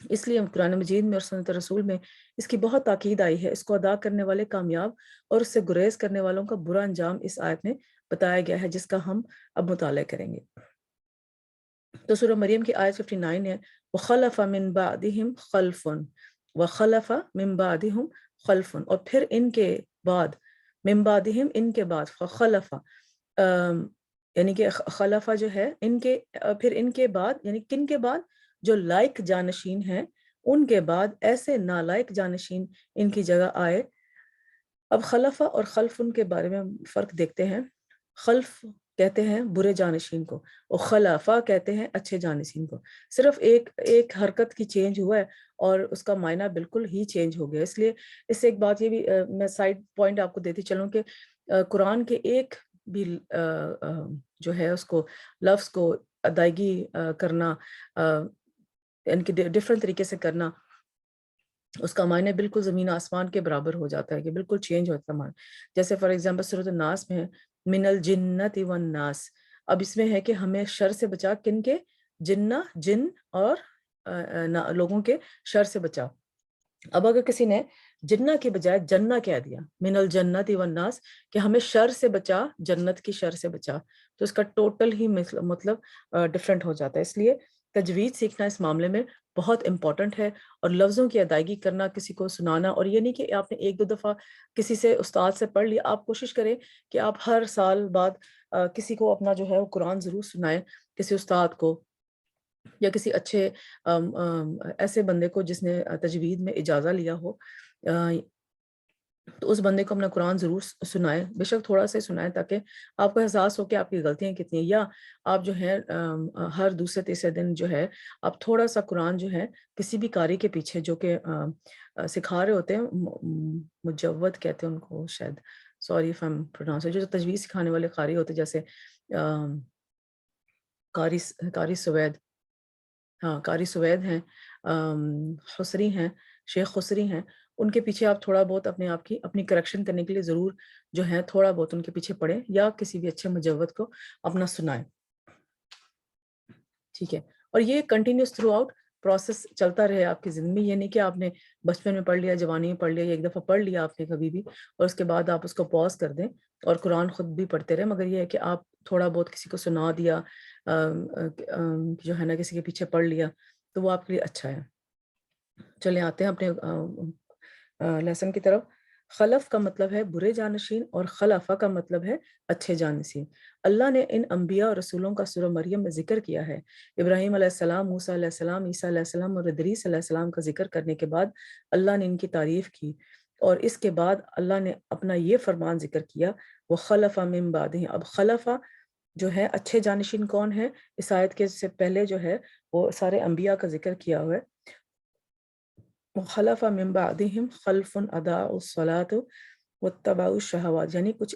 اس لیے قرآن مجید میں اور سنت رسول میں اس کی بہت تاکید آئی ہے. اس کو ادا کرنے والے کامیاب اور اس سے گریز کرنے والوں کا برا انجام اس آیت میں بتایا گیا ہے، جس کا ہم اب مطالعہ کریں گے. تو سورہ مریم کی آیت 59 ہے وَخَلَفَ مِن بَعْدِهِمْ خَلْفٌ وَخَلَفَ مِن بَعْدِهِمْ خَلْفٌ، اور پھر ان کے بعد، من بعدہم ان کے بعد، خلف یعنی کہ خلفہ جو ہے ان کے پھر ان کے بعد، یعنی کن کے بعد؟ جو لائق جانشین ہیں ان کے بعد ایسے نالائق جانشین ان کی جگہ آئے. اب خلفہ اور خلف ان کے بارے میں ہم فرق دیکھتے ہیں. خلف کہتے ہیں برے جانشین کو، اور خلافہ کہتے ہیں اچھے جانشین کو. صرف ایک حرکت کی چینج ہوا ہے اور اس کا معنی بالکل ہی چینج ہو گیا. اس لیے اس سے ایک بات یہ بھی میں سائیڈ پوائنٹ آپ کو دیتی چلوں کہ قرآن کے ایک بھی جو ہے اس کو لفظ کو ادائیگی کرنا، ان کے ڈفرنٹ طریقے سے کرنا، اس کا معنی بالکل زمین آسمان کے برابر ہو جاتا ہے، کہ بالکل چینج ہوتا ہے معنی. جیسے فار ایگزامپل سورۃ الناس میں ہے من الجنت والناس. اب اس میں ہے کہ ہمیں شر سے بچا، کن کے؟ جن اور لوگوں کے شر سے بچا. اب اگر کسی نے جنہ کے بجائے جنہ کہہ دیا، من الجنت والناس، کہ ہمیں شر سے بچا، جنت کی شر سے بچا، تو اس کا ٹوٹل ہی مطلب ڈفرینٹ ہو جاتا ہے. اس لیے تجوید سیکھنا اس معاملے میں بہت امپورٹنٹ ہے، اور لفظوں کی ادائیگی کرنا، کسی کو سنانا. اور یہ نہیں کہ آپ نے ایک دو دفعہ کسی سے استاد سے پڑھ لیا. آپ کوشش کریں کہ آپ ہر سال بعد کسی کو اپنا جو ہے وہ قرآن ضرور سنائیں، کسی استاد کو یا کسی اچھے ایسے بندے کو جس نے تجوید میں اجازہ لیا ہو، تو اس بندے کو اپنا قرآن ضرور سنائیں. بے شک تھوڑا سا سنائیں تاکہ آپ کو احساس ہو کہ آپ کی غلطیاں کتنی ہیں. یا آپ جو ہے ہر دوسرے تیسرے دن جو ہے آپ تھوڑا سا قرآن جو ہے کسی بھی قاری کے پیچھے جو کہ سکھا رہے ہوتے ہیں، مجود کہتے ہیں ان کو شاید، سوری اف ایم پروناؤنس، جو تجوید سکھانے والے قاری ہوتے جیسے قاری سوید، ہاں قاری سوید ہیں، خسری ہیں، شیخ خسری ہیں، ان کے پیچھے آپ تھوڑا بہت اپنے آپ کی اپنی کریکشن کرنے کے لیے ضرور جو ہے تھوڑا بہت ان کے پیچھے پڑھیں، یا کسی بھی اچھے مجود کو اپنا سنائیں. ٹھیک ہے. اور یہ کنٹینیوس تھرو آؤٹ پروسیس چلتا رہے آپ کی زندگی میں. یہ نہیں کہ آپ نے بچپن میں پڑھ لیا، جوانی میں پڑھ لیا، یا ایک دفعہ پڑھ لیا آپ نے کبھی بھی اور اس کے بعد آپ اس کو پاز کر دیں اور قرآن خود بھی پڑھتے رہے. مگر یہ ہے کہ آپ تھوڑا بہت کسی کو سنا دیا، جو ہے نا کسی کے پیچھے پڑھ لیا، تو وہ آپ کے لیے اچھا ہے. چلیں آتے ہیں اپنے لیسن کی طرف. خلف کا مطلب ہے برے جانشین، اور خلفہ کا مطلب ہے اچھے جانشین. اللہ نے ان انبیاء اور رسولوں کا سورہ مریم میں ذکر کیا ہے. ابراہیم علیہ السلام، موسیٰ علیہ السلام، عیسیٰ علیہ السلام اور ادریس علیہ السلام کا ذکر کرنے کے بعد اللہ نے ان کی تعریف کی، اور اس کے بعد اللہ نے اپنا یہ فرمان ذکر کیا وَخَلَفَ مِن بَعْدِهِمْ. اب خلفہ جو ہے اچھے جانشین کون ہے؟ اس آیت کے سے پہلے جو ہے وہ سارے انبیاء کا ذکر کیا ہوا ہے. وَخَلَفَ مِن بَعْدِهِمْ خَلْفٌ أَضَاعُوا الصَّلَاةَ وَاتَّبَعُوا الشَّهَوَاتِ. یعنی کچھ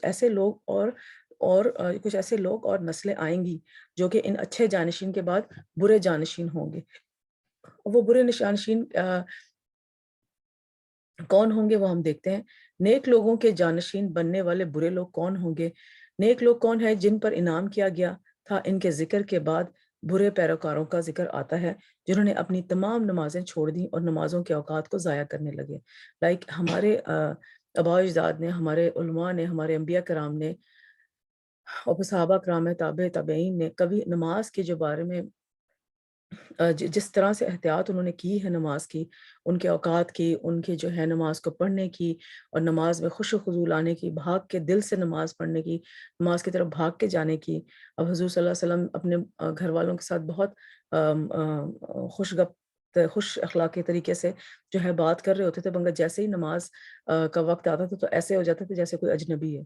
ایسے لوگ اور نسلیں آئیں گی جو کہ ان اچھے جانشین کے بعد برے جانشین ہوں گے. وہ برے جانشین کون ہوں گے وہ ہم دیکھتے ہیں. نیک لوگوں کے جانشین بننے والے برے لوگ کون ہوں گے؟ نیک لوگ کون ہیں؟ جن پر انعام کیا گیا تھا. ان کے ذکر کے بعد برے پیروکاروں کا ذکر آتا ہے جنہوں نے اپنی تمام نمازیں چھوڑ دیں اور نمازوں کے اوقات کو ضائع کرنے لگے. لائک ہمارے آباء و اجداد نے، ہمارے علماء نے، ہمارے انبیاء کرام نے اور صحابہ کرام تابعین نے کبھی نماز کے جو بارے میں جس طرح سے احتیاط انہوں نے کی ہے نماز کی، ان کے اوقات کی، ان کے جو ہے نماز کو پڑھنے کی اور نماز میں خوش و خضوع لانے کی، بھاگ کے دل سے نماز پڑھنے کی، نماز کی طرف بھاگ کے جانے کی. اب حضور صلی اللہ علیہ وسلم اپنے گھر والوں کے ساتھ بہت خوش اخلاقی طریقے سے جو ہے بات کر رہے ہوتے تھے، مگر جیسے ہی نماز کا وقت آتا تھا تو ایسے ہو جاتا تھا جیسے کوئی اجنبی ہے،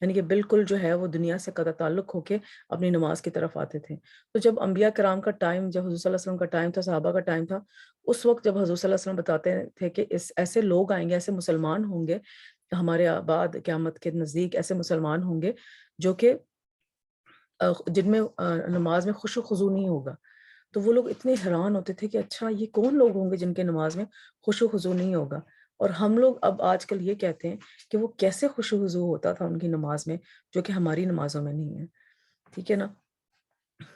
یعنی کہ بالکل جو ہے وہ دنیا سے قطع تعلق ہو کے اپنی نماز کی طرف آتے تھے. تو جب انبیاء کرام کا ٹائم، جب حضور صلی اللہ علیہ وسلم کا ٹائم تھا، صحابہ کا ٹائم تھا، اس وقت جب حضور صلی اللہ علیہ وسلم بتاتے تھے کہ ایسے لوگ آئیں گے، ایسے مسلمان ہوں گے ہمارے بعد قیامت کے نزدیک، ایسے مسلمان ہوں گے جو کہ جن میں نماز میں خوش و خضوع نہیں ہوگا. تو وہ لوگ اتنے حیران ہوتے تھے کہ اچھا یہ کون لوگ ہوں گے جن کے نماز میں خوش و خضوع نہیں ہوگا. اور ہم لوگ اب آج کل یہ کہتے ہیں کہ وہ کیسے خوش و خضوع ہوتا تھا ان کی نماز میں جو کہ ہماری نمازوں میں نہیں ہے. ٹھیک ہے نا.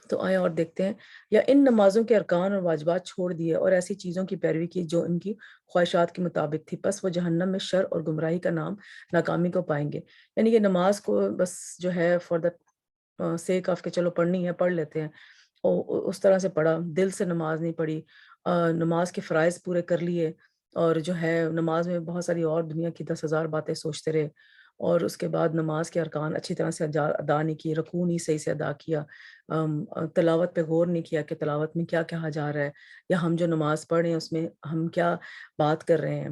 تو آئیں اور دیکھتے ہیں، یا ان نمازوں کے ارکان اور واجبات چھوڑ دیے اور ایسی چیزوں کی پیروی کی جو ان کی خواہشات کے مطابق تھی، پس وہ جہنم میں شر اور گمراہی کا نام ناکامی کو پائیں گے۔ یعنی یہ نماز کو بس جو ہے فار دا سیک آف کہ چلو پڑھنی ہے پڑھ لیتے ہیں، اس طرح سے پڑھا، دل سے نماز نہیں پڑھی، نماز کے فرائض پورے کر لیے، اور جو ہے نماز میں بہت ساری اور دنیا کی 10,000 باتیں سوچتے رہے، اور اس کے بعد نماز کے ارکان اچھی طرح سے ادا نہیں کیے، رکوع نہیں صحیح سے ادا کیا، تلاوت پہ غور نہیں کیا کہ تلاوت میں کیا کہا جا رہا ہے، یا ہم جو نماز پڑھ رہے ہیں اس میں ہم کیا بات کر رہے ہیں،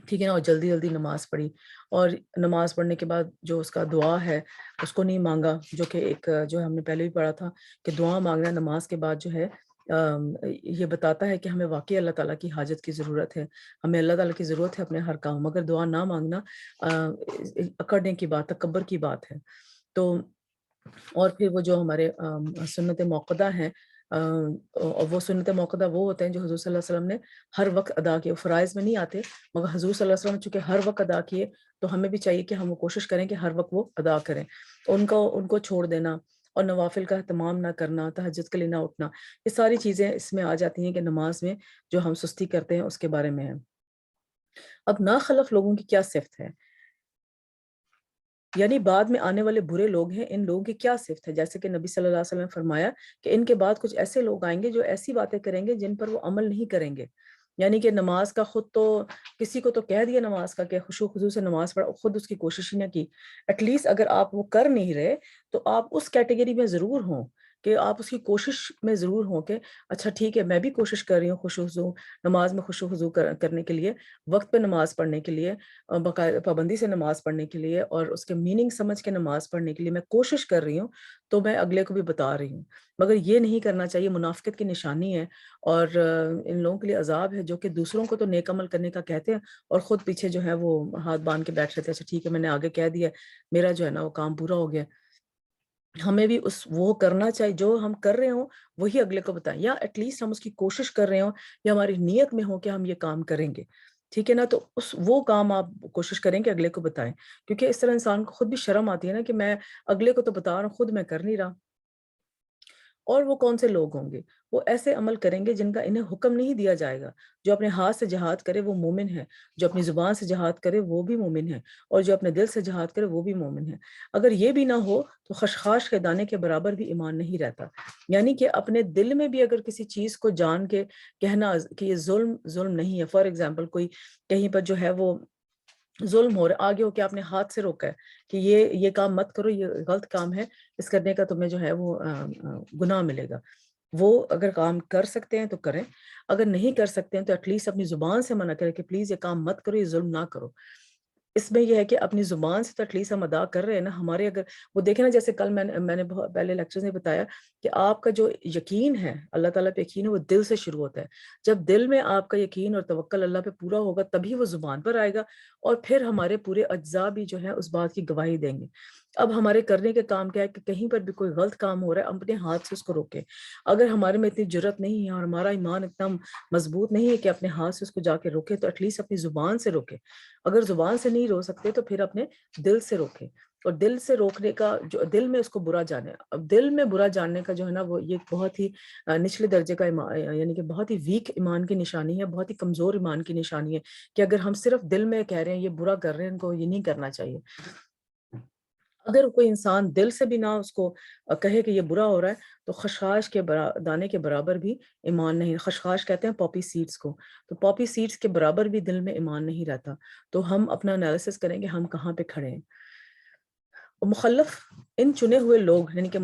ٹھیک ہے نا، اور جلدی جلدی نماز پڑھی، اور نماز پڑھنے کے بعد جو اس کا دعا ہے اس کو نہیں مانگا، جو کہ ایک جو ہم نے پہلے بھی پڑھا تھا کہ دعا مانگنا نماز کے بعد جو ہے یہ بتاتا ہے کہ ہمیں واقعی اللہ تعالیٰ کی حاجت کی ضرورت ہے، ہمیں اللہ تعالیٰ کی ضرورت ہے اپنے ہر کام، مگر دعا نہ مانگنا اکڑنے کی بات، تکبر کی بات ہے۔ تو اور پھر وہ جو ہمارے سنت موقدہ ہیں، اور وہ سنت موقدہ وہ ہوتے ہیں جو حضور صلی اللہ علیہ وسلم نے ہر وقت ادا کیے، فرائض میں نہیں آتے، مگر حضور صلی اللہ علیہ وسلم چونکہ ہر وقت ادا کیے، تو ہمیں بھی چاہیے کہ ہم وہ کوشش کریں کہ ہر وقت وہ ادا کریں، تو ان کو چھوڑ دینا اور نوافل کا اہتمام نہ کرنا، تہجد کے لیے نہ اٹھنا، یہ ساری چیزیں اس میں آ جاتی ہیں کہ نماز میں جو ہم سستی کرتے ہیں اس کے بارے میں ہے۔ اب ناخلف لوگوں کی کیا صفت ہے، یعنی بعد میں آنے والے برے لوگ ہیں، ان لوگوں کی کیا صفت ہے، جیسے کہ نبی صلی اللہ علیہ وسلم نے فرمایا کہ ان کے بعد کچھ ایسے لوگ آئیں گے جو ایسی باتیں کریں گے جن پر وہ عمل نہیں کریں گے، یعنی کہ نماز کا خود تو کسی کو تو کہہ دیا نماز کا کہ خشوع خضوع سے نماز پڑھا، خود اس کی کوشش ہی نہ کی، ایٹ لیسٹ اگر آپ وہ کر نہیں رہے تو آپ اس کیٹیگری میں ضرور ہوں کہ آپ اس کی کوشش میں ضرور ہوں کہ اچھا ٹھیک ہے میں بھی کوشش کر رہی ہوں خشوع خضوع نماز میں خشوع خضوع کرنے کے لیے، وقت پہ نماز پڑھنے کے لیے، باقاعدہ پابندی سے نماز پڑھنے کے لیے، اور اس کے میننگ سمجھ کے نماز پڑھنے کے لیے میں کوشش کر رہی ہوں، تو میں اگلے کو بھی بتا رہی ہوں، مگر یہ نہیں کرنا چاہیے، منافقت کی نشانی ہے، اور ان لوگوں کے لیے عذاب ہے جو کہ دوسروں کو تو نیک عمل کرنے کا کہتے ہیں اور خود پیچھے جو ہے وہ ہاتھ باندھ کے بیٹھ رہتے ہیں، اچھا ٹھیک ہے میں نے آگے کہہ دیا، میرا جو ہے نا وہ کام پورا ہو گیا۔ ہمیں بھی وہ کرنا چاہیے جو ہم کر رہے ہوں وہی اگلے کو بتائیں، یا ایٹ لیسٹ ہم اس کی کوشش کر رہے ہوں، یا ہماری نیت میں ہو کہ ہم یہ کام کریں گے، ٹھیک ہے نا، تو وہ کام آپ کوشش کریں کہ اگلے کو بتائیں، کیونکہ اس طرح انسان کو خود بھی شرم آتی ہے نا کہ میں اگلے کو تو بتا رہا ہوں، خود میں کر نہیں رہا۔ اور وہ کون سے لوگ ہوں گے، وہ ایسے عمل کریں گے جن کا انہیں حکم نہیں دیا جائے گا، جو اپنے ہاتھ سے جہاد کرے وہ مومن ہے، جو اپنی زبان سے جہاد کرے وہ بھی مومن ہے، اور جو اپنے دل سے جہاد کرے وہ بھی مومن ہے۔ اگر یہ بھی نہ ہو تو خشخاش کے دانے کے برابر بھی ایمان نہیں رہتا، یعنی کہ اپنے دل میں بھی اگر کسی چیز کو جان کے کہنا کہ یہ ظلم نہیں ہے، فار ایگزامپل کوئی کہیں پر جو ہے وہ ظلم ہو رہا، آگے ہو کے آپ نے ہاتھ سے روکا ہے کہ یہ کام مت کرو، یہ غلط کام ہے، اس کرنے کا تمہیں جو ہے وہ گناہ ملے گا، وہ اگر کام کر سکتے ہیں تو کریں، اگر نہیں کر سکتے ہیں تو ایٹ لیسٹ اپنی زبان سے منع کریں کہ پلیز یہ کام مت کرو، یہ ظلم نہ کرو۔ اس میں یہ ہے کہ اپنی زبان سے تو ایٹ لیسٹ ہم ادا کر رہے ہیں نا، ہمارے اگر وہ دیکھیں نا، جیسے کل میں نے بہت پہلے لیکچرز میں بتایا کہ آپ کا جو یقین ہے اللہ تعالیٰ پہ یقین ہے وہ دل سے شروع ہوتا ہے، جب دل میں آپ کا یقین اور توکل اللہ پہ پورا ہوگا تبھی وہ زبان پر آئے گا، اور پھر ہمارے پورے اجزاء بھی جو ہے اس بات کی گواہی دیں گے۔ اب ہمارے کرنے کے کام کیا ہے کہ کہیں پر بھی کوئی غلط کام ہو رہا ہے اپنے ہاتھ سے اس کو روکے، اگر ہمارے میں اتنی جرت نہیں ہے اور ہمارا ایمان اتنا مضبوط نہیں ہے کہ اپنے ہاتھ سے اس کو جا کے روکے، تو ایٹ لیسٹ اپنی زبان سے روکے، اگر زبان سے نہیں روک سکتے تو پھر اپنے دل سے روکیں، اور دل سے روکنے کا جو دل میں اس کو برا جانے، اب دل میں برا جاننے کا جو ہے نا وہ یہ بہت ہی نچلے درجے کا یعنی کہ بہت ہی ویک ایمان کی نشانی ہے، بہت ہی کمزور ایمان کی نشانی ہے کہ اگر ہم صرف دل میں کہہ رہے ہیں یہ برا کر رہے ہیں، ان کو یہ نہیں کرنا چاہیے، اگر کوئی انسان دل سے بھی نہ اس کو کہے کہ یہ برا ہو رہا ہے تو خشخاش کے دانے کے برابر بھی ایمان نہیں، خشخاش کہتے ہیں پاپی سیڈز کو، تو پاپی سیڈز کے برابر بھی دل میں ایمان نہیں رہتا، تو ہم اپنا انالیسس کریں گے ہم کہاں پہ کھڑے ہیں۔ مخلف، ان چنے ہوئے لوگ یعنی کہ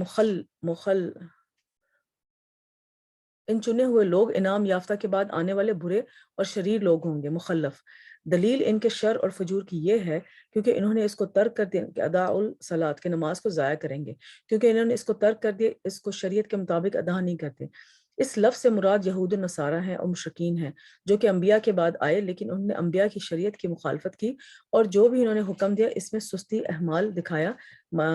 ان چنے ہوئے لوگ انعام یافتہ کے بعد آنے والے برے اور شریر لوگ ہوں گے، مخلف۔ دلیل ان کے شر اور فجور کی یہ ہے کیونکہ انہوں نے اس کو ترک کر دیا کہ ادا الصلاۃ کے نماز کو ضائع کریں گے، کیونکہ انہوں نے اس کو ترک کر دیا، اس کو شریعت کے مطابق ادا نہیں کرتے۔ اس لفظ سے مراد یہود و نصارہ ہیں اور مشرکین ہیں جو کہ انبیاء کے بعد آئے لیکن انہوں نے انبیاء کی شریعت کی مخالفت کی، اور جو بھی انہوں نے حکم دیا اس میں سستی احمال دکھایا،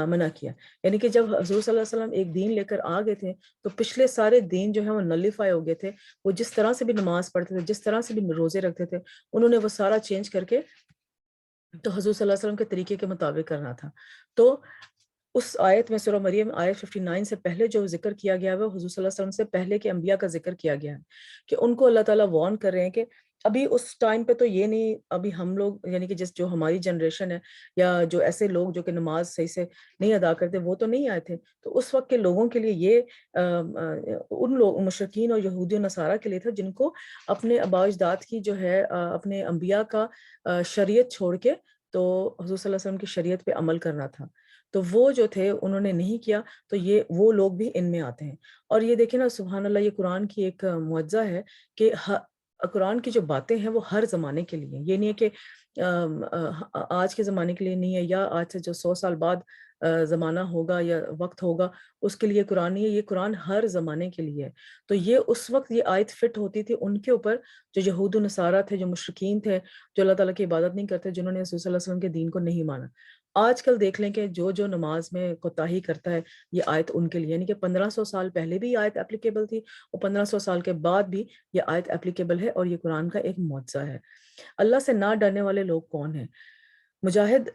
منع کیا، یعنی کہ جب حضور صلی اللہ علیہ وسلم ایک دین لے کر آ گئے تھے تو پچھلے سارے دین جو ہے وہ نلیفائی ہو گئے تھے، وہ جس طرح سے بھی نماز پڑھتے تھے، جس طرح سے بھی روزے رکھتے تھے، انہوں نے وہ سارا چینج کر کے تو حضور صلی اللہ علیہ وسلم کے طریقے کے مطابق کرنا تھا۔ تو اس آیت میں سورہ مریم آیت 59 سے پہلے جو ذکر کیا گیا ہے وہ حضور صلی اللہ علیہ وسلم سے پہلے کے انبیاء کا ذکر کیا گیا ہے کہ ان کو اللہ تعالیٰ وارن کر رہے ہیں کہ ابھی اس ٹائم پہ تو یہ نہیں، ابھی ہم لوگ یعنی کہ جو ہماری جنریشن ہے یا جو ایسے لوگ جو کہ نماز صحیح سے نہیں ادا کرتے وہ تو نہیں آئے تھے، تو اس وقت کے لوگوں کے لیے یہ ان لوگ مشرکین اور یہودی و نصارہ کے لیے تھا جن کو اپنے آباء و اجداد کی جو ہے اپنے انبیاء کا شریعت چھوڑ کے تو حضور صلی اللہ علیہ وسلم کی شریعت پہ عمل کرنا تھا، تو وہ جو تھے انہوں نے نہیں کیا، تو یہ وہ لوگ بھی ان میں آتے ہیں۔ اور یہ دیکھیں نا سبحان اللہ، یہ قرآن کی ایک معجزہ ہے کہ قرآن کی جو باتیں ہیں وہ ہر زمانے کے لیے، یہ نہیں ہے کہ آج کے زمانے کے لیے نہیں ہے یا آج سے جو 100 سال بعد زمانہ ہوگا یا وقت ہوگا اس کے لیے قرآن نہیں ہے، یہ قرآن ہر زمانے کے لیے ہے۔ تو یہ اس وقت یہ آیت فٹ ہوتی تھی ان کے اوپر جو یہود و نصارہ تھے، جو مشرکین تھے، جو اللہ تعالیٰ کی عبادت نہیں کرتے، جنہوں نے رسول صلی اللہ علیہ وسلم کے دین کو نہیں مانا۔ آج کل دیکھ لیں کہ جو نماز میں کوتاہی کرتا ہے یہ آیت ان کے لیے، یعنی کہ 1500 سال پہلے بھی یہ آیت اپلیکیبل تھی اور 1500 سال کے بعد بھی یہ آیت اپلیکیبل ہے، اور یہ قرآن کا ایک معجزہ ہے۔ اللہ سے نہ ڈرنے والے لوگ کون ہیں؟ مجاہد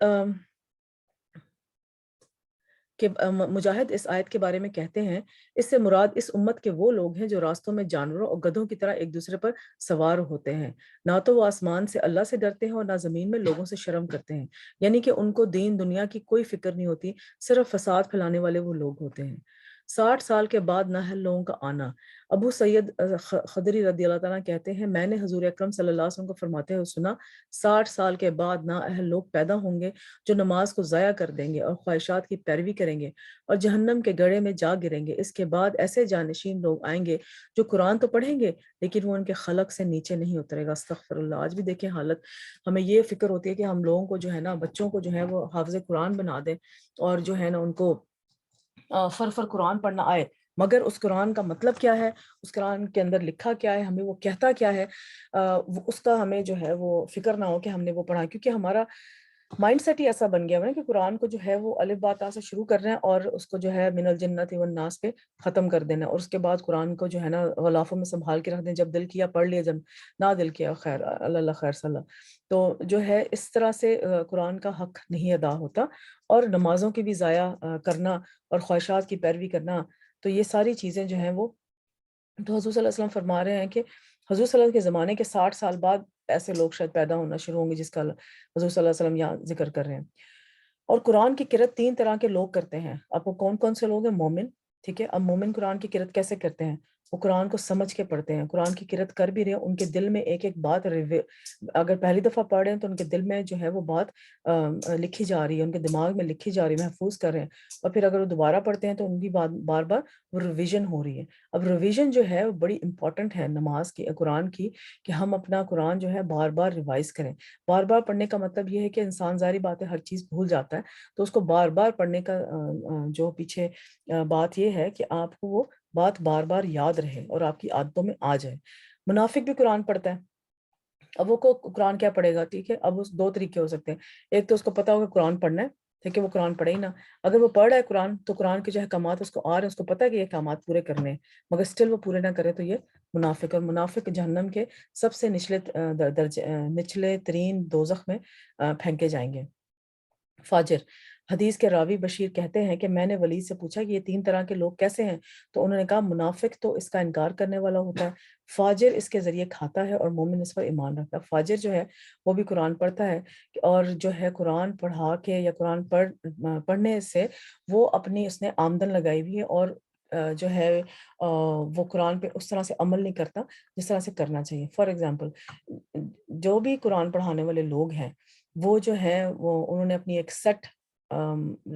اس آیت کے بارے میں کہتے ہیں اس سے مراد اس امت کے وہ لوگ ہیں جو راستوں میں جانوروں اور گدھوں کی طرح ایک دوسرے پر سوار ہوتے ہیں، نہ تو وہ آسمان سے اللہ سے ڈرتے ہیں اور نہ زمین میں لوگوں سے شرم کرتے ہیں، یعنی کہ ان کو دین دنیا کی کوئی فکر نہیں ہوتی، صرف فساد پھیلانے والے وہ لوگ ہوتے ہیں۔ 60 سال کے بعد نااہل لوگوں کا آنا۔ ابو سید خدری رضی اللہ تعالیٰ کہتے ہیں میں نے حضور اکرم صلی اللہ علیہ وسلم کو فرماتے ہوئے سنا 60 سال کے بعد نااہل لوگ پیدا ہوں گے جو نماز کو ضائع کر دیں گے اور خواہشات کی پیروی کریں گے اور جہنم کے گڑھے میں جا گریں گے۔ اس کے بعد ایسے جانشین لوگ آئیں گے جو قرآن تو پڑھیں گے لیکن وہ ان کے خلق سے نیچے نہیں اترے گا۔ استغفر اللہ۔ آج بھی دیکھیں حالت، ہمیں یہ فکر ہوتی ہے کہ ہم لوگوں کو جو ہے نا، بچوں کو جو ہے وہ حافظ قرآن بنا دیں اور جو ہے نا ان کو فر قرآن پڑھنا آئے، مگر اس قرآن کا مطلب کیا ہے، اس قرآن کے اندر لکھا کیا ہے، ہمیں وہ کہتا کیا ہے، اس کا ہمیں جو ہے وہ فکر نہ ہو کہ ہم نے وہ پڑھا، کیونکہ ہمارا مائنڈ سیٹ ہی ایسا بن گیا ہے کہ قرآن کو جو ہے وہ الف با تا سے شروع کر رہے ہیں اور اس کو جو ہے من الجنت والناس پہ ختم کر دینا، اور اس کے بعد قرآن کو جو ہے نا غلافوں میں سنبھال کے رکھ دیں، جب دل کیا پڑھ لیا، جب نہ دل کیا خیر اللہ اللہ خیر صلی اللہ۔ تو جو ہے اس طرح سے قرآن کا حق نہیں ادا ہوتا، اور نمازوں کی بھی ضائع کرنا اور خواہشات کی پیروی کرنا، تو یہ ساری چیزیں جو ہیں وہ، تو حضور صلی اللہ علیہ وسلم فرما رہے ہیں کہ حضور صلی اللہ علیہ وسلم کے زمانے کے 60 سال بعد ایسے لوگ شاید پیدا ہونا شروع ہوں گے جس کا حضور صلی اللہ علیہ وسلم یہاں ذکر کر رہے ہیں۔ اور قرآن کی قرأت 3 طرح کے لوگ کرتے ہیں۔ آپ کو کون کون سے لوگ ہیں؟ مومن، ٹھیک ہے۔ اب مومن قرآن کی قرأت کیسے کرتے ہیں؟ وہ قرآن کو سمجھ کے پڑھتے ہیں، قرآن کی قرأت کر بھی رہے ہیں، ان کے دل میں ایک ایک بات اگر پہلی دفعہ پڑھ رہے ہیں تو ان کے دل میں جو ہے وہ بات لکھی جا رہی ہے، ان کے دماغ میں لکھی جا رہی ہے، محفوظ کر رہے ہیں، اور پھر اگر وہ دوبارہ پڑھتے ہیں تو ان کی بات بار بار وہ ریویژن ہو رہی ہے۔ اب ریویژن جو ہے وہ بڑی امپورٹنٹ ہے نماز کی، قرآن کی، کہ ہم اپنا قرآن جو ہے بار بار ریوائز کریں۔ بار بار پڑھنے کا مطلب یہ ہے کہ انسان ظاہری بات ہے ہر چیز بھول جاتا ہے، تو اس کو بار بار پڑھنے کا جو پیچھے بات یہ ہے کہ آپ کو وہ بات بار بار یاد رہے اور آپ کی عادتوں میں آ جائے۔ منافق بھی قرآن پڑھتا ہے، اب وہ قرآن کیا پڑھے گا؟ ٹھیک ہے، اب اس 2 طریقے ہو سکتے ہیں، ایک تو اس کو پتا ہوگا قرآن پڑھنا ہے، ٹھیک ہے، وہ قرآن پڑھے ہی نہ، اگر وہ پڑھ رہا ہے قرآن تو قرآن کے جو احکامات اس کو آ رہے ہیں، اس کو پتا ہے کہ یہ احکامات پورے کرنے ہیں، مگر اسٹل وہ پورے نہ کرے، تو یہ منافق، اور منافق جہنم کے سب سے نچلے ترین دوزخ میں پھینکے جائیں گے۔ فاجر، حدیث کے راوی بشیر کہتے ہیں کہ میں نے ولید سے پوچھا کہ یہ 3 طرح کے لوگ کیسے ہیں، تو انہوں نے کہا منافق تو اس کا انکار کرنے والا ہوتا ہے، فاجر اس کے ذریعے کھاتا ہے، اور مومن اس پر ایمان رکھتا ہے۔ فاجر جو ہے وہ بھی قرآن پڑھتا ہے، اور جو ہے قرآن پڑھا کے یا قرآن پڑھنے سے وہ اپنی اس نے آمدن لگائی ہوئی ہے، اور جو ہے وہ قرآن پہ اس طرح سے عمل نہیں کرتا جس طرح سے کرنا چاہیے۔ فار ایگزامپل، جو بھی قرآن پڑھانے والے لوگ ہیں وہ جو ہے وہ انہوں نے اپنی ایک سیٹ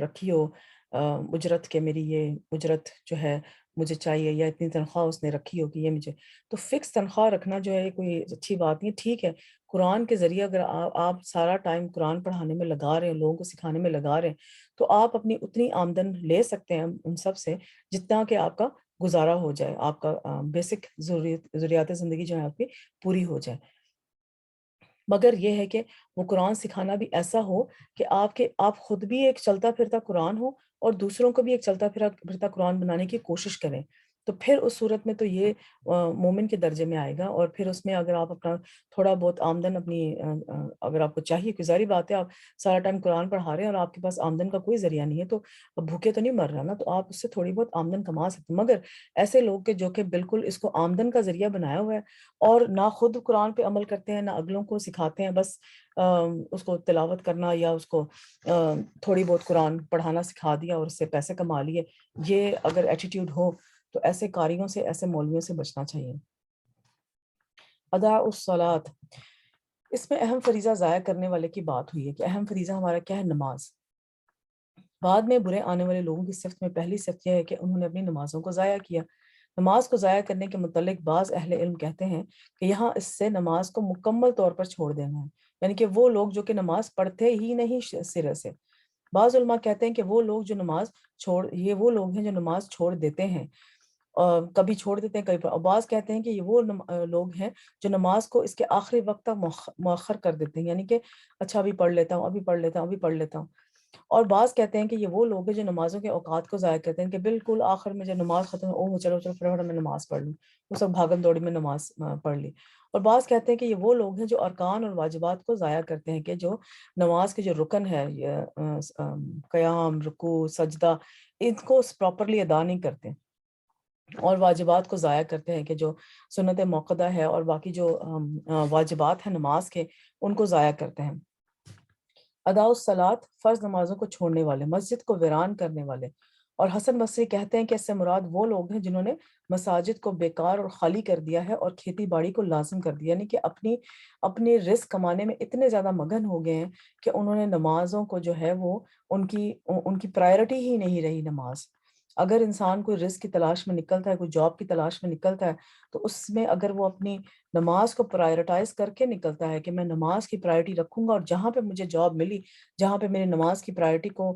رکھی ہو اجرت، کے میری یہ اجرت جو ہے مجھے چاہیے، یا اتنی تنخواہ اس نے رکھی ہو کہ یہ مجھے، تو فکس تنخواہ رکھنا جو ہے کوئی اچھی بات نہیں، ٹھیک ہے۔ قرآن کے ذریعے اگر آپ سارا ٹائم قرآن پڑھانے میں لگا رہے ہیں، لوگوں کو سکھانے میں لگا رہے ہیں، تو آپ اپنی اتنی آمدن لے سکتے ہیں ان سب سے جتنا کہ آپ کا گزارا ہو جائے، آپ کا بیسک ضروریات زندگی جو ہے آپ کی پوری ہو جائے۔ مگر یہ ہے کہ وہ قرآن سکھانا بھی ایسا ہو کہ آپ خود بھی ایک چلتا پھرتا قرآن ہو، اور دوسروں کو بھی ایک چلتا پھرتا قرآن بنانے کی کوشش کریں۔ تو پھر اس صورت میں تو یہ مومن کے درجے میں آئے گا، اور پھر اس میں اگر آپ اپنا تھوڑا بہت آمدن اپنی اگر آپ کو چاہیے کہ ظاہری بات ہے آپ سارا ٹائم قرآن پڑھا رہے ہیں اور آپ کے پاس آمدن کا کوئی ذریعہ نہیں ہے، تو بھوکے تو نہیں مر رہا نا، تو آپ اس سے تھوڑی بہت آمدن کما سکتے ہیں۔ مگر ایسے لوگ کے جو کہ بالکل اس کو آمدن کا ذریعہ بنایا ہوا ہے اور نہ خود قرآن پہ عمل کرتے ہیں نہ اگلوں کو سکھاتے ہیں، بس اس کو تلاوت کرنا یا اس کو تھوڑی بہت قرآن پڑھانا سکھا دیا اور اس سے پیسے کما لیے، یہ اگر ایٹیٹیوڈ ہو تو ایسے کاریوں سے، ایسے مولویوں سے بچنا چاہیے۔ ادا الصلاۃ، اس میں اہم فریضہ ضائع کرنے والے کی بات ہوئی ہے کہ اہم فریضہ ہمارا کیا ہے؟ نماز۔ بعد میں برے آنے والے لوگوں کی صفت میں پہلی صفت یہ ہے کہ انہوں نے اپنی نمازوں کو ضائع کیا۔ نماز کو ضائع کرنے کے متعلق بعض اہل علم کہتے ہیں کہ یہاں اس سے نماز کو مکمل طور پر چھوڑ دینا ہے، یعنی کہ وہ لوگ جو کہ نماز پڑھتے ہی نہیں سرے سے۔ بعض علماء کہتے ہیں کہ وہ لوگ جو نماز یہ وہ لوگ ہیں جو نماز چھوڑ دیتے ہیں، کبھی چھوڑ دیتے ہیں کبھی، اور بعض کہتے ہیں کہ یہ وہ لوگ ہیں جو نماز کو اس کے آخری وقت تک مؤخر کر دیتے ہیں، یعنی کہ اچھا ابھی پڑھ لیتا ہوں، ابھی پڑھ لیتا ہوں، ابھی پڑھ لیتا ہوں۔ اور بعض کہتے ہیں کہ یہ وہ لوگ ہیں جو نمازوں کے اوقات کو ضائع کرتے ہیں کہ بالکل آخر میں جب نماز ختم ہو، چلو چلو فٹافٹ میں نماز پڑھ لوں، وہ سب بھاگم دوڑی میں نماز پڑھ لی۔ اور بعض کہتے ہیں کہ یہ وہ لوگ ہیں جو ارکان اور واجبات کو ضائع کرتے ہیں، کہ جو نماز کے جو رکن ہے، قیام، رکوع، سجدہ، ان کو پراپرلی ادا نہیں کرتے، اور واجبات کو ضائع کرتے ہیں کہ جو سنت موقدہ ہے اور باقی جو واجبات ہیں نماز کے، ان کو ضائع کرتے ہیں۔ ادا الصلاۃ، فرض نمازوں کو چھوڑنے والے، مسجد کو ویران کرنے والے۔ اور حسن بصری کہتے ہیں کہ اس سے مراد وہ لوگ ہیں جنہوں نے مساجد کو بیکار اور خالی کر دیا ہے اور کھیتی باڑی کو لازم کر دیا، یعنی کہ اپنے رزق کمانے میں اتنے زیادہ مگن ہو گئے ہیں کہ انہوں نے نمازوں کو جو ہے وہ ان کی پرائرٹی ہی نہیں رہی نماز۔ اگر انسان کوئی رزق کی تلاش میں نکلتا ہے، کوئی جاب کی تلاش میں نکلتا ہے، تو اس میں اگر وہ اپنی نماز کو پرائرٹائز کر کے نکلتا ہے کہ میں نماز کی پرائرٹی رکھوں گا، اور جہاں پہ مجھے جاب ملی، جہاں پہ میری نماز کی پرائرٹی کو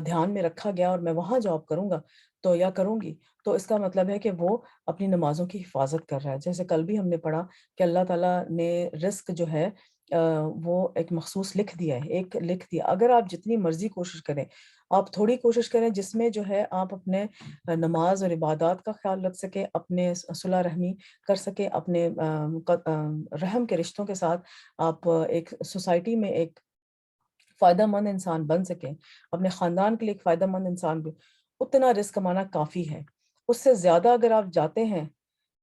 دھیان میں رکھا گیا اور میں وہاں جاب کروں گا تو یا کروں گی، تو اس کا مطلب ہے کہ وہ اپنی نمازوں کی حفاظت کر رہا ہے۔ جیسے کل بھی ہم نے پڑھا کہ اللہ تعالیٰ نے رزق جو ہے وہ ایک مخصوص لکھ دیا ہے، ایک لکھ دیا۔ اگر آپ جتنی مرضی کوشش کریں، آپ تھوڑی کوشش کریں جس میں جو ہے آپ اپنے نماز اور عبادات کا خیال رکھ سکیں، اپنے صلہ رحمی کر سکیں، اپنے رحم کے رشتوں کے ساتھ آپ ایک سوسائٹی میں ایک فائدہ مند انسان بن سکیں، اپنے خاندان کے لیے ایک فائدہ مند انسان بھی، اتنا رزق کمانا کافی ہے۔ اس سے زیادہ اگر آپ جاتے ہیں،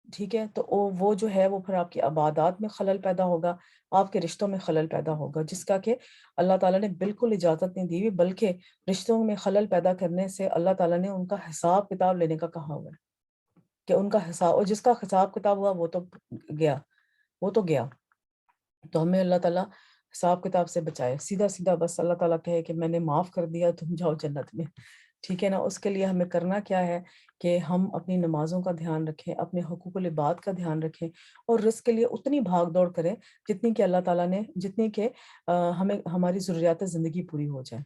ٹھیک ہے، تو وہ جو ہے وہ پھر آپ کی عبادات میں خلل پیدا ہوگا، آپ کے رشتوں میں خلل پیدا ہوگا، جس کا کہ اللہ تعالیٰ نے بالکل اجازت نہیں دی ہوئی، بلکہ رشتوں میں خلل پیدا کرنے سے اللہ تعالیٰ نے ان کا حساب کتاب لینے کا کہا ہوا ہے، کہ ان کا حساب، اور جس کا حساب کتاب ہوا وہ تو گیا، وہ تو گیا۔ تو ہمیں اللہ تعالیٰ حساب کتاب سے بچائے، سیدھا سیدھا بس اللہ تعالیٰ کہے کہ میں نے معاف کر دیا، تم جاؤ جنت میں، ٹھیک ہے نا۔ اس کے لیے ہمیں کرنا کیا ہے کہ ہم اپنی نمازوں کا دھیان رکھیں، اپنے حقوق العباد کا دھیان رکھیں، اور رزق کے لیے اتنی بھاگ دوڑ کریں جتنی کہ اللہ تعالیٰ نے، جتنی کہ ہمیں ہماری ضروریات زندگی پوری ہو جائے۔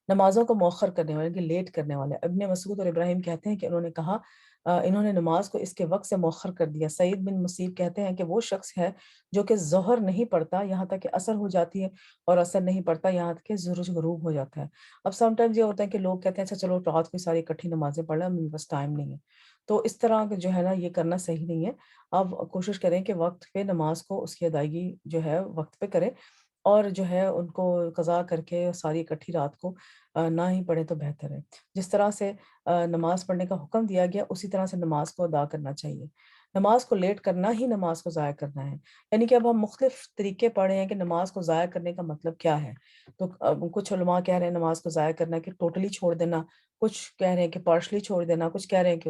نمازوں کو مؤخر کرنے والے، کہ لیٹ کرنے والے، ابن مسعود اور ابراہیم کہتے ہیں کہ انہوں نے کہا انہوں نے نماز کو اس کے وقت سے مؤخر کر دیا۔ سعید بن مسیب کہتے ہیں کہ وہ شخص ہے جو کہ ظہر نہیں پڑھتا یہاں تک کہ عصر ہو جاتی ہے، اور عصر نہیں پڑھتا یہاں تک کہ سورج غروب ہو جاتا ہے۔ اب سم ٹائمز یہ ہوتا ہے کہ لوگ کہتے ہیں اچھا چلو رات کو ساری اکٹھی نمازیں پڑھ لیں، میرے پاس ٹائم نہیں ہے، تو اس طرح جو ہے نا یہ کرنا صحیح نہیں ہے۔ اب کوشش کریں کہ وقت پہ نماز کو، اس کی ادائیگی جو ہے وقت پہ کریں، اور جو ہے ان کو قضا کر کے ساری اکٹھی رات کو نہ ہی پڑھیں تو بہتر ہے۔ جس طرح سے نماز پڑھنے کا حکم دیا گیا، اسی طرح سے نماز کو ادا کرنا چاہیے۔ نماز کو لیٹ کرنا ہی نماز کو ضائع کرنا ہے، یعنی کہ اب ہم مختلف طریقے پڑھے ہیں کہ نماز کو ضائع کرنے کا مطلب کیا ہے۔ تو کچھ علماء کہہ رہے ہیں نماز کو ضائع کرنا کہ ٹوٹلی چھوڑ دینا، کچھ کہہ رہے ہیں کہ پارشلی چھوڑ دینا، کچھ کہہ رہے ہیں کہ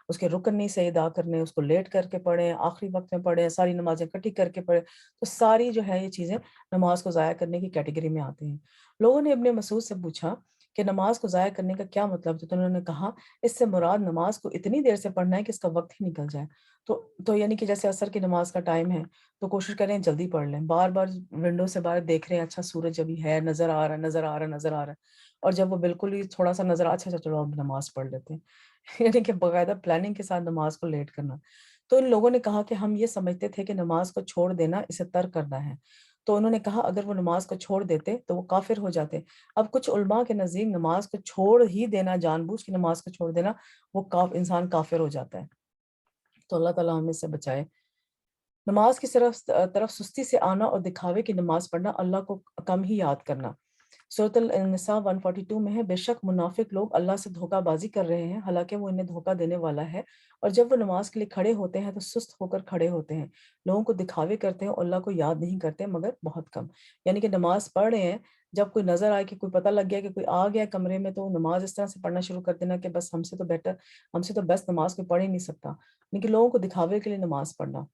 اس کے رکن نہیں صحیح ادا کرنے، اس کو لیٹ کر کے پڑھیں، آخری وقت میں پڑھیں، ساری نمازیں اکٹھی کر کے پڑھیں، تو ساری جو ہے یہ چیزیں نماز کو ضائع کرنے کی کیٹیگری میں آتے ہیں۔ لوگوں نے ابن مسعود سے پوچھا کہ نماز کو ضائع کرنے کا کیا مطلب ہے، تو انہوں نے کہا اس سے مراد نماز کو اتنی دیر سے پڑھنا ہے کہ اس کا وقت ہی نکل جائے۔ تو یعنی کہ جیسے عصر کی نماز کا ٹائم ہے تو کوشش کریں جلدی پڑھ لیں، بار بار ونڈو سے باہر دیکھ رہے ہیں اچھا سورج ابھی ہے، نظر آ رہا ہے، نظر آ رہا ہے، نظر آ رہا ہے، اور جب وہ بالکل ہی تھوڑا سا نظر اچھا چلو اب نماز پڑھ لیتے ہیں یعنی کہ باقاعدہ پلاننگ کے ساتھ نماز کو لیٹ کرنا۔ تو ان لوگوں نے کہا کہ ہم یہ سمجھتے تھے کہ نماز کو چھوڑ دینا اسے ترک کرنا ہے، تو انہوں نے کہا اگر وہ نماز کو چھوڑ دیتے تو وہ کافر ہو جاتے۔ اب کچھ علماء کے نزدیک نماز کو چھوڑ ہی دینا، جان بوجھ کے نماز کو چھوڑ دینا، وہ انسان کافر ہو جاتا ہے۔ تو اللہ تعالیٰ ہمیں سے بچائے۔ نماز کی طرف سستی سے آنا اور دکھاوے کی نماز پڑھنا، اللہ کو کم ہی یاد کرنا۔ سورۃ النساء 142 میں ہے، بے شک منافق لوگ اللہ سے دھوکہ بازی کر رہے ہیں، حالانکہ وہ انہیں دھوکہ دینے والا ہے، اور جب وہ نماز کے لیے کھڑے ہوتے ہیں تو سست ہو کر کھڑے ہوتے ہیں، لوگوں کو دکھاوے کرتے ہیں اور اللہ کو یاد نہیں کرتے مگر بہت کم۔ یعنی کہ نماز پڑھ رہے ہیں، جب کوئی نظر آئے کہ کوئی پتہ لگ گیا کہ کوئی آ گیا کمرے میں، تو نماز اس طرح سے پڑھنا شروع کر دینا کہ بس ہم سے تو بیسٹ نماز کوئی پڑھ ہی نہیں سکتا، یعنی کہ لوگوں کو دکھاوے کے لیے نماز پڑھنا۔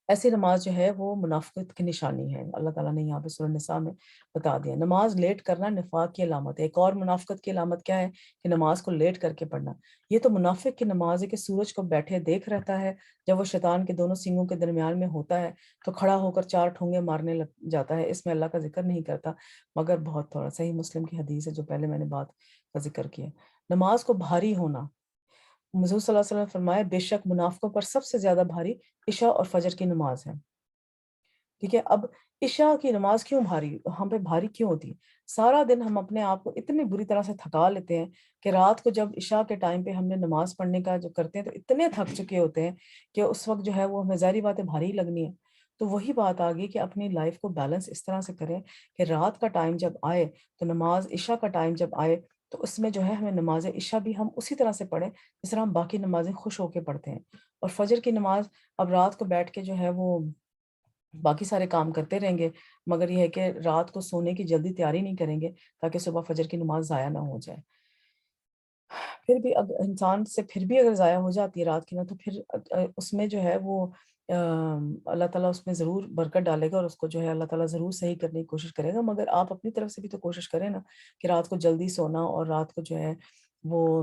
ایسی نماز جو ہے وہ منافقت کی نشانی ہے، اللہ تعالیٰ نے یہاں پہ سورہ النساء میں بتا دیا۔ نماز لیٹ کرنا نفاق کی علامت ہے۔ ایک اور منافقت کی علامت کیا ہے کہ نماز کو لیٹ کر کے پڑھنا۔ یہ تو منافق کی نماز ہے کہ سورج کو بیٹھے دیکھ رہتا ہے، جب وہ شیطان کے دونوں سینگوں کے درمیان میں ہوتا ہے تو کھڑا ہو کر 4 ٹھونگے مارنے لگ جاتا ہے، اس میں اللہ کا ذکر نہیں کرتا مگر بہت تھوڑا۔ صحیح مسلم کی حدیث ہے جو پہلے میں نے بات کا ذکر کیا۔ نماز کو بھاری ہونا، حضور صلی اللہ علیہ وسلم نے فرمایا بے شک منافقوں پر سب سے زیادہ بھاری عشاء اور فجر کی نماز ہے۔ ٹھیک ہے، اب عشاء کی نماز کیوں بھاری، ہم پہ بھاری کیوں ہوتی ہے؟ سارا دن ہم اپنے آپ کو اتنی بری طرح سے تھکا لیتے ہیں کہ رات کو جب عشاء کے ٹائم پہ ہم نے نماز پڑھنے کا جو کرتے ہیں تو اتنے تھک چکے ہوتے ہیں کہ اس وقت جو ہے وہ ہمیں ظاہری باتیں بھاری لگنی ہے۔ تو وہی بات آ گئی کہ اپنی لائف کو بیلنس اس طرح سے کریں کہ رات کا ٹائم جب آئے تو نماز عشاء کا ٹائم جب آئے تو اس میں جو ہے ہمیں نماز عشاء بھی ہم اسی طرح سے پڑھیں جس طرح ہم باقی نمازیں خوش ہو کے پڑھتے ہیں۔ اور فجر کی نماز، اب رات کو بیٹھ کے جو ہے وہ باقی سارے کام کرتے رہیں گے مگر یہ ہے کہ رات کو سونے کی جلدی تیاری نہیں کریں گے تاکہ صبح فجر کی نماز ضائع نہ ہو جائے۔ پھر بھی اگر انسان سے پھر بھی اگر ضائع ہو جاتی ہے رات کی نا، تو پھر اس میں جو ہے وہ اللہ تعالیٰ اس میں ضرور برکت ڈالے گا اور اس کو جو ہے اللہ تعالیٰ ضرور صحیح کرنے کی کوشش کرے گا، مگر آپ اپنی طرف سے بھی تو کوشش کریں نا کہ رات کو جلدی سونا اور رات کو جو ہے وہ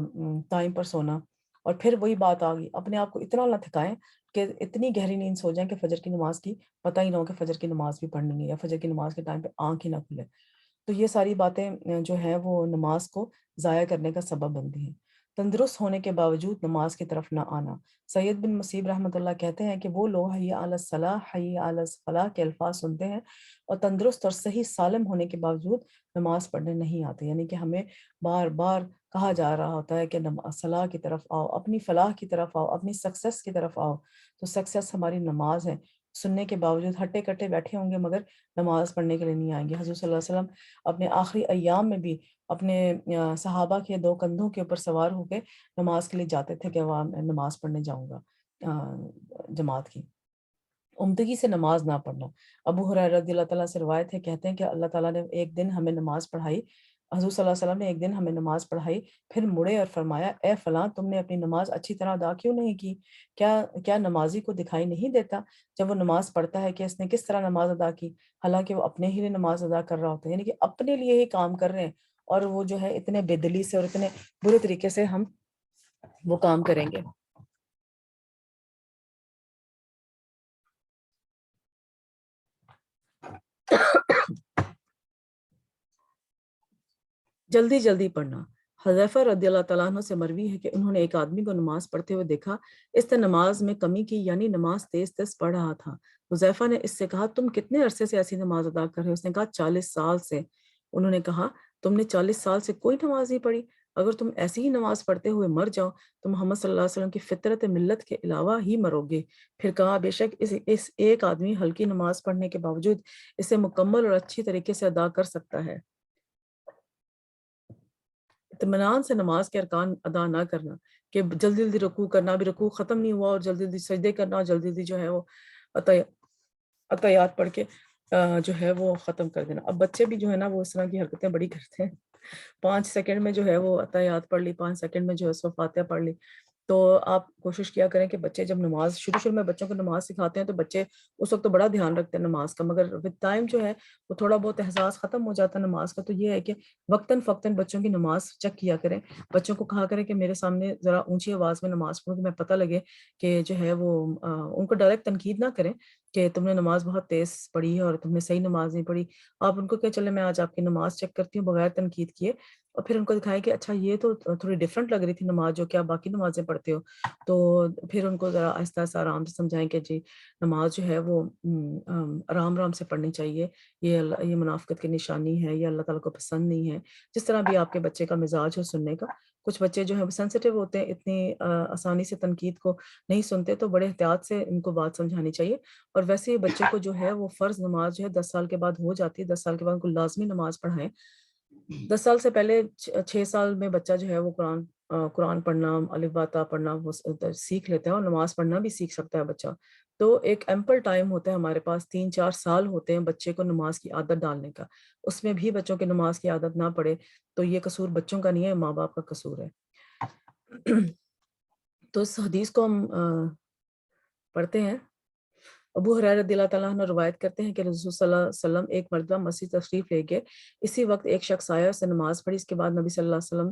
ٹائم پر سونا۔ اور پھر وہی بات آ گئی، اپنے آپ کو اتنا نہ تھکائیں کہ اتنی گہری نیند سو جائیں کہ فجر کی نماز کی پتہ ہی نہ ہو کہ فجر کی نماز بھی پڑھنی ہے یا فجر کی نماز کے ٹائم پہ آنکھ ہی نہ کھلے۔ تو یہ ساری باتیں جو ہیں وہ نماز کو ضائع کرنے کا سبب بنتی ہیں۔ تندرست ہونے کے باوجود نماز کی طرف نہ آنا۔ سید بن مسیب رحمۃ اللہ کہتے ہیں کہ وہ لوگ حی علی الصلاح حی علی الفلاح کے الفاظ سنتے ہیں اور تندرست اور صحیح سالم ہونے کے باوجود نماز پڑھنے نہیں آتے، یعنی کہ ہمیں بار بار کہا جا رہا ہوتا ہے کہ صلاح کی طرف آؤ، اپنی فلاح کی طرف آؤ، اپنی سکسیس کی طرف آؤ۔ تو سکسیس ہماری نماز ہے، سننے کے باوجود ہٹے کٹے بیٹھے ہوں گے مگر نماز پڑھنے کے لیے نہیں آئیں گے۔ حضور صلی اللہ علیہ وسلم اپنے آخری ایام میں بھی اپنے صحابہ کے 2 کندھوں کے اوپر سوار ہو کے نماز کے لیے جاتے تھے کہ وہ نماز پڑھنے جاؤں گا جماعت کی۔ عمدگی سے نماز نہ پڑھنا۔ ابو ہریرہ رضی اللہ تعالیٰ سے روایت ہے، کہتے ہیں کہ اللہ تعالیٰ نے ایک دن ہمیں نماز پڑھائی، حضور صلی اللہ علیہ وسلم نے ایک دن ہمیں نماز پڑھائی، پھر مڑے اور فرمایا اے فلاں تم نے اپنی نماز اچھی طرح ادا کیوں نہیں کی؟ کیا نمازی کو دکھائی نہیں دیتا جب وہ نماز پڑھتا ہے کہ اس نے کس طرح نماز ادا کی؟ حالانکہ وہ اپنے ہی لیے نماز ادا کر رہا ہوتا ہے، یعنی کہ اپنے لیے ہی کام کر رہے ہیں اور وہ جو ہے اتنے بے دلی سے اور اتنے برے طریقے سے ہم وہ کام کریں گے۔ جلدی جلدی پڑھنا۔ حذیفہ رضی اللہ تعالیٰ عنہ سے مروی ہے کہ انہوں نے ایک آدمی کو نماز پڑھتے ہوئے دیکھا، اس نے نماز میں کمی کی، یعنی نماز تیز تیز پڑھ رہا تھا۔ حذیفہ نے اس سے کہا تم کتنے عرصے سے ایسی نماز ادا کر رہے ہو؟ اس نے کہا 40 سال سے۔ انہوں نے کہا تم نے 40 سال سے کوئی نماز نہیں پڑھی؟ اگر تم ایسی ہی نماز پڑھتے ہوئے مر جاؤ تو محمد صلی اللہ علیہ وسلم کی فطرت ملت کے علاوہ ہی مرو گے۔ پھر کہا بے شک اس ایک آدمی ہلکی نماز پڑھنے کے باوجود اسے مکمل اور اچھی طریقے سے ادا کر سکتا ہے۔ اطمینان سے نماز کے ارکان ادا نہ کرنا، کہ جلدی جلدی رکوع کرنا، ابھی رکوع ختم نہیں ہوا اور جلدی جلدی سجدے کرنا اور جلدی جلدی جو ہے وہ عطیات پڑھ کے جو ہے وہ ختم کر دینا۔ اب بچے بھی جو ہے نا وہ اس طرح کی حرکتیں بڑی کرتے ہیں، 5 سیکنڈ میں جو ہے وہ عطیات پڑھ لی، 5 سیکنڈ میں جو ہے سو فاتحہ پڑھ لی۔ تو آپ کوشش کیا کریں کہ بچے جب نماز شروع میں بچوں کو نماز سکھاتے ہیں تو بچے اس وقت تو بڑا دھیان رکھتے ہیں نماز کا، مگر ود ٹائم جو ہے وہ تھوڑا بہت احساس ختم ہو جاتا ہے نماز کا۔ تو یہ ہے کہ وقتاً فوقتاً بچوں کی نماز چیک کیا کریں، بچوں کو کہا کریں کہ میرے سامنے ذرا اونچی آواز میں نماز پڑھو کہ میں پتہ لگے کہ جو ہے وہ ان کو ڈائریکٹ تنقید نہ کریں، کہ تم نے نماز بہت تیز پڑھی ہے اور تم نے صحیح نماز نہیں پڑھی، آپ ان کو کہ چلے میں آج آپ کی نماز چیک کرتی ہوں بغیر تنقید کیے، اور پھر ان کو دکھائیں کہ اچھا یہ تو تھوڑی ڈفرینٹ لگ رہی تھی نماز جو کہ آپ باقی نمازیں پڑھتے ہو، تو پھر ان کو ذرا آہستہ آہستہ آرام سے سمجھائیں کہ جی نماز جو ہے وہ آرام آرام سے پڑھنی چاہیے، یہ منافقت کی نشانی ہے، یہ اللہ تعالیٰ کو پسند نہیں ہے، جس طرح بھی آپ کے بچے کا مزاج ہو سننے کا۔ کچھ بچے جو ہیں وہ سینسٹیو ہوتے ہیں، اتنی آسانی سے تنقید کو نہیں سنتے، تو بڑے احتیاط سے ان کو بات سمجھانی چاہیے۔ اور ویسے ہی بچے کو جو ہے وہ فرض نماز جو ہے 10 سال کے بعد ہو جاتی ہے، 10 سال کے بعد ان کو لازمی نماز پڑھائیں۔ 10 سال سے پہلے 6 سال میں بچہ جو ہے وہ قرآن پڑھنا، الف با تا پڑھنا وہ سیکھ لیتا ہے، اور نماز پڑھنا بھی سیکھ سکتا ہے بچہ۔ تو ایک ایمپل ٹائم ہوتا ہے ہمارے پاس، 3-4 سال ہوتے ہیں بچے کو نماز کی عادت ڈالنے کا، اس میں بھی بچوں کی نماز کی عادت نہ پڑے تو یہ قصور بچوں کا نہیں ہے، ماں باپ کا قصور ہے۔ تو اس حدیث کو ہم پڑھتے ہیں۔ ابو ہریرہ رضی اللہ تعالیٰ عنہ روایت کرتے ہیں کہ رسول صلی اللہ علیہ وسلم ایک مرتبہ مسجد تشریف لے گئے، اسی وقت ایک شخص آیا، اس نے نماز پڑھی، اس کے بعد نبی صلی اللہ علیہ وسلم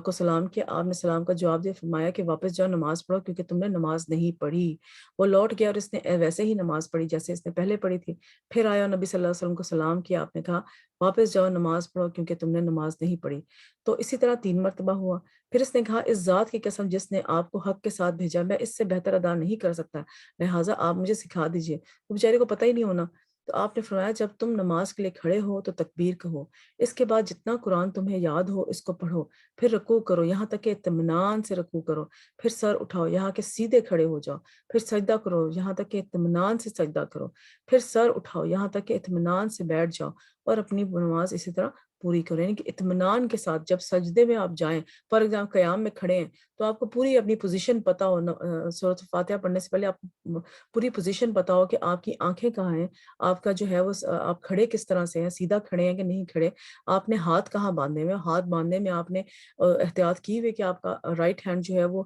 کو سلام کیا، آپ نے سلام کا جواب دیا، فرمایا کہ واپس جاؤ نماز پڑھو کیونکہ تم نے نماز نہیں پڑھی۔ وہ لوٹ گیا اور اس نے ویسے ہی نماز پڑھی جیسے اس نے پہلے پڑھی تھی، پھر آیا نبی صلی اللہ علیہ وسلم کو سلام کیا، آپ نے کہا واپس جاؤ نماز پڑھو کیونکہ تم نے نماز نہیں پڑھی۔ تو اسی طرح 3 مرتبہ ہوا۔ پھر اس نے کہا اس ذات کی قسم جس نے آپ کو حق کے ساتھ بھیجا، میں اس سے بہتر ادا نہیں کر سکتا، لہٰذا آپ مجھے سکھا دیجیے۔ تو بیچارے کو پتہ ہی نہیں ہونا، تو آپ نے فرمایا جب تم نماز کے لیے کھڑے ہو تو تکبیر کہو، اس کے بعد جتنا قرآن تمہیں یاد ہو اس کو پڑھو، پھر رکوع کرو یہاں تک کہ اطمینان سے رکوع کرو، پھر سر اٹھاؤ یہاں کہ سیدھے کھڑے ہو جاؤ، پھر سجدہ کرو یہاں تک کہ اطمینان سے سجدہ کرو، پھر سر اٹھاؤ یہاں تک کہ اطمینان سے بیٹھ جاؤ، اور اپنی نماز اسی طرح پوری کرو۔ یعنی کہ اطمینان کے ساتھ جب سجدے میں آپ جائیں، فار ایگزامپل قیام میں کھڑے ہیں تو آپ کو پوری اپنی پوزیشن پتہ ہو، سورۃ فاتحہ پڑھنے سے پہلے آپ پوری پوزیشن پتہ ہو کہ آپ کی آنکھیں کہاں ہیں، آپ کا جو ہے وہ آپ کھڑے کس طرح سے ہیں، سیدھا کھڑے ہیں کہ نہیں کھڑے، آپ نے ہاتھ کہاں باندھے ہوئے، ہاتھ باندھنے میں آپ نے احتیاط کی ہوئی کہ آپ کا رائٹ ہینڈ جو ہے وہ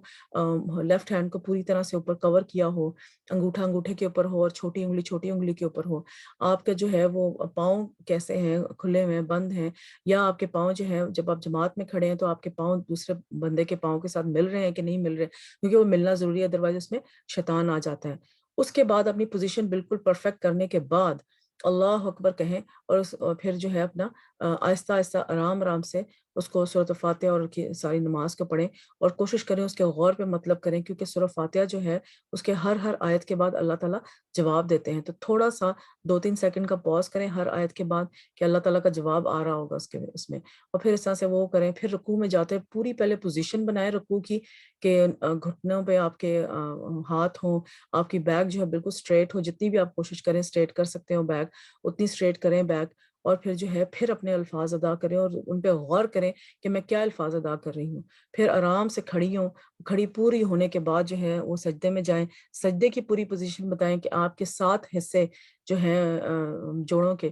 لیفٹ ہینڈ کو پوری طرح سے اوپر کور کیا ہو، انگوٹھا انگوٹھے کے اوپر ہو اور چھوٹی انگلی کے اوپر ہو، آپ کا جو ہے وہ پاؤں کیسے ہیں، کھلے ہوئے ہیں، بند ہیں، یا آپ کے پاؤں جو ہے جب آپ جماعت میں کھڑے ہیں تو آپ کے پاؤں دوسرے بندے کے پاؤں کے ساتھ مل رہے ہیں کہ نہیں مل رہے، کیونکہ وہ ملنا ضروری ہے، ادروائز اس میں شیطان آ جاتا ہے۔ اس کے بعد اپنی پوزیشن بالکل پرفیکٹ کرنے کے بعد اللہ اکبر کہیں، اور پھر جو ہے اپنا آہستہ آہستہ آرام آرام سے اس کو سورۃ فاتحہ اور ساری نماز کو پڑھیں، اور کوشش کریں اس کے غور پہ مطلب کریں، کیونکہ سورۃ فاتحہ جو ہے اس کے ہر آیت کے بعد اللہ تعالیٰ جواب دیتے ہیں، تو تھوڑا سا 2-3 سیکنڈ کا پاز کریں ہر آیت کے بعد کہ اللہ تعالیٰ کا جواب آ رہا ہوگا اس میں، اور پھر اس طرح سے وہ کریں۔ پھر رکوع میں جاتے ہیں پوری پہلے پوزیشن بنائیں رکوع کی کہ گھٹنوں پہ آپ کے ہاتھ ہوں، آپ کی بیک جو ہے بالکل اسٹریٹ ہو، جتنی بھی آپ کوشش کریں اسٹریٹ کر سکتے ہو بیک اتنی اسٹریٹ کریں بیک، اور پھر جو ہے پھر اپنے الفاظ ادا کریں اور ان پہ غور کریں کہ میں کیا الفاظ ادا کر رہی ہوں، پھر آرام سے کھڑی ہوں، کھڑی پوری ہونے کے بعد جو ہے وہ سجدے میں جائیں، سجدے کی پوری پوزیشن بتائیں کہ آپ کے 7 حصے جو ہیں جوڑوں کے،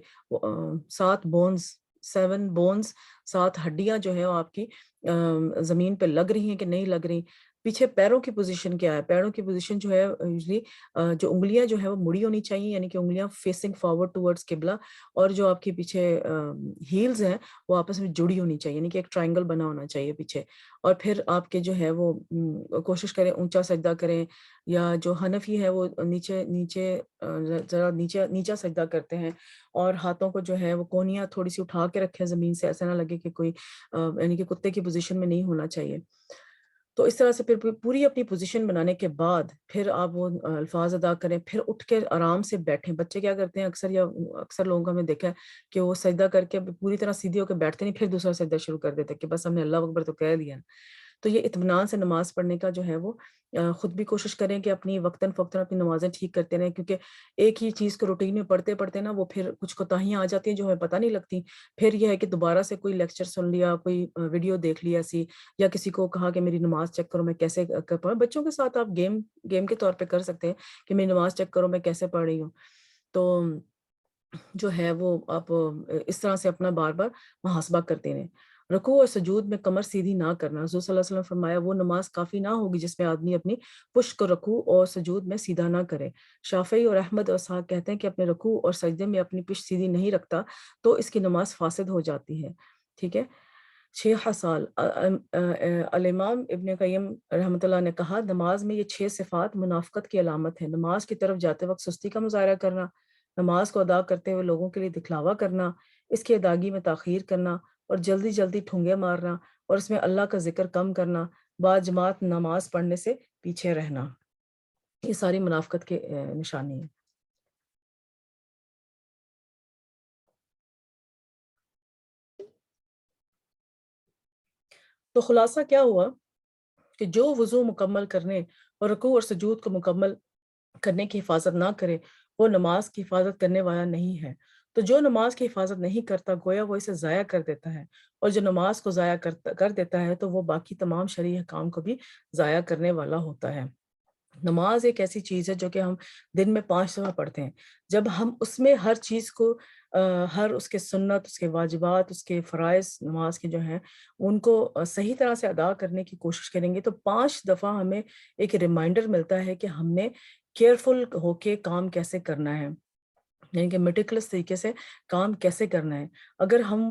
7 بونز، 7 بونز، 7 ہڈیاں جو ہیں وہ آپ کی زمین پہ لگ رہی ہیں کہ نہیں لگ رہی۔ پیچھے پیروں کی پوزیشن کیا ہے، پیروں کی پوزیشن جو ہے یوزلی جو انگلیاں جو ہے وہ مڑی ہونی چاہیے، یعنی کہ انگلیاں فیسنگ فارورڈ ٹورڈز قبلہ، اور جو آپ کے پیچھے ہیلز ہیں وہ آپس میں جڑی ہونی چاہیے، یعنی کہ ایک ٹرائنگل بنا ہونا چاہیے پیچھے، اور پھر آپ کے جو ہے وہ کوشش کریں اونچا سجدہ کریں، یا جو حنفی ہے وہ ذرا نیچا سجدہ کرتے ہیں، اور ہاتھوں کو جو ہے وہ کونیاں تھوڑی سی اٹھا کے رکھیں زمین سے، ایسا نہ لگے کہ کوئی یعنی کہ کتے کی پوزیشن میں نہیں ہونا چاہیے۔ تو اس طرح سے پھر پوری اپنی پوزیشن بنانے کے بعد پھر آپ وہ الفاظ ادا کریں، پھر اٹھ کے آرام سے بیٹھیں۔ بچے کیا کرتے ہیں اکثر لوگوں کو ہم نے دیکھا ہے کہ وہ سجدہ کر کے پوری طرح سیدھے ہو کے بیٹھتے نہیں، پھر دوسرا سجدہ شروع کر دیتے کہ بس ہم نے اللہ اکبر تو کہہ دیا۔ تو یہ اطمینان سے نماز پڑھنے کا جو ہے وہ خود بھی کوشش کریں کہ اپنی وقتاً فوقتاً اپنی نمازیں ٹھیک کرتے رہیں، کیونکہ ایک ہی چیز کو روٹین میں پڑھتے پڑھتے نا وہ پھر کچھ کوتاہیاں آ جاتی ہیں جو ہمیں پتہ نہیں لگتی، پھر یہ ہے کہ دوبارہ سے کوئی لیکچر سن لیا، کوئی ویڈیو دیکھ لیا ایسی، یا کسی کو کہا کہ میری نماز چیک کرو میں کیسے کر پڑھوں۔ بچوں کے ساتھ آپ گیم کے طور پہ کر سکتے ہیں کہ میری نماز چیک کرو میں کیسے پڑھ رہی ہوں، تو جو ہے وہ آپ اس طرح سے اپنا بار بار محاسبہ کرتے رہیں۔ رکوع اور سجود میں کمر سیدھی نہ کرنا، حضور صلی اللہ علیہ وسلم نے فرمایا وہ نماز کافی نہ ہوگی جس میں آدمی اپنی پشت کو رکوع اور سجود میں سیدھا نہ کرے۔ شافعی اور احمد اور اسحاق کہتے ہیں کہ اپنے رکوع اور سجدے میں اپنی پشت سیدھی نہیں رکھتا تو اس کی نماز فاسد ہو جاتی ہے، ٹھیک ہے۔ 6 سال الامام ابن قیم رحمۃ اللہ نے کہا نماز میں یہ 6 صفات منافقت کی علامت ہے۔ نماز کی طرف جاتے وقت سستی کا مظاہرہ کرنا، نماز کو ادا کرتے ہوئے لوگوں کے لیے دکھلاوا کرنا، اس کی ادائیگی میں تاخیر کرنا اور جلدی جلدی ٹھونگے مارنا اور اس میں اللہ کا ذکر کم کرنا، با جماعت نماز پڑھنے سے پیچھے رہنا، یہ ساری منافقت کے نشانی ہیں۔ تو خلاصہ کیا ہوا کہ جو وضو مکمل کرنے اور رکوع اور سجود کو مکمل کرنے کی حفاظت نہ کرے وہ نماز کی حفاظت کرنے والا نہیں ہے۔ تو جو نماز کی حفاظت نہیں کرتا گویا وہ اسے ضائع کر دیتا ہے، اور جو نماز کو ضائع کر دیتا ہے تو وہ باقی تمام شرعی احکام کو بھی ضائع کرنے والا ہوتا ہے۔ نماز ایک ایسی چیز ہے جو کہ ہم دن میں 5 دفعہ پڑھتے ہیں۔ جب ہم اس میں ہر چیز کو ہر اس کے سنت، اس کے واجبات، اس کے فرائض نماز کے جو ہیں ان کو صحیح طرح سے ادا کرنے کی کوشش کریں گے تو 5 دفعہ ہمیں ایک ریمائنڈر ملتا ہے کہ ہم نے کیئرفل ہو کے کام کیسے کرنا ہے، یعنی کہ میٹیکولس طریقے سے کام کیسے کرنا ہے۔ اگر ہم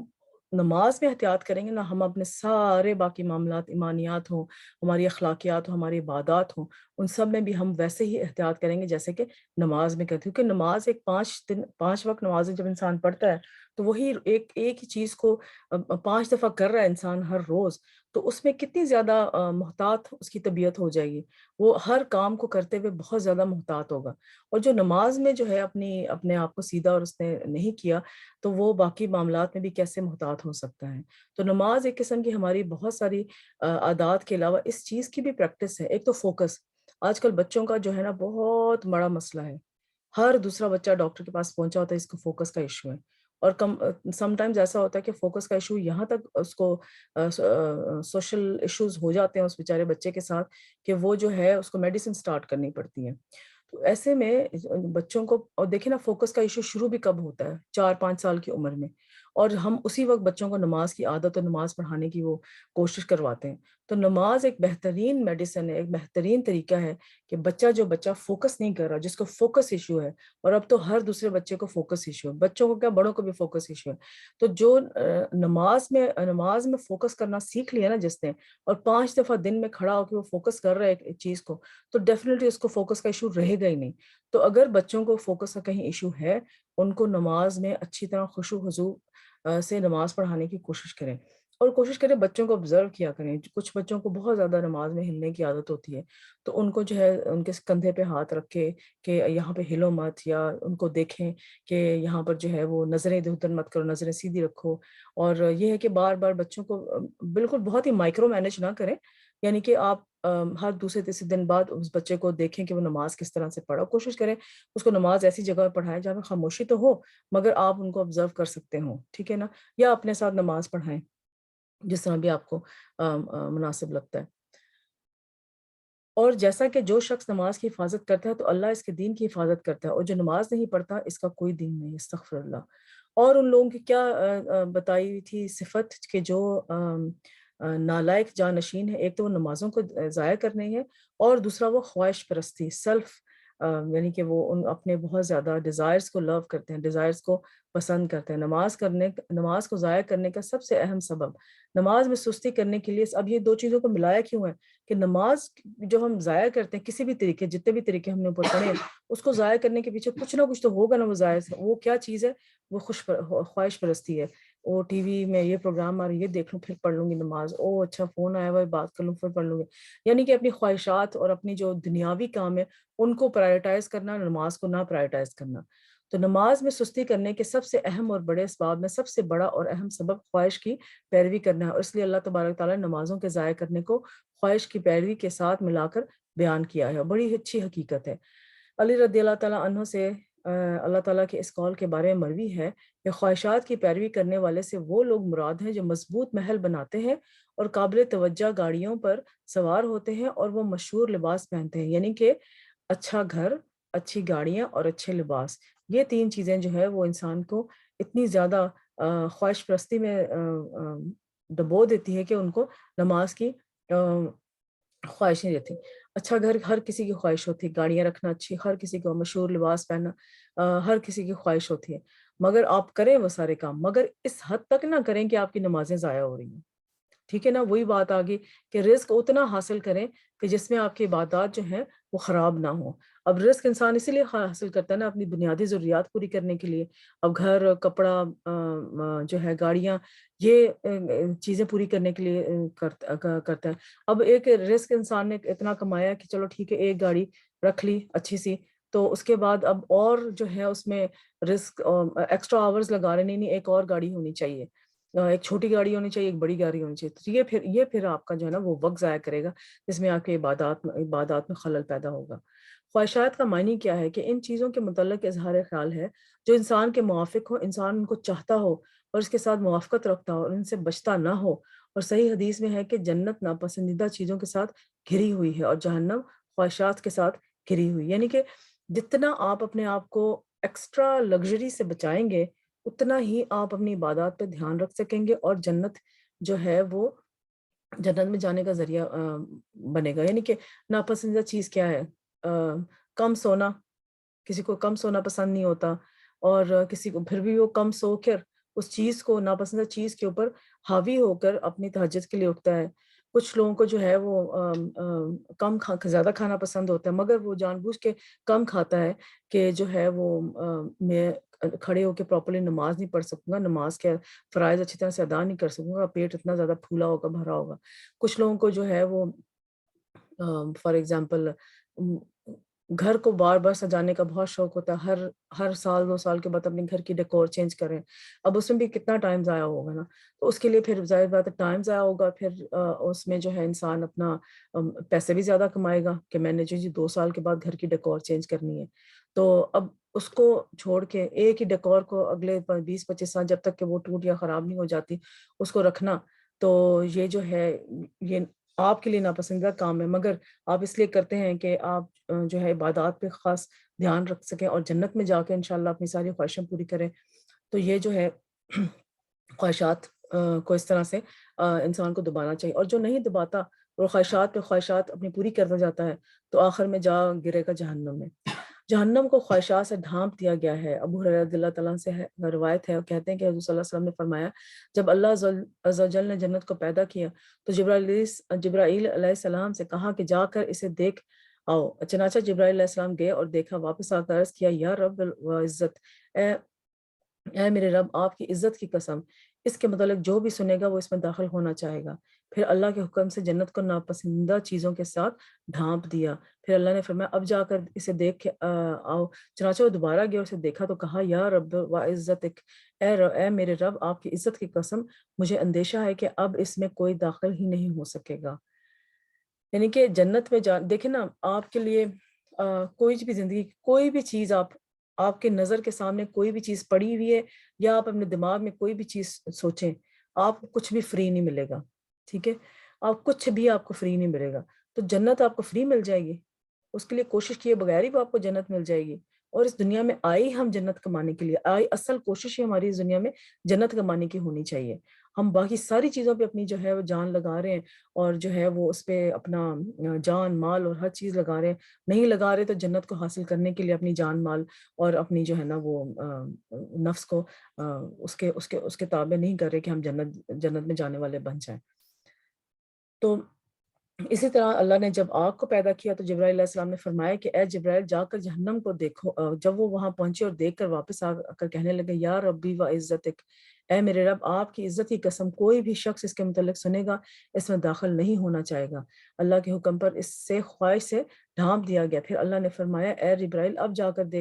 نماز میں احتیاط کریں گے نا، ہم اپنے سارے باقی معاملات، ایمانیات ہوں، ہماری اخلاقیات ہوں، ہماری عبادات ہوں، ان سب میں بھی ہم ویسے ہی احتیاط کریں گے جیسے کہ نماز میں کرتے ہیں۔ کیونکہ نماز ایک 5 وقت نمازیں جب انسان پڑھتا ہے تو وہی ایک ہی چیز کو 5 دفعہ کر رہا ہے انسان ہر روز، تو اس میں کتنی زیادہ محتاط اس کی طبیعت ہو جائے گی، وہ ہر کام کو کرتے ہوئے بہت زیادہ محتاط ہوگا۔ اور جو نماز میں جو ہے اپنے آپ کو سیدھا اور اس نے نہیں کیا تو وہ باقی معاملات میں بھی کیسے محتاط ہو سکتا ہے۔ تو نماز ایک قسم کی ہماری بہت ساری عادات کے علاوہ اس چیز کی بھی پریکٹس ہے۔ ایک تو فوکس، آج کل بچوں کا جو ہے نا بہت بڑا مسئلہ ہے، ہر دوسرا بچہ ڈاکٹر کے پاس پہنچا ہوتا ہے اس کو فوکس کا ایشو ہے، اور سم ٹائمز ایسا ہوتا ہے کہ فوکس کا ایشو یہاں تک اس کو سوشل ایشوز ہو جاتے ہیں اس بیچارے بچے کے ساتھ کہ وہ جو ہے اس کو میڈیسن سٹارٹ کرنی پڑتی ہیں۔ تو ایسے میں بچوں کو، اور دیکھیں نا فوکس کا ایشو شروع بھی کب ہوتا ہے، 4-5 سال کی عمر میں، اور ہم اسی وقت بچوں کو نماز کی عادت اور نماز پڑھانے کی وہ کوشش کرواتے ہیں۔ تو نماز ایک بہترین میڈیسن ہے، ایک بہترین طریقہ ہے کہ بچہ فوکس نہیں کر رہا، جس کو فوکس ایشو ہے، اور اب تو ہر دوسرے بچے کو فوکس ایشو ہے، بچوں کو کیا بڑوں کو بھی فوکس ایشو ہے۔ تو جو نماز میں فوکس کرنا سیکھ لیا نا جس نے، اور 5 دفعہ دن میں کھڑا ہو کے وہ فوکس کر رہا ہے ایک چیز کو، تو ڈیفینیٹلی اس کو فوکس کا ایشو رہے گا ہی نہیں۔ تو اگر بچوں کو فوکس کا کہیں ایشو ہے، ان کو نماز میں اچھی طرح خشوع و خضوع سے نماز پڑھانے کی کوشش کریں، اور کوشش کریں بچوں کو آبزرو کیا کریں۔ کچھ بچوں کو بہت زیادہ نماز میں ہلنے کی عادت ہوتی ہے، تو ان کو جو ہے ان کے کندھے پہ ہاتھ رکھ کے کہ یہاں پہ ہلو مت، یا ان کو دیکھیں کہ یہاں پر جو ہے وہ نظریں ادھر ادھر مت کرو، نظریں سیدھی رکھو۔ اور یہ ہے کہ بار بار بچوں کو بالکل بہت ہی مائکرو مینج نہ کریں، یعنی کہ آپ ہر دوسرے تیسرے دن بعد اس بچے کو دیکھیں کہ وہ نماز کس طرح سے پڑھا، کوشش کریں اس کو نماز ایسی جگہ پڑھائیں جہاں پہ خاموشی تو ہو مگر آپ ان کو آبزرو کر سکتے ہوں، ٹھیک ہے نا، یا اپنے ساتھ نماز پڑھائیں جس طرح بھی آپ کو مناسب لگتا ہے۔ اور جیسا کہ جو شخص نماز کی حفاظت کرتا ہے تو اللہ اس کے دین کی حفاظت کرتا ہے، اور جو نماز نہیں پڑھتا اس کا کوئی دین نہیں، استغفر اللہ۔ اور ان لوگوں کی کیا بتائی ہوئی تھی صفت کہ جو نالائق جانشین ہے، ایک تو وہ نمازوں کو ضائع کرنے ہے، اور دوسرا وہ خواہش پرستی، سیلف، یعنی کہ وہ اپنے بہت زیادہ ڈیزائرز کو لو کرتے ہیں، ڈیزائرز کو پسند کرتے ہیں۔ نماز کو ضائع کرنے کا سب سے اہم سبب نماز میں سستی کرنے کے لیے، اب یہ دو چیزوں کو ملایا کیوں ہے کہ نماز جو ہم ضائع کرتے ہیں کسی بھی طریقے، جتنے بھی طریقے ہم نے اوپر پڑھے ہیں، اس کو ضائع کرنے کے پیچھے کچھ نہ کچھ تو ہوگا نا، وہ ضائع وہ کیا چیز ہے، وہ خواہش پرستی ہے۔ وہ ٹی وی میں یہ پروگرام آ رہا ہے، یہ دیکھ لوں پھر پڑھ لوں گی نماز، او اچھا فون آیا ہوا ہے بات کر لوں پھر پڑھ لوں گی، یعنی کہ اپنی خواہشات اور اپنی جو دنیاوی کام ہے ان کو پرائرٹائز کرنا، نماز کو نہ پرائرٹائز کرنا۔ تو نماز میں سستی کرنے کے سب سے اہم اور بڑے اسباب میں سب سے بڑا اور اہم سبب خواہش کی پیروی کرنا ہے، اور اس لیے اللہ تبارک تعالیٰ نے نمازوں کے ضائع کرنے کو خواہش کی پیروی کے ساتھ ملا کر بیان کیا ہے، بڑی اچھی حقیقت ہے۔ علی رضی اللہ تعالیٰ عنہ سے اللہ تعالیٰ کے اس قول کے بارے میں مروی ہے کہ خواہشات کی پیروی کرنے والے سے وہ لوگ مراد ہیں جو مضبوط محل بناتے ہیں اور قابل توجہ گاڑیوں پر سوار ہوتے ہیں، اور وہ مشہور لباس پہنتے ہیں، یعنی کہ اچھا گھر، اچھی گاڑیاں اور اچھے لباس، یہ 3 چیزیں جو ہے وہ انسان کو اتنی زیادہ خواہش پرستی میں ڈبو دیتی ہے کہ ان کو نماز کی خواہش نہیں رہتی۔ اچھا گھر ہر کسی کی خواہش ہوتی ہے، گاڑیاں رکھنا اچھی، ہر کسی کو مشہور لباس پہننا ہر کسی کی خواہش ہوتی ہے، مگر آپ کریں وہ سارے کام، مگر اس حد تک نہ کریں کہ آپ کی نمازیں ضائع ہو رہی ہیں۔ ٹھیک ہے نا, وہی بات آ گئی کہ رزق اتنا حاصل کریں کہ جس میں آپ کی عبادات جو ہیں وہ خراب نہ ہوں. اب رزق انسان اسی لیے حاصل کرتا ہے نا, اپنی بنیادی ضروریات پوری کرنے کے لیے. اب گھر, کپڑا, جو ہے گاڑیاں, یہ چیزیں پوری کرنے کے لیے کرتا ہے. اب ایک رزق انسان نے اتنا کمایا کہ چلو ٹھیک ہے ایک گاڑی رکھ لی اچھی سی, تو اس کے بعد اب اور جو ہے اس میں رزق ایکسٹرا آورز لگا رہے, نہیں ایک اور گاڑی ہونی چاہیے, ایک چھوٹی گاڑی ہونی چاہیے, ایک بڑی گاڑی ہونی چاہیے. تو یہ پھر آپ کا جو ہے نا وہ وقت ضائع کرے گا, جس میں آپ کے عبادات میں خلل پیدا ہوگا. خواہشات کا معنی کیا ہے کہ ان چیزوں کے متعلق اظہار خیال ہے جو انسان کے موافق ہو, انسان ان کو چاہتا ہو اور اس کے ساتھ موافقت رکھتا ہو اور ان سے بچتا نہ ہو. اور صحیح حدیث میں ہے کہ جنت ناپسندیدہ چیزوں کے ساتھ گھری ہوئی ہے اور جہنم خواہشات کے ساتھ گھری ہوئی. یعنی کہ جتنا آپ اپنے آپ کو ایکسٹرا لگژری سے بچائیں گے اتنا ہی آپ اپنی عبادات پہ دھیان رکھ سکیں گے, اور جنت جو ہے وہ جنت میں جانے کا ذریعہ بنے گا. یعنی کہ ناپسندیدہ چیز کیا ہے؟ کم سونا, کسی کو کم سونا پسند نہیں ہوتا, اور کسی کو پھر بھی وہ کم سو کر اس چیز کو, ناپسندیدہ چیز کے اوپر حاوی ہو کر اپنی تہجد کے لیے اٹھتا ہے. کچھ لوگوں کو جو ہے وہ زیادہ کھانا پسند ہوتا ہے, مگر وہ جان بوجھ کے کم کھاتا ہے کہ جو ہے وہ میں کھڑے ہو کے پراپرلی نماز نہیں پڑھ سکوں گا, نماز کے فرائض اچھی طرح سے ادا نہیں کر سکوں گا, پیٹ اتنا زیادہ پھولا ہوگا, بھرا ہوگا. کچھ لوگوں کو جو ہے وہ فار ایگزامپل گھر کو بار بار سجانے کا بہت شوق ہوتا ہے, ہر سال 2 سال کے بعد اپنے گھر کی ڈیکور چینج کریں. اب اس میں بھی کتنا ٹائم ضائع ہوگا نا, تو اس کے لیے پھر ظاہر بات ہے ٹائم ضائع ہوگا. پھر اس میں جو ہے انسان اپنا پیسے بھی زیادہ کمائے گا کہ میں نے جو 2 سال کے بعد گھر کی ڈیکور چینج کرنی ہے. تو اب اس کو چھوڑ کے ایک ہی ڈیکور کو اگلے 20-25 سال جب تک کہ وہ ٹوٹ یا خراب نہیں ہو جاتی اس کو رکھنا, تو یہ جو ہے یہ آپ کے لیے ناپسندیدہ کام ہے, مگر آپ اس لیے کرتے ہیں کہ آپ جو ہے عبادات پہ خاص دھیان رکھ سکیں اور جنت میں جا کے انشاءاللہ اپنی ساری خواہشیں پوری کریں. تو یہ جو ہے خواہشات کو اس طرح سے انسان کو دبانا چاہیے, اور جو نہیں دباتا اور خواہشات پہ خواہشات اپنی پوری کرتا جاتا ہے تو آخر میں جا گرے گا جہنم میں. جہنم کو خواہشات سے ڈھانپ دیا گیا ہے. ابو ہریرہ رضی اللہ تعالیٰ سے روایت ہے, اور کہتے ہیں کہ حضور صلی اللہ علیہ وسلم نے فرمایا جب اللہ عز و جل نے جنت کو پیدا کیا تو جبرائیل علیہ السلام سے کہا کہ جا کر اسے دیکھ آؤ. چنانچہ جبرائیل علیہ السلام گئے اور دیکھا, واپس آ کر عرض کیا یا رب و عزت, اے میرے رب آپ کی عزت کی قسم, اس کے متعلق جو بھی سنے گا وہ اس میں داخل ہونا چاہے گا. پھر اللہ کے حکم سے جنت کو ناپسندیدہ چیزوں کے ساتھ ڈھانپ دیا. پھر اللہ نے فرمایا اب جا کر اسے دیکھ کے آؤ. چنانچہ وہ دوبارہ گیا اور اسے دیکھا تو کہا یا رب و عزتک, اے میرے رب آپ کی عزت کی قسم مجھے اندیشہ ہے کہ اب اس میں کوئی داخل ہی نہیں ہو سکے گا. یعنی کہ جنت میں دیکھیں نا, آپ کے لیے کوئی بھی زندگی کوئی بھی چیز آپ کے نظر کے سامنے کوئی بھی چیز پڑی ہوئی ہے, یا آپ اپنے دماغ میں کوئی بھی چیز سوچیں, آپ کو کچھ بھی فری نہیں ملے گا. ٹھیک ہے, آپ کچھ بھی آپ کو فری نہیں ملے گا. تو جنت آپ کو فری مل جائے گی, اس کے لیے کوشش کیے بغیر ہی وہ آپ کو جنت مل جائے گی. اور اس دنیا میں آئی ہم جنت کمانے کے لیے, اصل کوشش ہی ہماری اس دنیا میں جنت کمانے کی ہونی چاہیے. ہم باقی ساری چیزوں پہ اپنی جو ہے وہ جان لگا رہے ہیں, اور جو ہے وہ اس پہ اپنا جان مال اور ہر چیز لگا رہے ہیں, نہیں لگا رہے تو جنت کو حاصل کرنے کے لیے اپنی جان مال اور اپنی جو ہے نا وہ نفس کو اس کے تابع نہیں کر رہے کہ ہم جنت میں جانے والے بن جائیں. تو اسی طرح اللہ نے جب آگ کو پیدا کیا تو جبرائیل علیہ السلام نے فرمایا کہ اے جبرائیل جا کر جہنم کو دیکھو. جب وہ وہاں پہنچے اور دیکھ کر واپس آ کر کہنے لگے یا ربی و عزتک, اے میرے رب آپ کی عزت کی قسم کوئی بھی شخص اس کے متعلق سنے گا اس میں داخل نہیں ہونا چاہے گا. اللہ کے حکم پر اس سے خواہش سے ڈھانپ دیا گیا. پھر اللہ نے فرمایا اے جبرائیل اب جا کر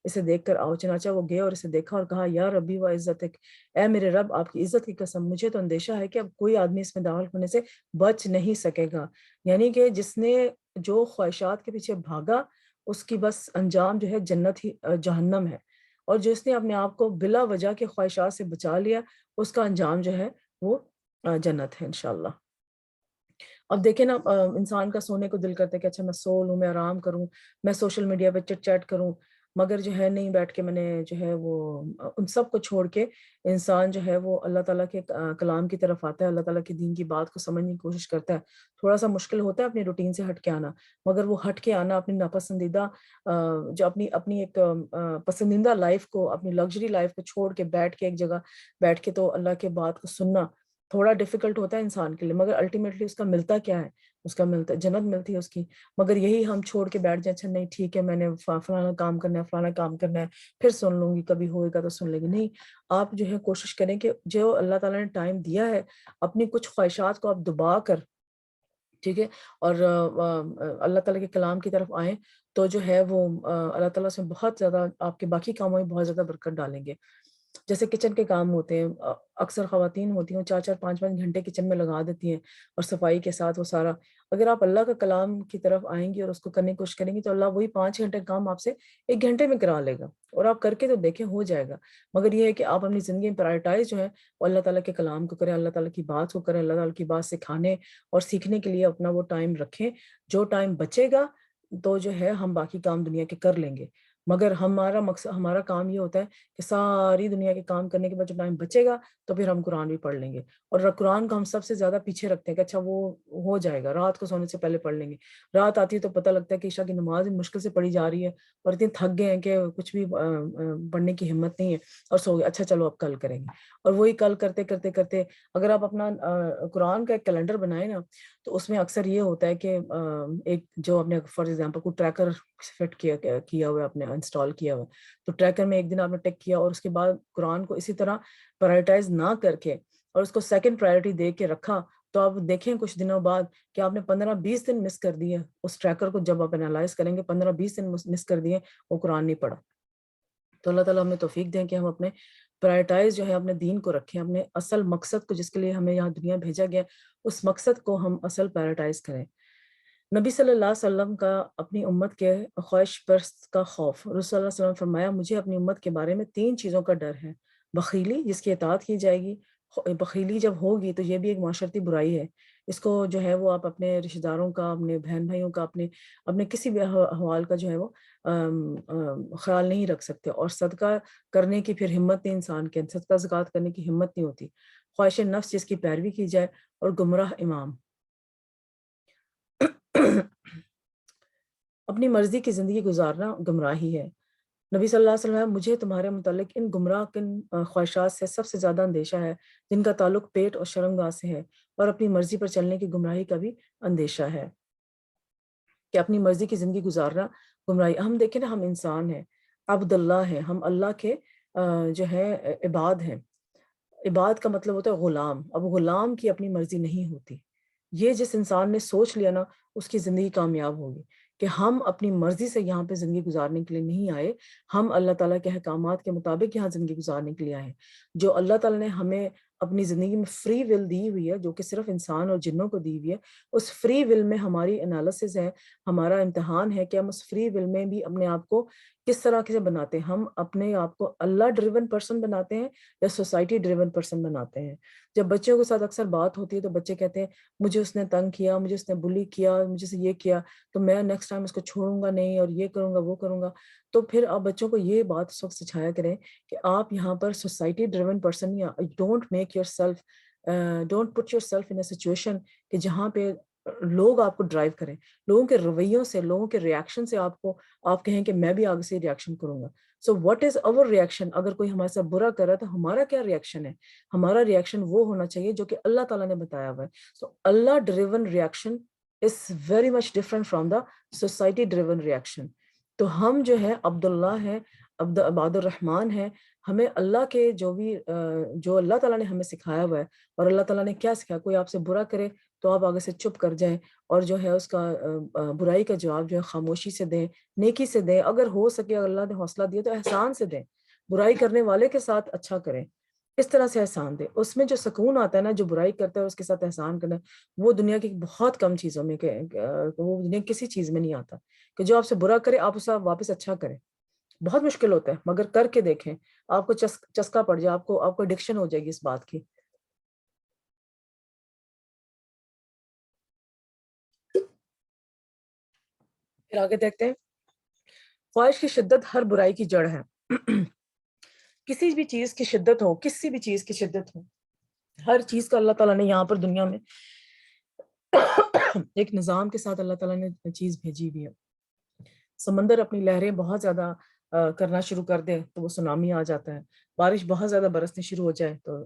اسے دیکھ کر آؤ. چنانچہ وہ گئے اور اسے دیکھا اور کہا یا ربی و عزتک, اے میرے رب آپ کی عزت کی قسم مجھے تو اندیشہ ہے کہ اب کوئی آدمی اس میں داخل ہونے سے بچ نہیں سکے گا. یعنی کہ جس نے جو خواہشات کے پیچھے بھاگا اس کی بس انجام جو ہے جنت ہی جہنم ہے, اور جس نے اپنے آپ کو بلا وجہ کے خواہشات سے بچا لیا اس کا انجام جو ہے وہ جنت ہے انشاءاللہ. اب دیکھیں نا, انسان کا سونے کو دل کرتا ہے کہ اچھا میں سو لوں, میں آرام کروں, میں سوشل میڈیا پہ چٹ چیٹ کروں, مگر جو ہے نہیں بیٹھ کے میں نے جو ہے وہ ان سب کو چھوڑ کے انسان جو ہے وہ اللہ تعالیٰ کے کلام کی طرف آتا ہے, اللہ تعالیٰ کے دین کی بات کو سمجھنے کی کوشش کرتا ہے. تھوڑا سا مشکل ہوتا ہے اپنی روٹین سے ہٹ کے آنا, مگر وہ ہٹ کے آنا اپنی ناپسندیدہ جو اپنی ایک پسندیدہ لائف کو, اپنی لگژری لائف کو چھوڑ کے بیٹھ کے ایک جگہ بیٹھ کے تو اللہ کے بات کو سننا, تھوڑا ڈیفیکلٹ ہوتا ہے انسان کے لیے، مگر الٹیمیٹلی اس کا ملتا کیا ہے؟ اس کا ملتا جنت ملتی ہے اس کی. مگر یہی ہم چھوڑ کے بیٹھ جائیں، اچھا نہیں ٹھیک ہے میں نے فلانا کام کرنا ہے، فلانا کام کرنا ہے، پھر سن لوں گی، کبھی ہوئے گا تو سن لیں گے. نہیں، آپ جو ہے کوشش کریں کہ جو اللہ تعالیٰ نے ٹائم دیا ہے اپنی کچھ خواہشات کو آپ دبا کر، ٹھیک ہے، اور اللہ تعالیٰ کے کلام کی طرف آئیں، تو جو ہے وہ اللہ تعالیٰ سے بہت زیادہ آپ کے باقی کاموں میں بہت زیادہ برکت ڈالیں گے. جیسے کچن کے کام ہوتے ہیں، اکثر خواتین ہوتی ہیں 4-4 5-5 گھنٹے کچن میں لگا دیتی ہیں، اور صفائی کے ساتھ وہ سارا. اگر آپ اللہ کا کلام کی طرف آئیں گی اور اس کو کرنے کی کوشش کریں گی تو اللہ وہی 5 گھنٹے کا کام آپ سے 1 گھنٹے میں کرا لے گا، اور آپ کر کے تو دیکھیں ہو جائے گا. مگر یہ ہے کہ آپ اپنی زندگی میں پرائرٹائز جو ہے وہ اللہ تعالیٰ کے کلام کو کریں، اللہ تعالیٰ کی بات کو کریں، اللہ تعالیٰ کی بات سکھانے اور سیکھنے کے لیے اپنا وہ ٹائم رکھیں. جو ٹائم بچے گا تو جو ہے ہم باقی کام دنیا کے کر لیں گے. مگر ہمارا مقصد، ہمارا کام یہ ہوتا ہے کہ ساری دنیا کے کام کرنے کے بعد جو ٹائم بچے گا تو پھر ہم قرآن بھی پڑھ لیں گے. اور قرآن کو ہم سب سے زیادہ پیچھے رکھتے ہیں کہ اچھا وہ ہو جائے گا، رات کو سونے سے پہلے پڑھ لیں گے. رات آتی ہے تو پتہ لگتا ہے کہ عشاء کی نماز مشکل سے پڑھی جا رہی ہے اور اتنے تھک گئے ہیں کہ کچھ بھی پڑھنے کی ہمت نہیں ہے، اور سو گئے، اچھا چلو اب کل کریں گے. اور وہی کل کرتے کرتے کرتے اگر آپ اپنا قرآن کا ایک کیلنڈر بنائیں نا، تو اس میں اکثر یہ ہوتا ہے کہ ایک جو آپ نے فار ایگزامپل کوئی ٹریکر فٹ کیا ہوا ہے، آپ نے انسٹال کیا ہوا ہے، تو ٹریکر میں ایک دن آپ نے ٹیک کیا اور اس کے بعد قرآن کو اسی طرح پرائرٹائز نہ کر کے اور اس کو سیکنڈ پرائرٹی دے کے رکھا، تو آپ دیکھیں کچھ دنوں بعد کہ آپ نے 15-20 دن مس کر دیے. اس ٹریکر کو جب آپ انالائز کریں گے 15-20 دن مس کر دیے، وہ قرآن نہیں پڑھا. تو اللہ تعالیٰ ہمیں توفیق دیں کہ ہم اپنے پرائرٹائز جو ہے اپنے دین کو رکھیں، اپنے اصل مقصد کو جس کے لیے ہمیں یہاں دنیا بھیجا گیا اس مقصد کو ہم اصل پرائرٹائز کریں. نبی صلی اللہ علیہ وسلم کا اپنی امت کے خواہش پرست کا خوف. رسول صلی اللہ علیہ وسلم نے فرمایا مجھے اپنی امت کے بارے میں 3 چیزوں کا ڈر ہے. بخیلی، جس کی اطاعت کی جائے گی. بخیلی جب ہوگی تو یہ بھی ایک معاشرتی برائی ہے، اس کو جو ہے وہ آپ اپنے رشتہ داروں کا، اپنے بہن بھائیوں کا، اپنے کسی بھی احوال کا جو ہے وہ خیال نہیں رکھ سکتے. اور صدقہ کرنے کی پھر ہمت نہیں انسان کے، صدقہ زکوٰۃ کرنے کی ہمت نہیں ہوتی. خواہش نفس جس کی پیروی کی جائے، اور گمراہ امام. اپنی مرضی کی زندگی گزارنا گمراہی ہے. نبی صلی اللہ علیہ وسلم مجھے تمہارے متعلق ان گمراہ کن خواہشات سے سب سے زیادہ اندیشہ ہے جن کا تعلق پیٹ اور شرمگاہ سے ہے، اور اپنی مرضی پر چلنے کی گمراہی کا بھی اندیشہ ہے. کہ اپنی مرضی کی زندگی گزارنا گمراہی. ہم دیکھیں نا، ہم انسان ہیں، عبداللہ ہیں، ہم اللہ کے جو ہے عباد ہیں. عباد کا مطلب ہوتا ہے غلام. اب غلام کی اپنی مرضی نہیں ہوتی. یہ جس انسان نے سوچ لیا نا اس کی زندگی کامیاب ہوگی کہ ہم اپنی مرضی سے یہاں پہ زندگی گزارنے کے لیے نہیں آئے، ہم اللہ تعالیٰ کے احکامات کے مطابق یہاں زندگی گزارنے کے لیے آئے ہیں. جو اللہ تعالیٰ نے ہمیں اپنی زندگی میں فری ول دی ہوئی ہے، جو کہ صرف انسان اور جنوں کو دی ہوئی ہے، اس فری ول میں ہماری انالیسز ہے، ہمارا امتحان ہے کہ ہم اس فری ول میں بھی اپنے آپ کو کس طرح سے بناتے ہیں. ہم اپنے آپ کو اللہ ڈریون پرسن بناتے ہیں یا سوسائٹی ڈریون پرسن بناتے ہیں. جب بچوں کے ساتھ اکثر بات ہوتی ہے تو بچے کہتے ہیں مجھے اس نے تنگ کیا، مجھے اس نے بلی کیا، مجھے سے یہ کیا، تو میں نیکسٹ ٹائم اس کو چھوڑوں گا نہیں، اور یہ کروں گا وہ کروں گا. تو پھر آپ بچوں کو یہ بات اس وقت سکھایا کریں کہ آپ یہاں پر سوسائٹی ڈریون پرسن، یا don't make your self, don't put your self in a situation کہ جہاں پہ لوگ آپ کو ڈرائیو کریں، لوگوں کے رویوں سے، لوگوں کے ریاکشن سے آپ کہیں کہ میں بھی آگے سے ریاکشن کروں گا. So what is over reaction? اگر کوئی ہمارے ساتھ برا کر رہا ہے تو ہمارا کیا ریاکشن ہے؟ ہمارا ریاکشن وہ ہونا چاہیے جو کہ اللہ تعالیٰ نے بتایا ہوا ہے. سو اللہ driven reaction is very much different from the society driven reaction. تو ہم جو ہے عبداللہ ہیں، عباد الرحمن ہیں. ہمیں اللہ کے جو اللہ تعالیٰ نے ہمیں سکھایا ہوا ہے، اور اللہ تعالیٰ نے کیا سکھایا، کوئی آپ سے برا کرے تو آپ آگے سے چپ کر جائیں، اور جو ہے اس کا برائی کا جواب جو ہے خاموشی سے دیں، نیکی سے دیں. اگر ہو سکے، اگر اللہ نے حوصلہ دیا تو احسان سے دیں. برائی کرنے والے کے ساتھ اچھا کریں، اس طرح سے احسان دیں. اس میں جو سکون آتا ہے نا، جو برائی کرتا ہے اس کے ساتھ احسان کرنا، وہ دنیا کی بہت کم چیزوں میں، وہ دنیا کسی چیز میں نہیں آتا. کہ جو آپ سے برا کرے آپ اسے واپس اچھا کریں. بہت مشکل ہوتا ہے، مگر کر کے دیکھیں، آپ کو چسکا پڑ جائے، آپ کو ایڈکشن ہو جائے گی اس بات کی. پھر آگے دیکھتے ہیں. خواہش کی شدت ہر برائی کی جڑ ہے. کسی بھی چیز کی شدت ہو، کسی بھی چیز کی شدت ہو، ہر چیز کا اللہ تعالیٰ نے یہاں پر دنیا میں ایک نظام کے ساتھ اللہ تعالیٰ نے چیز بھیجی ہوئی ہے. سمندر اپنی لہریں بہت زیادہ کرنا شروع کر دیں تو وہ سونامی آ جاتا ہے. بارش بہت زیادہ برسنی شروع ہو جائے تو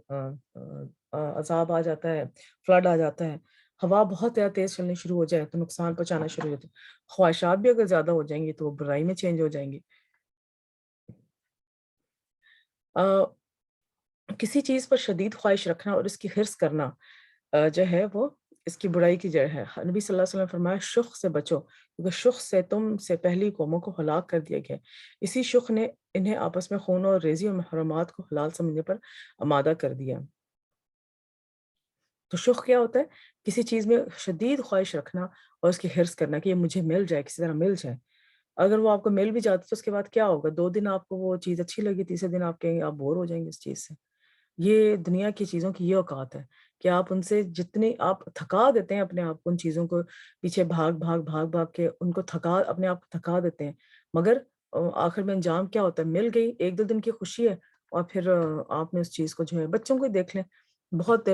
عذاب آ جاتا ہے، فلڈ آ جاتا ہے. ہوا بہت زیادہ تیز چلنی شروع ہو جائے تو نقصان پہنچانا شروع ہو جاتا ہے. خواہشات بھی اگر زیادہ ہو جائیں گی تو وہ برائی میں چینج ہو جائیں گی. کسی چیز پر شدید خواہش رکھنا اور اس کی حرص کرنا جو ہے وہ اس کی برائی کی جڑ ہے. نبی صلی اللہ علیہ وسلم نے فرمایا شخ سے بچو کیونکہ شخ سے تم سے پہلی قوموں کو ہلاک کر دیا گیا. اسی شخ نے انہیں آپس میں خون اور ریزی اور محرمات کو حلال سمجھنے پر آمادہ کر دیا. تو شخ کیا ہوتا ہے؟ کسی چیز میں شدید خواہش رکھنا اور اس کی حرص کرنا کہ یہ مجھے مل جائے، کسی طرح مل جائے. اگر وہ آپ کو مل بھی جاتی تو اس کے بعد کیا ہوگا؟ 2 دن آپ کو وہ چیز اچھی لگی، تیسرے دن آپ کہیں گے آپ بور ہو جائیں گے اس چیز سے. یہ دنیا کی چیزوں کی یہ اوقات ہے کہ آپ ان سے جتنی آپ تھکا دیتے ہیں اپنے آپ کو، ان چیزوں کو پیچھے بھاگ بھاگ بھاگ بھاگ کے ان کو اپنے آپ کو تھکا دیتے ہیں. مگر آخر میں انجام کیا ہوتا ہے؟ مل گئی، 1-2 دن کی خوشی ہے اور پھر آپ نے اس چیز کو جو ہے، بچوں کو ہی دیکھ لیں، بہت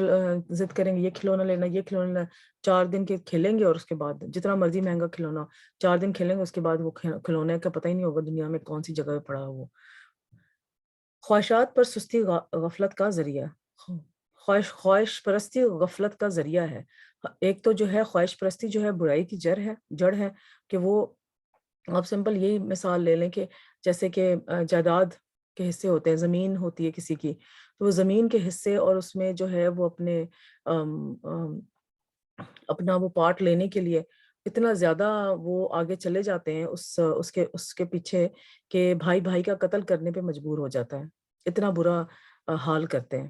ضد کریں گے یہ کھلونا لینا، یہ کھلونا لینا. 4 دن کے کھیلیں گے اور اس کے بعد جتنا مرضی مہنگا کھلونا، 4 دن کھیلیں گے اس کے بعد وہ کھلونے کا پتہ ہی نہیں ہوگا دنیا میں کون سی جگہ پہ پڑا وہ. خواہشات پر سستی غفلت کا ذریعہ. خواہش پرستی غفلت کا ذریعہ ہے. ایک تو جو ہے خواہش پرستی جو ہے برائی کی جڑ ہے کہ وہ آپ سمپل یہی مثال لے لیں کہ جیسے کہ جائیداد کے حصے ہوتے ہیں، زمین ہوتی ہے کسی کی، تو وہ زمین کے حصے اور اس میں جو ہے وہ اپنا وہ پارٹ لینے کے لیے اتنا زیادہ وہ آگے چلے جاتے ہیں اس کے پیچھے کہ بھائی بھائی کا قتل کرنے پہ مجبور ہو جاتا ہے. اتنا برا حال کرتے ہیں.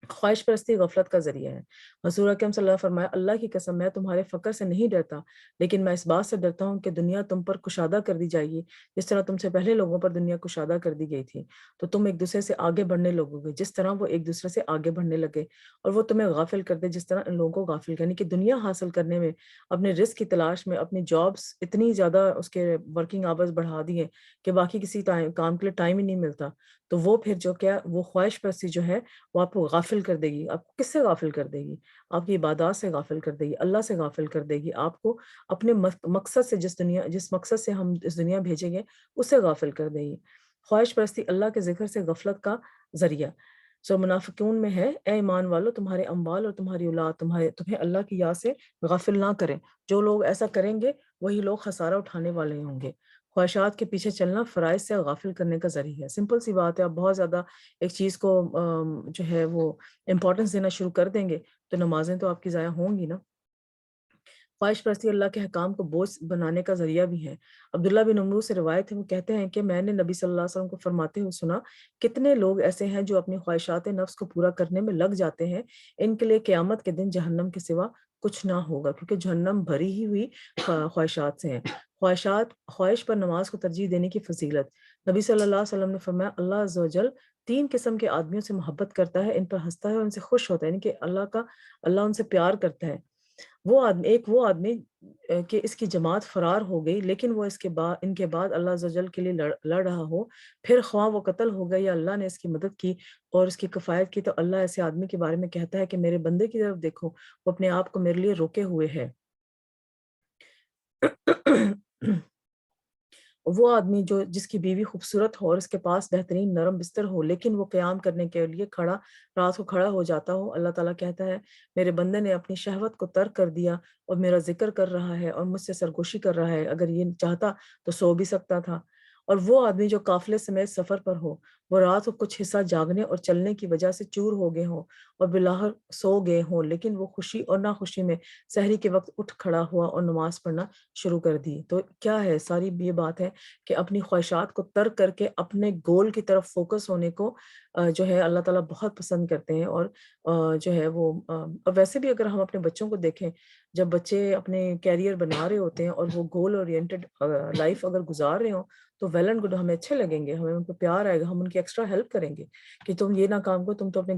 خواہش پرستی غفلت کا ذریعہ ہے. حضور اکرم صلی اللہ علیہ وسلم فرمایا اللہ کی قسم میں تمہارے فقر سے نہیں ڈرتا، لیکن میں اس بات سے ڈرتا ہوں کہ دنیا تم پر کشادہ کر دی جائے گی جس طرح تم سے پہلے لوگوں پر دنیا کشادہ کر دی گئی تھی. تو تم ایک دوسرے سے آگے بڑھنے لگو گے جس طرح وہ ایک دوسرے سے آگے بڑھنے لگے، اور وہ تمہیں غافل کر دے جس طرح ان لوگوں کو غافل کرنے کی. دنیا حاصل کرنے میں، اپنے رزق کی تلاش میں، اپنی جابس اتنی زیادہ اس کے ورکنگ آورز بڑھا دیے کہ باقی کسی کام کے لیے ٹائم ہی نہیں ملتا. تو وہ پھر جو کیا وہ خواہش پرستی جو ہے وہ آپ کو غافل کر دے گی. آپ کو کس سے غافل کر دے گی؟ آپ کی عبادات سے غافل کر دے گی، اللہ سے غافل کر دے گی. آپ کو اپنے مقصد سے جس مقصد سے ہم اس دنیا بھیجیں گے اس سے غافل کر دے گی. خواہش پرستی اللہ کے ذکر سے غفلت کا ذریعہ. سو منافقون میں ہے اے ایمان والو تمہارے اموال اور تمہاری اولاد تمہیں اللہ کی یاد سے غافل نہ کریں. جو لوگ ایسا کریں گے وہی لوگ خسارہ اٹھانے والے ہوں گے. خواہشات کے پیچھے چلنا فرائض سے غافل کرنے کا ذریعہ ہے. سمپل سی بات ہے. آپ بہت زیادہ ایک چیز کو جو ہے وہ امپورٹنس دینا شروع کر دیں گے تو نمازیں تو آپ کی ضائع ہوں گی نا. خواہش پرستی اللہ کے حکام کو بوجھ بنانے کا ذریعہ بھی ہے. عبداللہ بن عمرو سے روایت ہے، وہ کہتے ہیں کہ میں نے نبی صلی اللہ علیہ وسلم کو فرماتے ہوئے سنا کتنے لوگ ایسے ہیں جو اپنی خواہشات نفس کو پورا کرنے میں لگ جاتے ہیں، ان کے لیے قیامت کے دن جہنم کے سوا کچھ نہ ہوگا، کیونکہ جہنم بھری ہی ہوئی خواہشات سے ہیں. خواہش پر نماز کو ترجیح دینے کی فضیلت. نبی صلی اللہ علیہ وسلم نے فرمایا اللہ عز و جل 3 قسم کے آدمیوں سے محبت کرتا ہے، ان پر ہنستا ہے اور ان سے خوش ہوتا ہے، یعنی کہ اللہ ان سے پیار کرتا ہے. وہ آدمی کہ اس کی جماعت فرار ہو گئی لیکن وہ ان کے بعد اللہ عز و جل کے لیے لڑ رہا ہو، پھر خواہ وہ قتل ہو گیا یا اللہ نے اس کی مدد کی اور اس کی کفایت کی، تو اللہ ایسے آدمی کے بارے میں کہتا ہے کہ میرے بندے کی طرف دیکھو، وہ اپنے آپ کو میرے لیے روکے ہوئے ہے. وہ آدمی جس کی بیوی خوبصورت ہو اور اس کے پاس بہترین نرم بستر ہو لیکن وہ قیام کرنے کے لیے رات کو کھڑا ہو جاتا ہو، اللہ تعالیٰ کہتا ہے میرے بندے نے اپنی شہوت کو ترک کر دیا اور میرا ذکر کر رہا ہے اور مجھ سے سرگوشی کر رہا ہے، اگر یہ چاہتا تو سو بھی سکتا تھا. اور وہ آدمی جو قافلے سمیت سفر پر ہو، وہ رات کو کچھ حصہ جاگنے اور چلنے کی وجہ سے چور ہو گئے ہوں اور بلاہر سو گئے ہوں، لیکن وہ خوشی اور ناخوشی میں سحری کے وقت اٹھ کھڑا ہوا اور نماز پڑھنا شروع کر دی. تو کیا ہے ساری یہ بات ہے کہ اپنی خواہشات کو ترک کر کے اپنے گول کی طرف فوکس ہونے کو جو ہے اللہ تعالیٰ بہت پسند کرتے ہیں. اور جو ہے وہ ویسے بھی اگر ہم اپنے بچوں کو دیکھیں، جب بچے اپنے کیریئر بنا رہے ہوتے ہیں اور وہ گول اورینٹڈ لائف اگر گزار رہے ہوں تو ویل اینڈ گڈ، ہمیں اچھے لگیں گے، ہمیں ان کو پیار آئے گا، ہم ان کی ایکسٹرا ہیلپ کریں گے کہ تم یہ نہ کام کرو، تم تو اپنے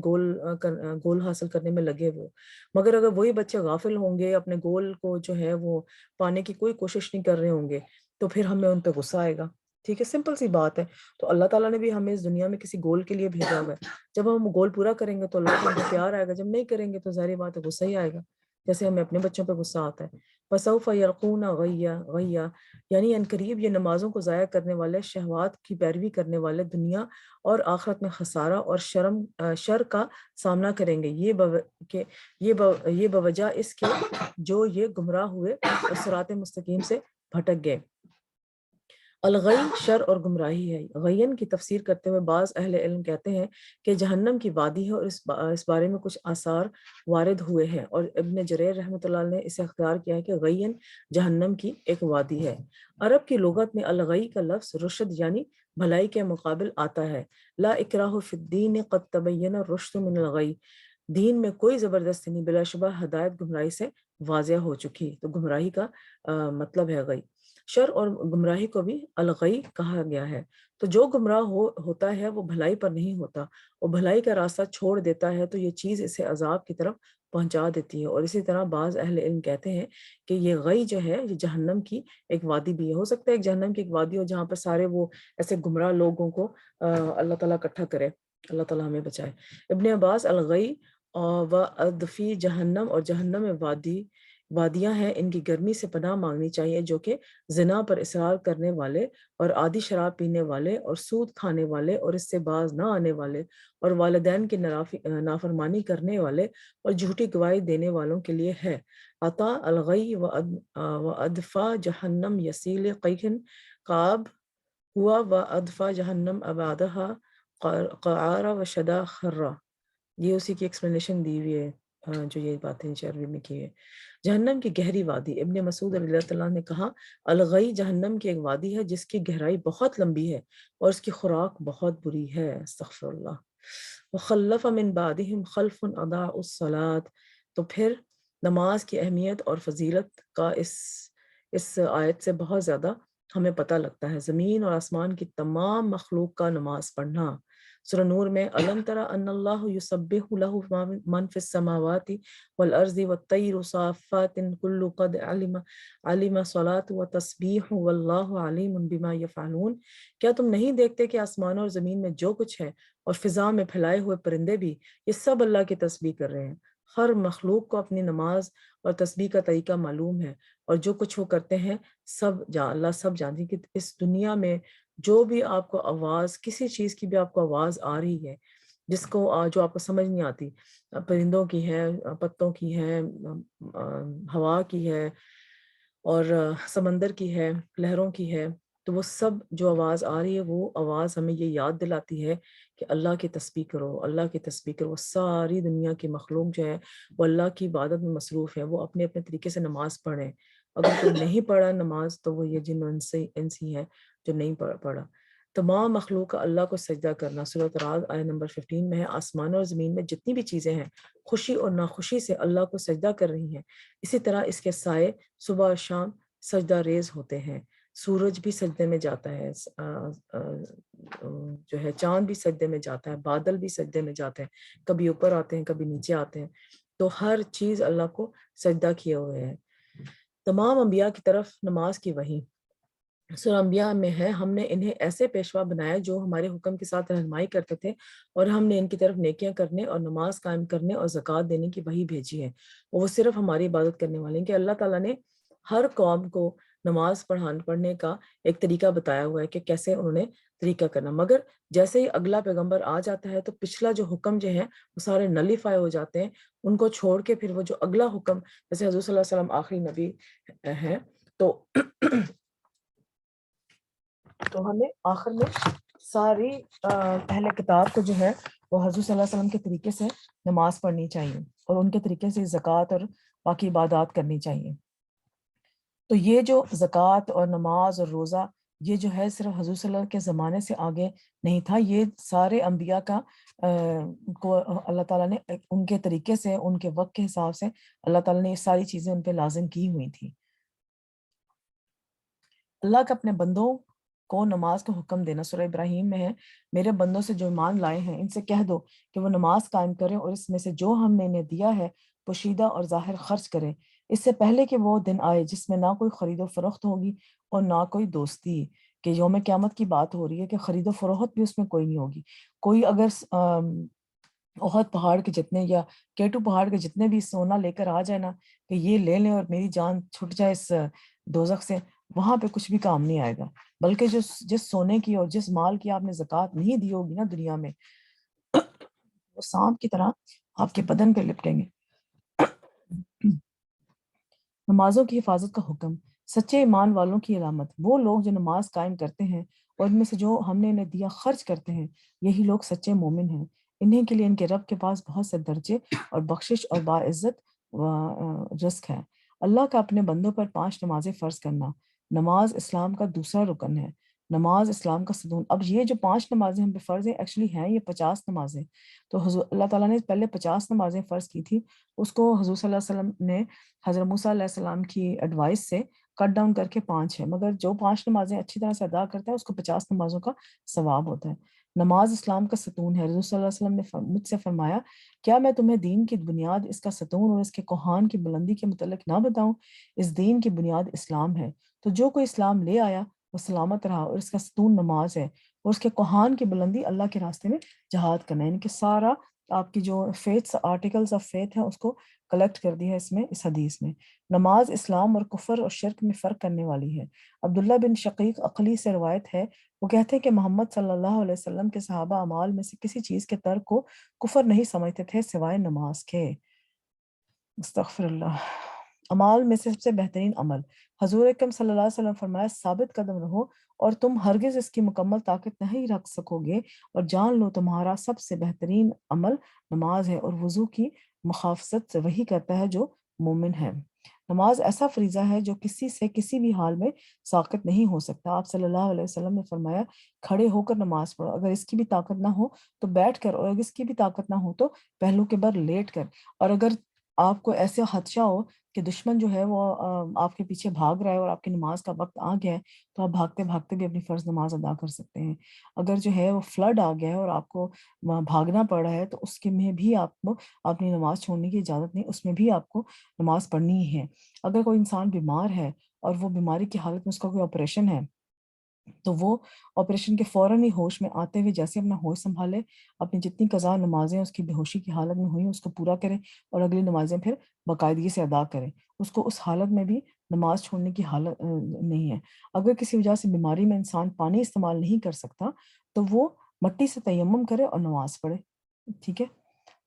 گول حاصل کرنے میں لگے ہوئے. مگر اگر وہی بچے غافل ہوں گے، اپنے گول کو جو ہے وہ پانے کی کوئی کوشش نہیں کر رہے ہوں گے، تو پھر ہمیں ان پہ غصہ آئے گا. ٹھیک ہے، سمپل سی بات ہے. تو اللہ تعالیٰ نے بھی ہمیں اس دنیا میں کسی گول کے لیے بھیجا ہوا ہے. جب ہم گول پورا کریں گے تو اللہ کو ان پہ پیار آئے گا، جب نہیں کریں گے تو ظاہری بات ہے غصہ ہی آئے گا. جیسے ہمیں اپنے بچوں پہ غصہ آتا ہے. فسوف یلقون غیا غیا یعنی ان قریب یہ نمازوں کو ضائع کرنے والے، شہوات کی پیروی کرنے والے دنیا اور آخرت میں خسارہ اور شر کا سامنا کریں گے، یہ بوجہ اس کے جو یہ گمراہ ہوئے اور صراط مستقیم سے بھٹک گئے. الغی شر اور گمراہی ہے. غین کی تفسیر کرتے ہوئے بعض اہل علم کہتے ہیں کہ جہنم کی وادی ہے، اور اس بارے میں کچھ آثار وارد ہوئے ہیں، اور ابن جریر رحمۃ اللہ نے اسے اختیار کیا ہے کہ غین جہنم کی ایک وادی ہے. عرب کی لغت میں الغی کا لفظ رشد یعنی بھلائی کے مقابل آتا ہے. لا اکراہ فی الدین قد تبین الرشد من الغی، دین میں کوئی زبردستی نہیں، بلا شبہ ہدایت گمراہی سے واضح ہو چکی. تو گمراہی کا مطلب ہے غی. شر اور گمراہی کو بھی الغی کہا گیا ہے. تو جو گمراہ ہوتا ہے وہ بھلائی پر نہیں ہوتا، وہ بھلائی کا راستہ چھوڑ دیتا ہے تو یہ چیز اسے عذاب کی طرف پہنچا دیتی ہے. اور اسی طرح بعض اہل علم کہتے ہیں کہ یہ غی جو ہے یہ جہنم کی ایک وادی بھی ہے. ہو سکتا ہے ایک جہنم کی ایک وادی ہو جہاں پر سارے وہ ایسے گمراہ لوگوں کو اللہ تعالیٰ اکٹھا کرے. اللہ تعالیٰ ہمیں بچائے. ابن عباس الغی و ادفی جہنم، اور جہنم میں وادیاں ہیں، ان کی گرمی سے پناہ مانگنی چاہیے، جو کہ زنا پر اصرار کرنے والے اور عادی شراب پینے والے اور سود کھانے والے اور اس سے باز نہ آنے والے اور والدین کی نافرمانی کرنے والے اور جھوٹی گواہی دینے والوں کے لیے ہے. عطا الغی و ادفا جہنم یسیل قیہن قاب ہوا و ادفا جہنم ابادہ قعار و شدا خرہ. یہ اسی کی ایکسپلینیشن دی ہوئی ہے جو یہ باتیں عربی میں کی ہے. جہنم کی گہری وادی. ابن مسعود رضی اللہ عنہ نے کہا الغی جہنم کی ایک وادی ہے جس کی گہرائی بہت لمبی ہے اور اس کی خوراک بہت بری ہے. استغفر اللہ. وخلف من بعدہم خلف اضاعوا الصلاۃ. تو پھر نماز کی اہمیت اور فضیلت کا اس آیت سے بہت زیادہ ہمیں پتہ لگتا ہے. زمین اور آسمان کی تمام مخلوق کا نماز پڑھنا. سورہ نور میں الم تر ان اللہ یسبح لہ من فی السماوات والارض والطیر صافات کل قد علم صلاۃ وتسبیح واللہ علیم بما یفعلون. کیا تم نہیں دیکھتے کہ آسمان اور زمین میں جو کچھ ہے اور فضا میں پھیلائے ہوئے پرندے بھی یہ سب اللہ کی تسبیح کر رہے ہیں. ہر مخلوق کو اپنی نماز اور تسبیح کا طریقہ معلوم ہے، اور جو کچھ وہ کرتے ہیں اللہ سب جانتے ہیں. کہ اس دنیا میں جو بھی آپ کو آواز، کسی چیز کی بھی آپ کو آواز آ رہی ہے جو آپ کو سمجھ نہیں آتی، پرندوں کی ہے، پتوں کی ہے، ہوا کی ہے اور سمندر کی ہے، لہروں کی ہے، تو وہ سب جو آواز آ رہی ہے وہ آواز ہمیں یہ یاد دلاتی ہے کہ اللہ کی تسبیح کرو، اللہ کی تسبیح کرو. وہ ساری دنیا کی مخلوق جو ہے وہ اللہ کی عبادت میں مصروف ہے، وہ اپنے اپنے طریقے سے نماز پڑھیں. اگر کوئی نہیں پڑھا نماز تو وہ یہ جن انسی ہے جو نہیں پڑھا. تمام مخلوق کا اللہ کو سجدہ کرنا. سورۃ رعد آیت نمبر 15 میں ہے آسمان اور زمین میں جتنی بھی چیزیں ہیں خوشی اور ناخوشی سے اللہ کو سجدہ کر رہی ہیں. اسی طرح اس کے سائے صبح اور شام سجدہ ریز ہوتے ہیں. سورج بھی سجدے میں جاتا ہے، جو ہے چاند بھی سجدے میں جاتا ہے، بادل بھی سجدے میں جاتے ہیں، کبھی اوپر آتے ہیں کبھی نیچے آتے ہیں. تو ہر چیز اللہ کو سجدہ کیے ہوئے ہے. تمام انبیاء کی طرف نماز کی وحی. سورہ انبیاء میں ہے ہم نے انہیں ایسے پیشوا بنایا جو ہمارے حکم کے ساتھ رہنمائی کرتے تھے، اور ہم نے ان کی طرف نیکیاں کرنے اور نماز قائم کرنے اور زکوٰۃ دینے کی وحی بھیجی ہے. وہ صرف ہماری عبادت کرنے والے ہیں. کہ اللہ تعالیٰ نے ہر قوم کو نماز پڑھنے کا ایک طریقہ بتایا ہوا ہے کہ کیسے انہوں نے طریقہ کرنا. مگر جیسے ہی اگلا پیغمبر آ جاتا ہے تو پچھلا جو حکم جو ہے وہ سارے نلیفائی ہو جاتے ہیں. ان کو چھوڑ کے پھر وہ جو اگلا حکم، جیسے حضور صلی اللہ علیہ وسلم آخری نبی ہیں تو ہمیں آخر میں ساری اہل کتاب کو جو ہے وہ حضور صلی اللہ علیہ وسلم کے طریقے سے نماز پڑھنی چاہیے اور ان کے طریقے سے زکوٰۃ اور باقی عبادات کرنی چاہیے. تو یہ جو زکوٰۃ اور نماز اور روزہ یہ جو ہے صرف حضور صلی اللہ علیہ وسلم کے زمانے سے آگے نہیں تھا، یہ سارے انبیاء کا کو اللہ تعالیٰ نے ان کے طریقے سے، ان کے وقت کے حساب سے اللہ تعالیٰ نے یہ ساری چیزیں ان پہ لازم کی ہوئی تھی. اللہ کا اپنے بندوں کو نماز کا حکم دینا. سورہ ابراہیم میں ہے میرے بندوں سے جو ایمان لائے ہیں ان سے کہہ دو کہ وہ نماز قائم کریں اور اس میں سے جو ہم نے انہیں دیا ہے پوشیدہ اور ظاہر خرچ کریں، اس سے پہلے کہ وہ دن آئے جس میں نہ کوئی خرید و فروخت ہوگی اور نہ کوئی دوستی. کہ یوم قیامت کی بات ہو رہی ہے کہ خرید و فروخت بھی اس میں کوئی نہیں ہوگی. کوئی اگر احد پہاڑ کے جتنے یا کیٹو پہاڑ کے جتنے بھی سونا لے کر آ جائے نا کہ یہ لے لیں اور میری جان چھٹ جائے اس دوزخ سے، وہاں پہ کچھ بھی کام نہیں آئے گا، بلکہ جس سونے کی اور جس مال کی آپ نے زکوٰۃ نہیں دی ہوگی نا دنیا میں، وہ سانپ کی طرح آپ کے بدن پہ لپٹیں گے۔ نمازوں کی حفاظت کا حکم، سچے ایمان والوں کی علامت، وہ لوگ جو نماز قائم کرتے ہیں اور ان میں سے جو ہم نے انہیں دیا خرچ کرتے ہیں، یہی لوگ سچے مومن ہیں۔ انہیں کے لیے ان کے رب کے پاس بہت سے درجے اور بخشش اور باعزت رزق ہے۔ اللہ کا اپنے بندوں پر 5 نمازیں فرض کرنا، نماز اسلام کا دوسرا رکن ہے، نماز اسلام کا ستون۔ اب یہ جو 5 نمازیں ہم پہ فرض ہیں، ایکچولی ہیں یہ 50 نمازیں۔ تو حضور اللہ تعالیٰ نے پہلے 50 نمازیں فرض کی تھی، اس کو حضور صلی اللہ علیہ وسلم نے حضرت موسیٰ علیہ السلام کی ایڈوائس سے کٹ ڈاؤن کر کے 5 ہے، مگر جو 5 نمازیں اچھی طرح سے ادا کرتا ہے اس کو 50 نمازوں کا ثواب ہوتا ہے۔ نماز اسلام کا ستون ہے۔ رسول صلی اللہ علیہ وسلم نے مجھ سے فرمایا، کیا میں تمہیں دین کی بنیاد، اس کا ستون اور اس کے کوہان کی بلندی کے متعلق نہ بتاؤں؟ اس دین کی بنیاد اسلام ہے، تو جو کوئی اسلام لے آیا وہ سلامت رہا، اور اس کا ستون نماز ہے، اور اس کے کوہان کی بلندی اللہ کے راستے میں جہاد کرنا ہے۔ یعنی کہ سارا آپ کی جو فیتھس، آرٹیکلز آف فیتھ ہیں، اس کو کلیکٹ کر دیا ہے اس حدیث میں۔ نماز اسلام اور کفر اور شرک میں فرق کرنے والی ہے۔ عبداللہ بن شقیق عقلی سے روایت ہے، وہ کہتے ہیں کہ محمد صلی اللہ علیہ وسلم کے صحابہ اعمال میں سے کسی چیز کے ترک کو کفر نہیں سمجھتے تھے سوائے نماز کے۔ استغفر اللہ۔ اعمال میں سے سب سے بہترین عمل، حضور اکرم صلی اللہ علیہ وسلم فرمایا، ثابت قدم رہو اور تم ہرگز اس کی مکمل طاقت نہیں رکھ سکو گے، اور جان لو تمہارا سب سے بہترین عمل نماز ہے، اور وضو کی مخافظت سے وہی کرتا ہے جو مومن ہے۔ نماز ایسا فریضہ ہے جو کسی سے کسی بھی حال میں ساقط نہیں ہو سکتا۔ آپ صلی اللہ علیہ وسلم نے فرمایا، کھڑے ہو کر نماز پڑھو، اگر اس کی بھی طاقت نہ ہو تو بیٹھ کر، اور اگر اس کی بھی طاقت نہ ہو تو پہلو کے بر لیٹ کر، اور اگر آپ کو ایسے خدشہ ہو کہ دشمن جو ہے وہ آپ کے پیچھے بھاگ رہا ہے اور آپ کی نماز کا وقت آ گیا ہے، تو آپ بھاگتے بھاگتے بھی اپنی فرض نماز ادا کر سکتے ہیں۔ اگر جو ہے وہ فلڈ آ گیا ہے اور آپ کو وہاں بھاگنا پڑ رہا ہے، تو اس کے میں بھی آپ کو اپنی نماز چھوڑنے کی اجازت نہیں، اس میں بھی آپ کو نماز پڑھنی ہی ہے۔ اگر کوئی انسان بیمار ہے اور وہ بیماری کی حالت میں اس کا کوئی آپریشن ہے، تو وہ آپریشن کے فوراً ہی ہوش میں آتے ہوئے جیسے اپنا ہوش سنبھالے، اپنی جتنی قضا نمازیں اس کی بے ہوشی کی حالت میں ہوئی اس کو پورا کرے، اور اگلی نمازیں پھر باقاعدگی سے ادا کرے۔ اس کو اس حالت میں بھی نماز چھوڑنے کی حالت نہیں ہے۔ اگر کسی وجہ سے بیماری میں انسان پانی استعمال نہیں کر سکتا تو وہ مٹی سے تیمم کرے اور نماز پڑھے، ٹھیک ہے؟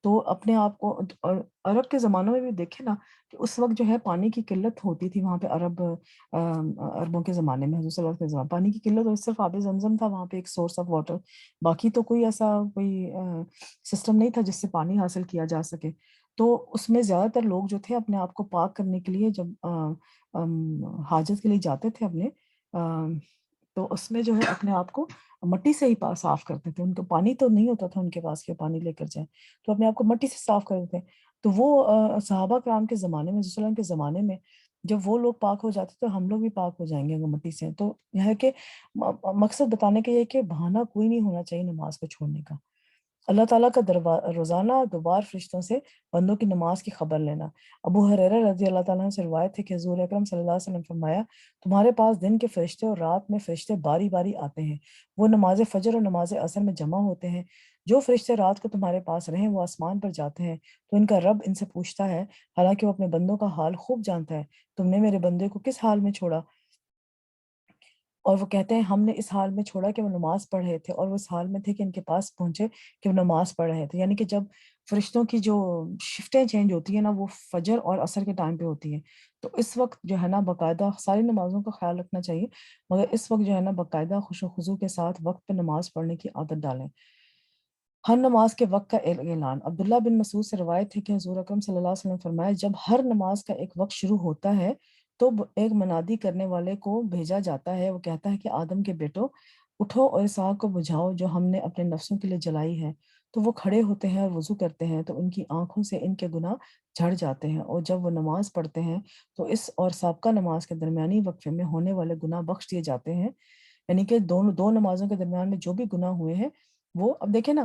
تو اپنے آپ کو، اور عرب کے زمانوں میں بھی دیکھیں نا کہ اس وقت جو ہے پانی کی قلت ہوتی تھی وہاں پہ، عربوں کے زمانے میں، حضور صلی اللہ علیہ وسلم پانی کی قلت، اور صرف آب زمزم تھا وہاں پہ ایک سورس آف واٹر، باقی تو کوئی ایسا کوئی سسٹم نہیں تھا جس سے پانی حاصل کیا جا سکے۔ تو اس میں زیادہ تر لوگ جو تھے اپنے آپ کو پاک کرنے کے لیے جب حاجت کے لیے جاتے تھے اپنے، تو اس میں جو ہے اپنے آپ کو مٹی سے ہی صاف کرتے تھے۔ ان کو پانی تو نہیں ہوتا تھا ان کے پاس کہ پانی لے کر جائیں، تو اپنے آپ کو مٹی سے صاف کرتے تھے۔ تو وہ صحابہ کرام کے زمانے میں، رسول اللہ کے زمانے میں جب وہ لوگ پاک ہو جاتے تو ہم لوگ بھی پاک ہو جائیں گے اگر مٹی سے۔ تو یہ ہے کہ مقصد بتانے کا یہ ہے کہ بہانہ کوئی نہیں ہونا چاہیے نماز کو چھوڑنے کا۔ اللہ تعالیٰ کا روزانہ دوبار فرشتوں سے بندوں کی نماز کی خبر لینا۔ ابو ہریرہ رضی اللہ تعالیٰ عنہ سے روایت ہے کہ حضور اکرم صلی اللہ علیہ وسلم فرمایا، تمہارے پاس دن کے فرشتے اور رات میں فرشتے باری باری آتے ہیں، وہ نماز فجر اور نماز عصر میں جمع ہوتے ہیں۔ جو فرشتے رات کو تمہارے پاس رہیں وہ آسمان پر جاتے ہیں، تو ان کا رب ان سے پوچھتا ہے، حالانکہ وہ اپنے بندوں کا حال خوب جانتا ہے، تم نے میرے بندے کو کس حال میں چھوڑا؟ اور وہ کہتے ہیں، ہم نے اس حال میں چھوڑا کہ وہ نماز پڑھ رہے تھے، اور وہ اس حال میں تھے کہ ان کے پاس پہنچے کہ وہ نماز پڑھ رہے تھے۔ یعنی کہ جب فرشتوں کی جو شفٹیں چینج ہوتی ہیں نا، وہ فجر اور عصر کے ٹائم پہ ہوتی ہیں، تو اس وقت جو ہے نا باقاعدہ ساری نمازوں کا خیال رکھنا چاہیے، مگر اس وقت جو ہے نا باقاعدہ خوش و خضوع کے ساتھ وقت پہ نماز پڑھنے کی عادت ڈالیں۔ ہر نماز کے وقت کا اعلان، عبداللہ بن مسعود سے روایت ہے کہ حضور اکرم صلی اللہ علیہ وسلم فرمایا، جب ہر نماز کا ایک وقت شروع ہوتا ہے تو ایک منادی کرنے والے کو بھیجا جاتا ہے، وہ کہتا ہے کہ آدم کے بیٹو اٹھو اور اس آگ کو بجھاؤ جو ہم نے اپنے نفسوں کے لیے جلائی ہے۔ تو وہ کھڑے ہوتے ہیں اور وضو کرتے ہیں تو ان کی آنکھوں سے ان کے گناہ جھڑ جاتے ہیں، اور جب وہ نماز پڑھتے ہیں تو اس اور سابقہ نماز کے درمیانی وقفے میں ہونے والے گناہ بخش دیے جاتے ہیں۔ یعنی کہ دو نمازوں کے درمیان میں جو بھی گناہ ہوئے ہیں وہ، اب دیکھیں نا،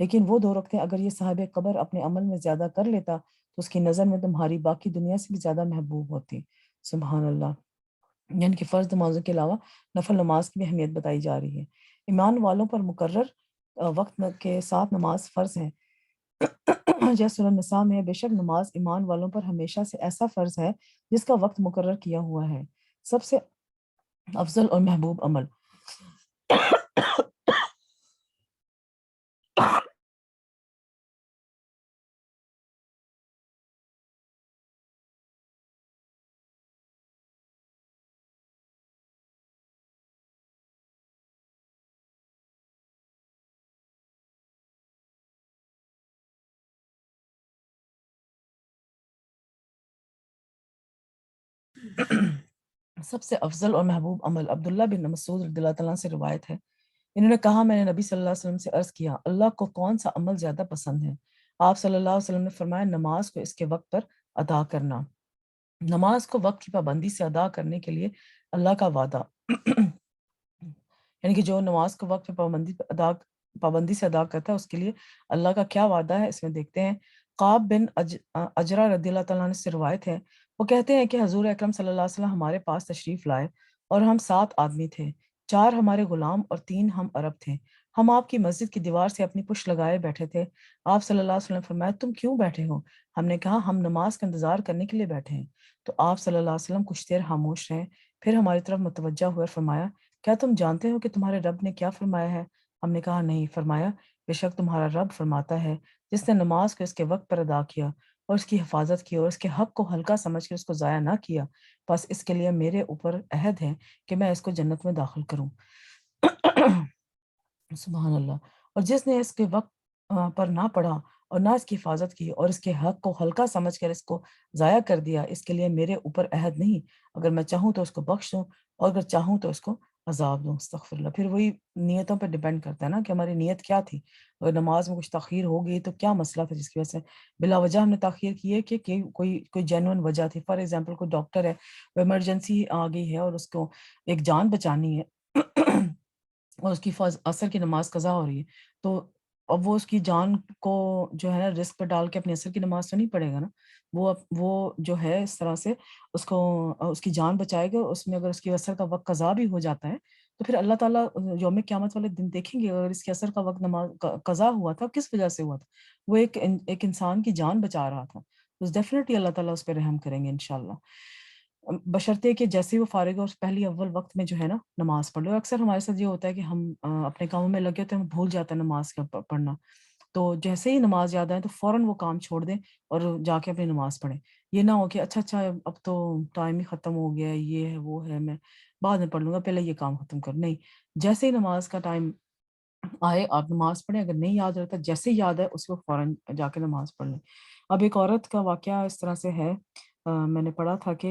لیکن وہ 2 رکعتیں اگر یہ صاحب قبر اپنے عمل میں زیادہ کر لیتا تو اس کی نظر میں تمہاری باقی دنیا سے بھی زیادہ محبوب ہوتی۔ سبحان اللہ۔ یعنی کہ فرض نمازوں کے علاوہ نفل نماز کی بھی اہمیت بتائی جا رہی ہے۔ ایمان والوں پر مقرر وقت کے ساتھ نماز فرض ہے۔ جیسے سورہ النساء میں بے شک نماز ایمان والوں پر ہمیشہ سے ایسا فرض ہے جس کا وقت مقرر کیا ہوا ہے۔ سب سے افضل اور محبوب عمل۔ سب سے افضل اور محبوب عمل عبداللہ بن مسعود رضی اللہ تعالیٰ عنہ سے روایت ہے، انہوں نے کہا میں نے نبی صلی اللہ علیہ وسلم سے عرض کیا اللہ کو کون سا عمل زیادہ پسند ہے؟ آپ صلی اللہ علیہ وسلم نے فرمایا نماز کو اس کے وقت پر ادا کرنا۔ نماز کو وقت کی پابندی سے ادا کرنے کے لیے اللہ کا وعدہ یعنی کہ جو نماز کو وقت پہ پابندی سے ادا کرتا ہے اس کے لیے اللہ کا کیا وعدہ ہے، اس میں دیکھتے ہیں۔ قاب بن اجرا رضی اللہ تعالیٰ عنہ سے روایت ہے، وہ کہتے ہیں کہ حضور اکرم صلی اللہ علیہ وسلم ہمارے پاس تشریف لائے اور ہم 7 آدمی تھے، 4 ہمارے غلام اور 3 ہم عرب تھے۔ ہم آپ کی مسجد کی دیوار سے اپنی پشت لگائے بیٹھے تھے۔ آپ صلی اللہ علیہ وسلم نے فرمایا تم کیوں بیٹھے ہو؟ ہم نے کہا ہم نماز کا انتظار کرنے کے لیے بیٹھے ہیں۔ تو آپ صلی اللہ علیہ وسلم کچھ دیر خاموش رہے، پھر ہماری طرف متوجہ ہوئے اور فرمایا کیا تم جانتے ہو کہ تمہارے رب نے کیا فرمایا ہے؟ ہم نے کہا نہیں۔ فرمایا بے شک تمہارا رب فرماتا ہے جس نے نماز کو اس کے وقت پر ادا کیا اور اس کی حفاظت کی اور اس کے حق کو ہلکا سمجھ کے اس کو ضائع نہ کیا، بس اس کے لیے میرے اوپر عہد ہے کہ میں اس کو جنت میں داخل کروں۔ سبحان اللہ۔ اور جس نے اس کے وقت پر نہ پڑھا اور نہ اس کی حفاظت کی اور اس کے حق کو ہلکا سمجھ کر اس کو ضائع کر دیا، اس کے لیے میرے اوپر عہد نہیں، اگر میں چاہوں تو اس کو بخش دوں اور اگر چاہوں تو اس کو عذاب دوں۔ استغفر اللہ۔ پھر وہی نیتوں پہ ڈیپینڈ کرتا ہے نا کہ ہماری نیت کیا تھی۔ اگر نماز میں کچھ تاخیر ہو گئی تو کیا مسئلہ تھا جس کی وجہ سے بلا وجہ ہم نے تاخیر کی ہے کہ کوئی جینوئن وجہ تھی۔ فار ایگزامپل کوئی ڈاکٹر ہے، وہ ایمرجنسی آ گئی ہے اور اس کو ایک جان بچانی ہے اور اس کی عصر کی نماز قضا ہو رہی ہے، تو اب وہ اس کی جان کو جو ہے نا رسک پہ ڈال کے اپنی عصر کی نماز تو نہیں پڑھے گا نا۔ وہ جو ہے اس طرح سے اس کو اس کی جان بچائے گا، اس میں اگر اس کی عصر کا وقت قضا بھی ہو جاتا ہے تو پھر اللہ تعالیٰ یوم قیامت والے دن دیکھیں گے اگر اس کی عصر کا وقت نماز قضا ہوا تھا کس وجہ سے ہوا تھا، وہ ایک انسان کی جان بچا رہا تھا، تو ڈیفینیٹلی اللہ تعالیٰ اس پہ رحم کریں گے انشاءاللہ، بشرطے کہ جیسے ہی وہ فارغ ہو پہلی اول وقت میں جو ہے نا نماز پڑھ لو۔ اکثر ہمارے ساتھ یہ ہوتا ہے کہ ہم اپنے کاموں میں لگے ہوتے ہیں، ہم بھول جاتے ہیں نماز کا پڑھنا، تو جیسے ہی نماز یاد آئے تو فوراً وہ کام چھوڑ دیں اور جا کے اپنی نماز پڑھیں۔ یہ نہ ہو کہ اچھا اب تو ٹائم ہی ختم ہو گیا ہے، یہ ہے وہ ہے، میں بعد میں پڑھ لوں گا، پہلے یہ کام ختم کر، نہیں، جیسے ہی نماز کا ٹائم آئے آپ نماز پڑھیں، اگر نہیں یاد رہتا جیسے ہی یاد ہے اس کو فوراً جا کے نماز پڑھ لیں۔ اب ایک عورت کا واقعہ اس طرح سے ہے، میں نے پڑھا تھا کہ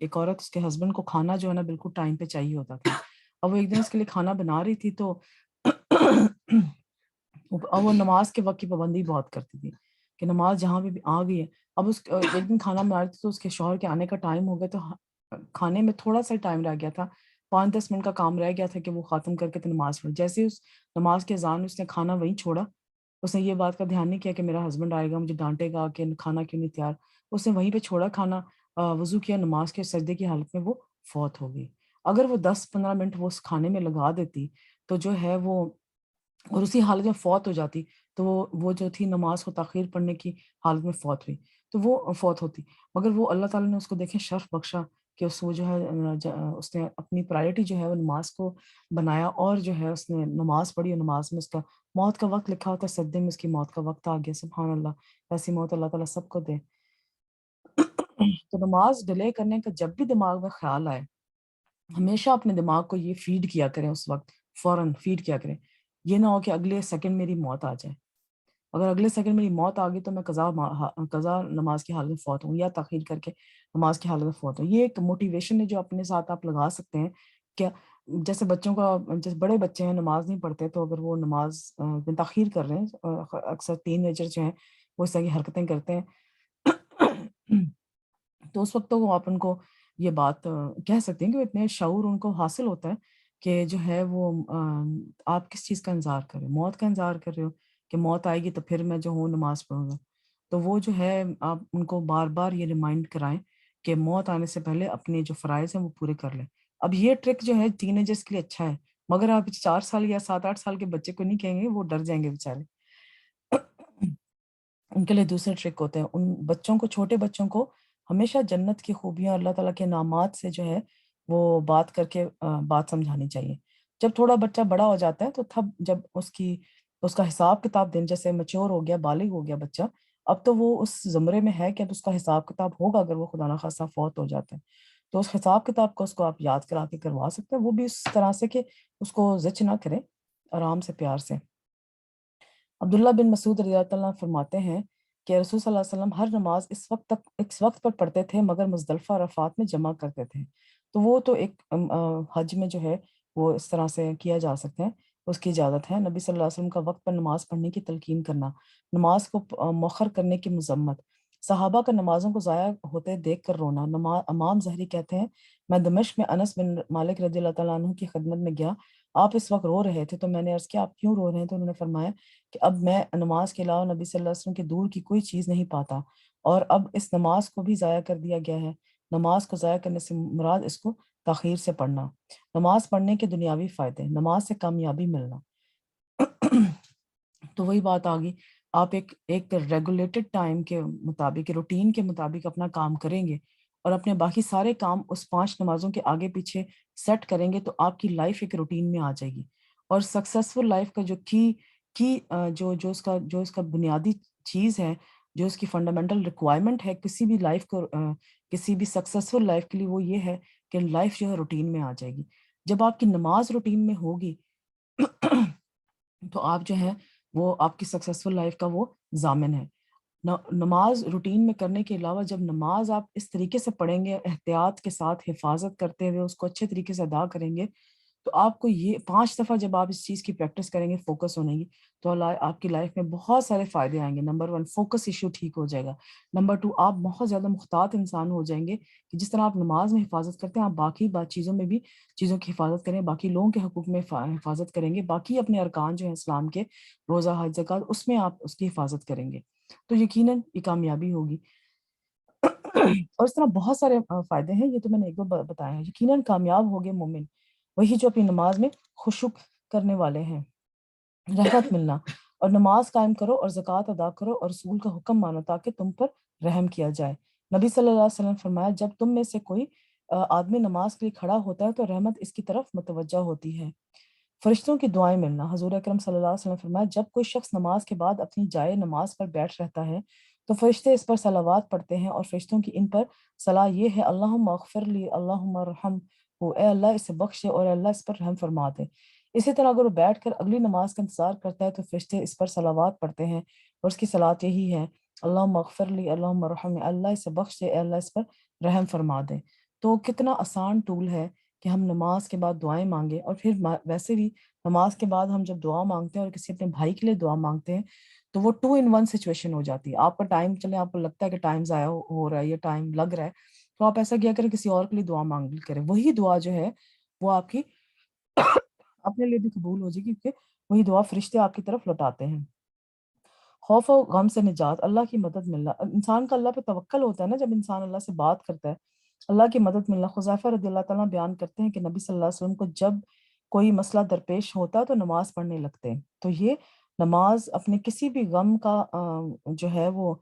ایک عورت اس کے ہسبینڈ کو کھانا جو ہے نا بالکل ٹائم پہ چاہیے ہوتا تھا، اب وہ ایک دن اس کے لیے کھانا بنا رہی تھی تو اب وہ نماز کے وقت کی پابندی بہت کرتی تھی کہ نماز جہاں بھی آ گئی ہے، اب اس ایک دن کھانا بنا رہی تھی تو اس کے شوہر کے آنے کا ٹائم ہو گیا، تو کھانے میں تھوڑا سا ٹائم رہ گیا تھا، 5-10 منٹ کا کام رہ گیا تھا کہ وہ ختم کر کے تو نماز پڑھ، جیسے ہی اس نماز کے اذان اس نے کھانا وہیں چھوڑا، اس نے یہ بات کا دھیان نہیں کیا کہ میرا ہسبینڈ آئے گا مجھے ڈانٹے گا کہ کھانا کیوں نہیں تیار، اس نے وہیں پہ چھوڑا کھانا، وضو کیا، نماز کے سجدے کی حالت میں وہ فوت ہو گئی۔ اگر وہ 10-15 منٹ وہ اس کھانے میں لگا دیتی تو جو ہے وہ اور اسی حالت میں فوت ہو جاتی تو وہ جو تھی نماز کو تاخیر پڑھنے کی حالت میں فوت ہوئی تو وہ فوت ہوتی، مگر وہ اللہ تعالیٰ نے اس کو دیکھیں شرف بخشا کہ اس وہ جو ہے اس نے اپنی پرائرٹی جو ہے وہ نماز کو بنایا اور جو ہے اس نے نماز پڑھی اور نماز میں اس کا موت کا وقت لکھا ہوتا ہے، سجدے میں اس کی موت کا وقت آ گیا، سبحان اللہ، ایسی موت اللہ تعالیٰ سب کو دے۔ تو نماز ڈیلے کرنے کا جب بھی دماغ میں خیال آئے ہمیشہ اپنے دماغ کو یہ فیڈ کیا کریں، اس وقت فوراً فیڈ کیا کریں، یہ نہ ہو کہ اگلے سیکنڈ میری موت آ جائے، اگر اگلے سیکنڈ میری موت آ گئی تو میں قضا نماز کی حالت میں فوت ہوں یا تاخیر کر کے نماز کی حالت میں فوت ہوں۔ یہ ایک موٹیویشن ہے جو اپنے ساتھ آپ لگا سکتے ہیں کہ جیسے بچوں کا جیسے بڑے بچے ہیں نماز نہیں پڑھتے تو اگر وہ نماز میں تاخیر کر رہے ہیں، اکثر ٹین ایجر جو ہیں وہ اس طرح کی حرکتیں کرتے ہیں تو اس وقت تو وہ آپ ان کو یہ بات کہہ سکتے ہیں کہ وہ اتنے شعور ان کو حاصل ہوتا ہے کہ جو ہے وہ آپ کس چیز کا انتظار کر رہے ہو، موت کا انتظار کر رہے ہو کہ موت آئے گی تو پھر میں جو ہوں نماز پڑھوں گا. تو وہ جو ہے آپ ان کو بار بار یہ ریمائنڈ کرائیں کہ موت آنے سے پہلے اپنے جو فرائض ہیں وہ پورے کر لیں. اب یہ ٹرک جو ہے ٹین ایجرس کے لیے اچھا ہے، مگر آپ 4 سال یا 7-8 سال کے بچے کو نہیں کہیں گے، وہ ڈر جائیں گے بیچارے. ان کے لیے دوسرے ٹرک ہوتے ہیں. ان بچوں کو، چھوٹے بچوں کو ہمیشہ جنت کی خوبیاں، اللہ تعالیٰ کے انعامات سے جو ہے وہ بات کر کے بات سمجھانی چاہیے. جب تھوڑا بچہ بڑا ہو جاتا ہے تو تب جب اس کا حساب کتاب دیں، جیسے میچور ہو گیا، بالغ ہو گیا بچہ، اب تو وہ اس زمرے میں ہے کہ اب اس کا حساب کتاب ہوگا اگر وہ خدا نخواستہ فوت ہو جاتا ہے. تو اس حساب کتاب کو اس کو آپ یاد کرا کے کروا سکتے ہیں، وہ بھی اس طرح سے کہ اس کو زچ نہ کریں، آرام سے، پیار سے. عبداللہ بن مسعود رضی اللہ عنہ فرماتے ہیں کہ رسول صلی اللہ علیہ وسلم ہر نماز اس وقت پر پڑھتے تھے مگر مزدلفہ عرفات میں جمع کرتے تھے. تو وہ تو ایک حج میں جو ہے وہ اس طرح سے کیا جا سکتے ہیں، اس کی اجازت ہے. نبی صلی اللہ علیہ وسلم کا وقت پر نماز پڑھنے کی تلقین کرنا، نماز کو مؤخر کرنے کی مذمت، صحابہ کا نمازوں کو ضائع ہوتے دیکھ کر رونا. امام زہری کہتے ہیں میں دمشق میں انس بن مالک رضی اللہ تعالیٰ عنہ کی خدمت میں گیا، آپ اس وقت رو رہے تھے، تو میں نے عرض کیا آپ کیوں رو رہے ہیں؟ تو انہوں نے فرمایا کہ اب میں نماز کے علاوہ نبی صلی اللہ علیہ وسلم کے دور کی کوئی چیز نہیں پاتا، اور اب اس نماز کو بھی ضائع کر دیا گیا ہے. نماز کو ضائع کرنے سے مراد اس کو تاخیر سے پڑھنا. نماز پڑھنے کے دنیاوی فائدے، نماز سے کامیابی ملنا. تو وہی بات آ گئی، آپ ایک ریگولیٹڈ ٹائم کے مطابق، روٹین کے مطابق اپنا کام کریں گے اور اپنے باقی سارے کام اس 5 نمازوں کے آگے پیچھے سیٹ کریں گے تو آپ کی لائف ایک روٹین میں آ جائے گی. اور سکسیسفل لائف کا جو جو اس کا بنیادی چیز ہے، جو اس کی فنڈامنٹل ریکوائرمنٹ ہے کسی بھی لائف کو، کسی بھی سکسیسفل لائف کے لیے، وہ یہ ہے کہ لائف جو ہے روٹین میں آ جائے گی. جب آپ کی نماز روٹین میں ہوگی تو آپ جو ہے وہ آپ کی سکسیسفل لائف کا وہ ضامن ہے. نماز روٹین میں کرنے کے علاوہ جب نماز آپ اس طریقے سے پڑھیں گے، احتیاط کے ساتھ، حفاظت کرتے ہوئے اس کو اچھے طریقے سے ادا کریں گے، تو آپ کو یہ 5 دفعہ جب آپ اس چیز کی پریکٹس کریں گے، فوکس ہونے کی، تو آپ کی لائف میں بہت سارے فائدے آئیں گے. نمبر 1، فوکس ایشو ٹھیک ہو جائے گا. نمبر 2، آپ بہت زیادہ محتاط انسان ہو جائیں گے کہ جس طرح آپ نماز میں حفاظت کرتے ہیں، آپ باقی چیزوں میں بھی چیزوں کی حفاظت کریں، باقی لوگوں کے حقوق میں حفاظت کریں گے، باقی اپنے ارکان جو ہیں اسلام کے، روزہ، حج، زکوٰۃ، اس میں آپ اس کی حفاظت کریں گے، تو یقیناً یہ کامیابی ہوگی. اور اس طرح بہت سارے فائدے ہیں، یہ تو میں نے ایک دو بتایا ہے. یقیناً کامیاب ہوگے مومن وہی جو اپنی نماز میں خشوع کرنے والے ہیں. رحمت ملنا، اور نماز قائم کرو اور زکوٰۃ ادا کرو اور رسول کا حکم مانو تاکہ تم پر رحم کیا جائے. نبی صلی اللہ علیہ وسلم فرمایا جب تم میں سے کوئی آدمی نماز کے لیے کھڑا ہوتا ہے تو رحمت اس کی طرف متوجہ ہوتی ہے. فرشتوں کی دعائیں ملنا، حضور اکرم صلی اللہ علیہ وسلم فرمایا جب کوئی شخص نماز کے بعد اپنی جائے نماز پر بیٹھ رہتا ہے تو فرشتے اس پر صلوات پڑھتے ہیں، اور فرشتوں کی ان پر صلاح یہ ہے اللہم اغفر لی، اللہم ارحم، اے اللہ اسے بخشے اور اے اللہ اس پر رحم فرما دے. اسی طرح اگر وہ بیٹھ کر اگلی نماز کا انتظار کرتا ہے تو فرشتے اس پر صلوات پڑھتے ہیں، اور اس کی صلات یہی ہے اللہم اغفر لی، اللہم ارحم، اللہ اسے بخش دے، اے اللہ اس پر رحم فرما دے. تو کتنا آسان ٹول ہے کہ ہم نماز کے بعد دعائیں مانگیں. اور پھر ویسے بھی نماز کے بعد ہم جب دعا مانگتے ہیں اور کسی اپنے بھائی کے لیے دعا مانگتے ہیں تو وہ 2 in 1 سچویشن ہو جاتی ہے. آپ کا ٹائم چلے، آپ کو لگتا ہے کہ ٹائم ضائع ہو رہا ہے، یہ ٹائم لگ رہا ہے، تو آپ ایسا کیا کریں کسی اور کے لیے دعا مانگ کریں، وہی دعا جو ہے وہ آپ کی اپنے لیے بھی قبول ہو جائے گی، کیونکہ وہی دعا فرشتے آپ کی طرف لوٹاتے ہیں. خوف و غم سے نجات، اللہ کی مدد ملنا. انسان کا اللہ پہ توکل ہوتا ہے نا، جب انسان اللہ سے بات کرتا ہے، اللہ کی مدد ملنا. حذیفہ رضی اللہ تعالیٰ بیان کرتے ہیں کہ نبی صلی اللہ علیہ وسلم کو جب کوئی مسئلہ درپیش ہوتا تو نماز پڑھنے لگتے ہیں. تو یہ نماز اپنے کسی بھی غم کا جو ہے وہ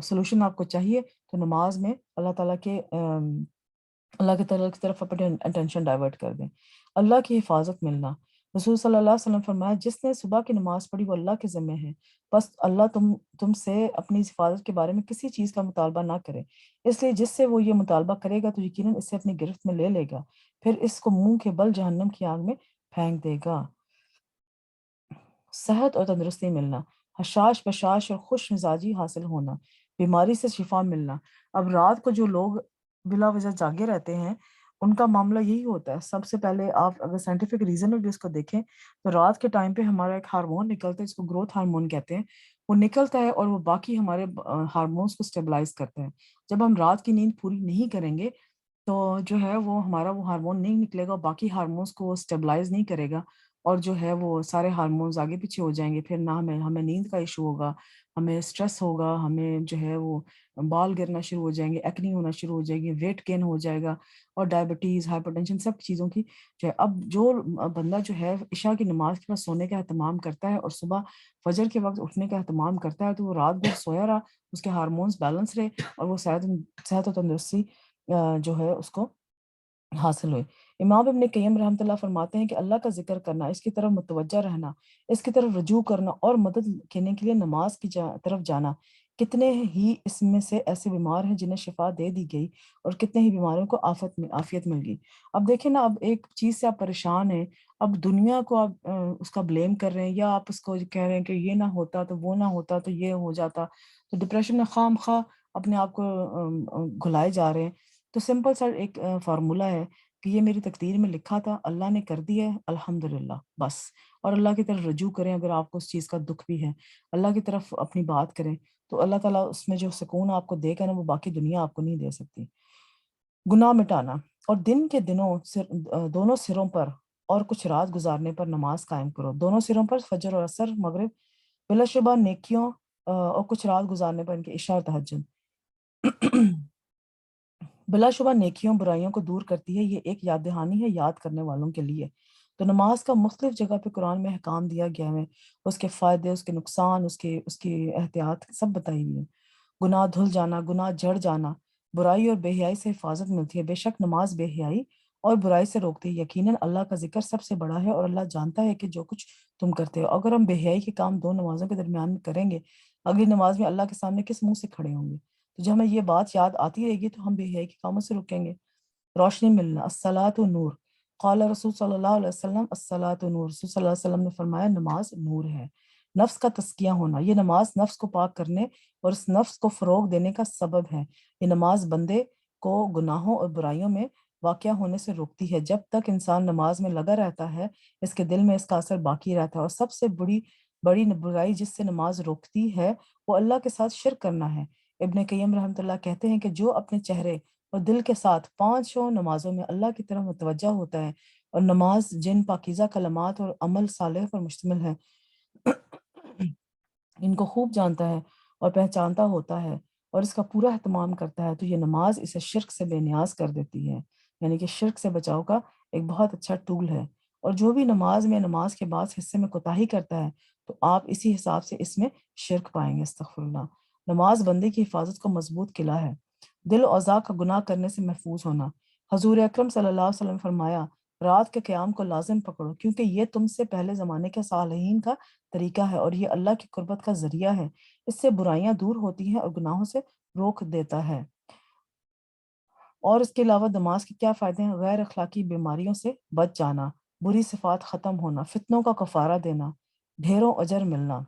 سلوشن آپ کو چاہیے تو نماز میں اللہ کے تعالیٰ کی طرف اپنی اٹینشن ڈائیورٹ کر دیں. اللہ کی حفاظت ملنا، رسول صلی اللہ علیہ وسلم فرمایا جس نے صبح کی نماز پڑھی وہ اللہ کے ذمہ ہے، بس اللہ تم سے اپنی حفاظت کے بارے میں کسی چیز کا مطالبہ نہ کرے، اس لیے جس سے وہ یہ مطالبہ کرے گا تو یقیناً اسے اپنی گرفت میں لے لے گا، پھر اس کو منہ کے بل جہنم کی آگ میں پھینک دے گا. صحت اور تندرستی ملنا، حشاش بشاش اور خوش مزاجی حاصل ہونا، بیماری سے شفا ملنا. اب رات کو جو لوگ بلا وجہ جاگے رہتے ہیں ان کا معاملہ یہی ہوتا ہے. سب سے پہلے آپ اگر سائنٹیفک ریزن میں بھی اس کو دیکھیں تو رات کے ٹائم پہ ہمارا ایک ہارمون نکلتا ہے جس کو گروتھ ہارمون کہتے ہیں، وہ نکلتا ہے اور وہ باقی ہمارے ہارمونس کو سٹیبلائز کرتا ہے. جب ہم رات کی نیند پوری نہیں کریں گے تو جو ہے وہ ہمارا وہ ہارمون نہیں نکلے گا، باقی ہارمونس کو سٹیبلائز نہیں کرے گا، اور جو ہے وہ سارے ہارمونز آگے پیچھے ہو جائیں گے، پھر نہ ہمیں نیند کا ایشو ہوگا، ہمیں اسٹریس ہوگا، ہمیں جو ہے وہ بال گرنا شروع ہو جائیں گے، ایکنی ہونا شروع ہو جائے گی، ویٹ گین ہو جائے گا، اور ڈائبٹیز، ہائپر ٹینشن، سب چیزوں کی جو ہے اب جو بندہ جو ہے عشاء کی نماز کے بعد سونے کا اہتمام کرتا ہے اور صبح فجر کے وقت اٹھنے کا اہتمام کرتا ہے، تو وہ رات بھر سویا رہا، اس کے ہارمونز بیلنس رہے، اور وہ صحت و تندرستی جو ہے اس کو حاصل ہوئے۔ امام ابن قیم رحمۃ اللہ فرماتے ہیں کہ اللہ کا ذکر کرنا، اس کی طرف متوجہ رہنا، اس کی طرف رجوع کرنا اور مدد لینے کے لیے نماز کی طرف جانا، کتنے ہی اس میں سے ایسے بیمار ہیں جنہیں شفا دے دی گئی، اور کتنے ہی بیماریوں کو عافیت مل گئی۔ اب دیکھیں نا، اب ایک چیز سے آپ پریشان ہیں، اب دنیا کو آپ اس کا بلیم کر رہے ہیں، یا آپ اس کو کہہ رہے ہیں کہ یہ نہ ہوتا تو وہ نہ ہوتا تو یہ ہو جاتا، تو ڈپریشن میں خواہ مخواہ اپنے آپ کو گھلائے جا رہے ہیں۔ تو سمپل سا ایک فارمولا ہے کہ یہ میری تقدیر میں لکھا تھا، اللہ نے کر دیا ہے، الحمدللہ، بس۔ اور اللہ کی طرف رجوع کریں، اگر آپ کو اس چیز کا دکھ بھی ہے، اللہ کی طرف اپنی بات کریں، تو اللہ تعالیٰ اس میں جو سکون آپ کو دے گا نا، وہ باقی دنیا آپ کو نہیں دے سکتی۔ گناہ مٹانا، اور دن کے دونوں سروں پر اور کچھ رات گزارنے پر نماز قائم کرو، دونوں سروں پر، فجر اور عصر، مغرب، بلا شبہ نیکیوں اور کچھ رات گزارنے پر، ان کے عشاء اور تہجد بلا شبہ نیکیوں برائیوں کو دور کرتی ہے، یہ ایک یاد دہانی ہے یاد کرنے والوں کے لیے۔ تو نماز کا مختلف جگہ پہ قرآن میں احکام دیا گیا ہے، اس کے فائدے، اس کے نقصان، اس کی احتیاط سب بتائی ہوئی ہے۔ گناہ دھل جانا، گناہ جڑ جانا، برائی اور بے حیائی سے حفاظت ملتی ہے، بے شک نماز بے حیائی اور برائی سے روکتی ہے، یقیناً اللہ کا ذکر سب سے بڑا ہے، اور اللہ جانتا ہے کہ جو کچھ تم کرتے ہو۔ اگر ہم بے حیائی کے کام دو نمازوں کے درمیان میں کریں گے، اگلی نماز میں اللہ کے سامنے کس منہ سے کھڑے ہوں گے؟ تو جب ہمیں یہ بات یاد آتی رہے گی تو ہم بے حیائی کے کاموں سے رکیں گے۔ روشنی ملنا، الصلاۃ نور، قال رسول صلی اللہ علیہ وسلم الصلاۃ نور، رسول صلی اللہ علیہ وسلم نے فرمایا نماز نور ہے۔ نفس کا تزکیہ ہونا، یہ نماز نفس کو پاک کرنے اور اس نفس کو فروغ دینے کا سبب ہے۔ یہ نماز بندے کو گناہوں اور برائیوں میں واقع ہونے سے روکتی ہے۔ جب تک انسان نماز میں لگا رہتا ہے، اس کے دل میں اس کا اثر باقی رہتا ہے، اور سب سے بڑی برائی جس سے نماز روکتی ہے وہ اللہ کے ساتھ شرک کرنا ہے۔ ابن قیم رحمۃ اللہ کہتے ہیں کہ جو اپنے چہرے اور دل کے ساتھ پانچوں نمازوں میں اللہ کی طرف متوجہ ہوتا ہے، اور نماز جن پاکیزہ کلمات اور عمل صالح پر مشتمل ہے، ان کو خوب جانتا ہے اور پہچانتا ہوتا ہے، اور اس کا پورا اہتمام کرتا ہے، تو یہ نماز اسے شرک سے بے نیاز کر دیتی ہے، یعنی کہ شرک سے بچاؤ کا ایک بہت اچھا ٹول ہے۔ اور جو بھی نماز میں نماز کے بعد حصے میں کوتاہی کرتا ہے، تو آپ اسی حساب سے اس میں شرک پائیں گے، استغفر اللہ۔ نماز بندے کی حفاظت کو مضبوط قلعہ ہے۔ دل اور ذات کا گناہ کرنے سے محفوظ ہونا، حضور اکرم صلی اللہ علیہ وسلم نے فرمایا رات کے قیام کو لازم پکڑو، کیونکہ یہ تم سے پہلے زمانے کے صالحین کا طریقہ ہے، اور یہ اللہ کی قربت کا ذریعہ ہے، اس سے برائیاں دور ہوتی ہیں اور گناہوں سے روک دیتا ہے۔ اور اس کے علاوہ نماز کے کیا فائدے ہیں؟ غیر اخلاقی بیماریوں سے بچ جانا، بری صفات ختم ہونا، فتنوں کا کفارہ دینا، ڈھیروں اجر ملنا،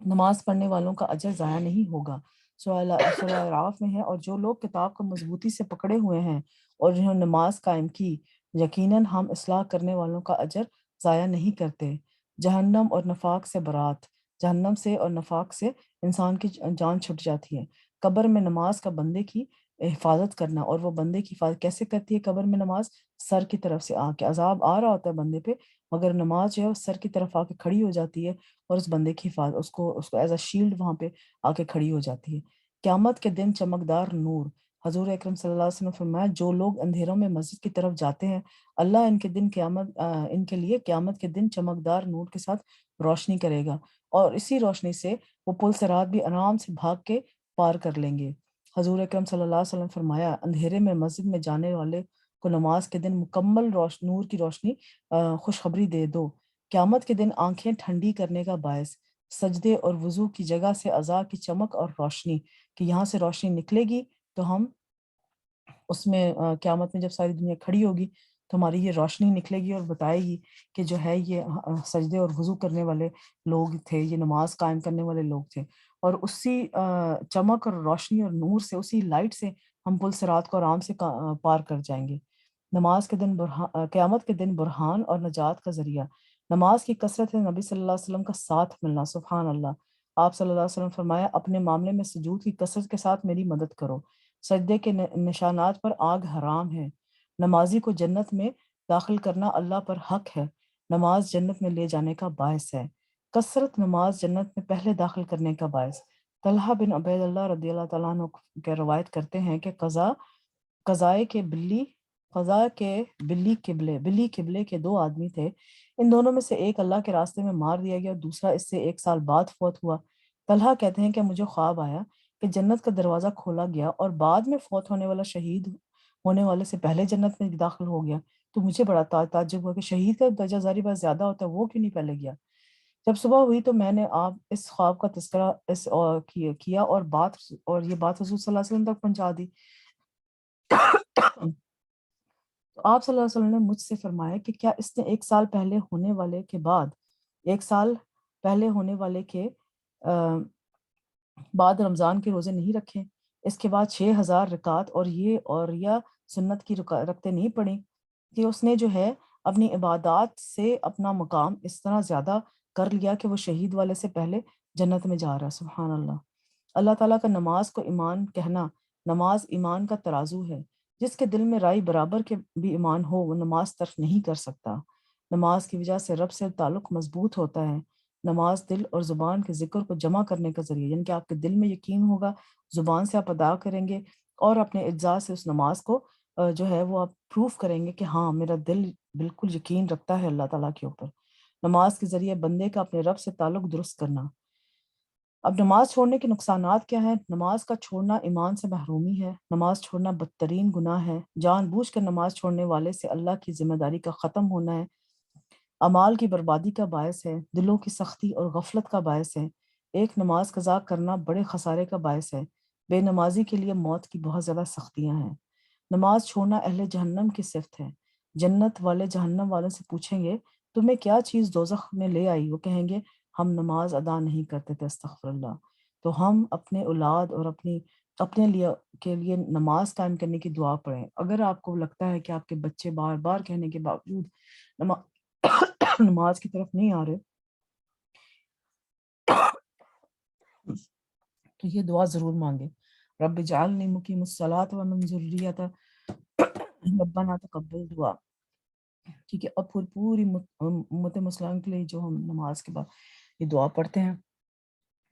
نماز پڑھنے والوں کا اجر ضائع نہیں ہوگا، سورہ اعراف میں ہے۔ اور جو لوگ کتاب کو مضبوطی سے پکڑے ہوئے ہیں اور جنہوں نے نماز قائم کی، یقیناً ہم اصلاح کرنے والوں کا اجر ضائع نہیں کرتے۔ جہنم اور نفاق سے برات، جہنم سے اور نفاق سے انسان کی جان چھٹ جاتی ہے۔ قبر میں نماز کا بندے کی حفاظت کرنا، اور وہ بندے کی حفاظت کیسے کرتی ہے قبر میں نماز؟ سر کی طرف سے آ کے عذاب آ رہا ہوتا ہے بندے پہ، مگر نماز جو ہے وہ سر کی طرف آ کے کھڑی ہو جاتی ہے، اور اس بندے کی حفاظت اس کو ایز اے شیلڈ وہاں پہ آ کے کھڑی ہو جاتی ہے۔ قیامت کے دن چمکدار نور، حضور اکرم صلی اللہ علیہ وسلم نے فرمایا جو لوگ اندھیروں میں مسجد کی طرف جاتے ہیں، اللہ ان کے لیے قیامت کے دن چمکدار نور کے ساتھ روشنی کرے گا، اور اسی روشنی سے وہ پل صراط بھی آرام سے بھاگ کے پار کر لیں گے۔ حضور اکرم صلی اللہ علیہ وسلم نے فرمایا اندھیرے میں مسجد میں جانے والے کو نماز کے دن مکمل نور کی روشنی خوشخبری دے دو، قیامت کے دن آنکھیں ٹھنڈی کرنے کا باعث، سجدے اور وضو کی جگہ سے عزا کی چمک اور روشنی، کہ یہاں سے روشنی نکلے گی تو ہم اس میں قیامت میں جب ساری دنیا کھڑی ہوگی تو ہماری یہ روشنی نکلے گی اور بتائے گی کہ جو ہے یہ سجدے اور وضو کرنے والے لوگ تھے، یہ نماز قائم کرنے والے لوگ تھے، اور اسی چمک اور روشنی اور نور سے، اسی لائٹ سے ہم پل صراط کو آرام سے پار کر جائیں گے۔ نماز کے دن قیامت کے دن برہان اور نجات کا ذریعہ، نماز کی کثرت ہے نبی صلی اللہ علیہ وسلم کا ساتھ ملنا، سبحان اللہ۔ آپ صلی اللہ علیہ وسلم فرمایا اپنے معاملے میں سجود کی کثرت کے ساتھ میری مدد کرو، سجدے کے نشانات پر آگ حرام ہے، نمازی کو جنت میں داخل کرنا اللہ پر حق ہے، نماز جنت میں لے جانے کا باعث ہے، کثرت نماز جنت میں پہلے داخل کرنے کا باعث۔ طلحہ بن عبید اللہ رضی اللہ تعالیٰ عنہ کے روایت کرتے ہیں کہ قضاء کے بلی قبلے کے دو آدمی تھے، ان دونوں میں سے ایک اللہ کے راستے میں مار دیا گیا اور دوسرا اس سے 1 سال بعد فوت ہوا۔ طلحہ کہتے ہیں کہ مجھے خواب آیا کہ جنت کا دروازہ کھولا گیا اور بعد میں فوت ہونے والا شہید ہونے والے سے پہلے جنت میں داخل ہو گیا، تو مجھے بڑا تعجب ہوا کہ شہید کا درجہ ظاہری بات زیادہ ہوتا ہے، وہ کیوں نہیں پہلے گیا؟ جب صبح ہوئی تو میں نے آپ اس خواب کا تذکرہ کیا اور یہ بات حضور صلی اللہ علیہ وسلم تک پہنچا دی۔ تو آپ صلی اللہ علیہ وسلم نے مجھ سے فرمایا کہ کیا اس نے 1 سال پہلے ہونے والے کے بعد 1 سال پہلے ہونے والے کے بعد رمضان کے روزے نہیں رکھے، اس کے بعد 6000 رکعت اور یا سنت کی رکعتیں نہیں پڑھی کہ اس نے جو ہے اپنی عبادات سے اپنا مقام اس طرح زیادہ کر لیا کہ وہ شہید والے سے پہلے جنت میں جا رہا ہے۔ سبحان اللہ۔ اللہ تعالیٰ کا نماز کو ایمان کہنا، نماز ایمان کا ترازو ہے، جس کے دل میں رائی برابر کے بھی ایمان ہو وہ نماز ترک نہیں کر سکتا۔ نماز کی وجہ سے رب سے تعلق مضبوط ہوتا ہے۔ نماز دل اور زبان کے ذکر کو جمع کرنے کا ذریعہ، یعنی کہ آپ کے دل میں یقین ہوگا، زبان سے آپ ادا کریں گے اور اپنے اجزاء سے اس نماز کو جو ہے وہ آپ پروف کریں گے کہ ہاں میرا دل بالکل یقین رکھتا ہے اللہ تعالیٰ کے اوپر۔ نماز کے ذریعے بندے کا اپنے رب سے تعلق درست کرنا۔ اب نماز چھوڑنے کے نقصانات کیا ہیں؟ نماز کا چھوڑنا ایمان سے محرومی ہے، نماز چھوڑنا بدترین گناہ ہے، جان بوجھ کر نماز چھوڑنے والے سے اللہ کی ذمہ داری کا ختم ہونا ہے، اعمال کی بربادی کا باعث ہے، دلوں کی سختی اور غفلت کا باعث ہے، ایک نماز قضا کرنا بڑے خسارے کا باعث ہے، بے نمازی کے لیے موت کی بہت زیادہ سختیاں ہیں۔ نماز چھوڑنا اہل جہنم کی صفت ہے، جنت والے جہنم والوں سے پوچھیں گے تمہیں کیا چیز دوزخ میں لے آئی؟ وہ کہیں گے ہم نماز ادا نہیں کرتے تھے، استغفر اللہ۔ تو ہم اپنے اولاد اور اپنے لیے نماز قائم کرنے کی دعا پڑھیں۔ اگر آپ کو لگتا ہے کہ آپ کے بچے بار بار کہنے کے باوجود نماز کی طرف نہیں آ رہے، تو یہ دعا ضرور مانگے، رب اجعلنی مقیم الصلاۃ ومن ذریۃ ربنا تقبل دعا۔ ٹھیک ہے، اب پوری امت مسلم کے لیے جو ہم نماز کے بعد یہ دعا پڑھتے ہیں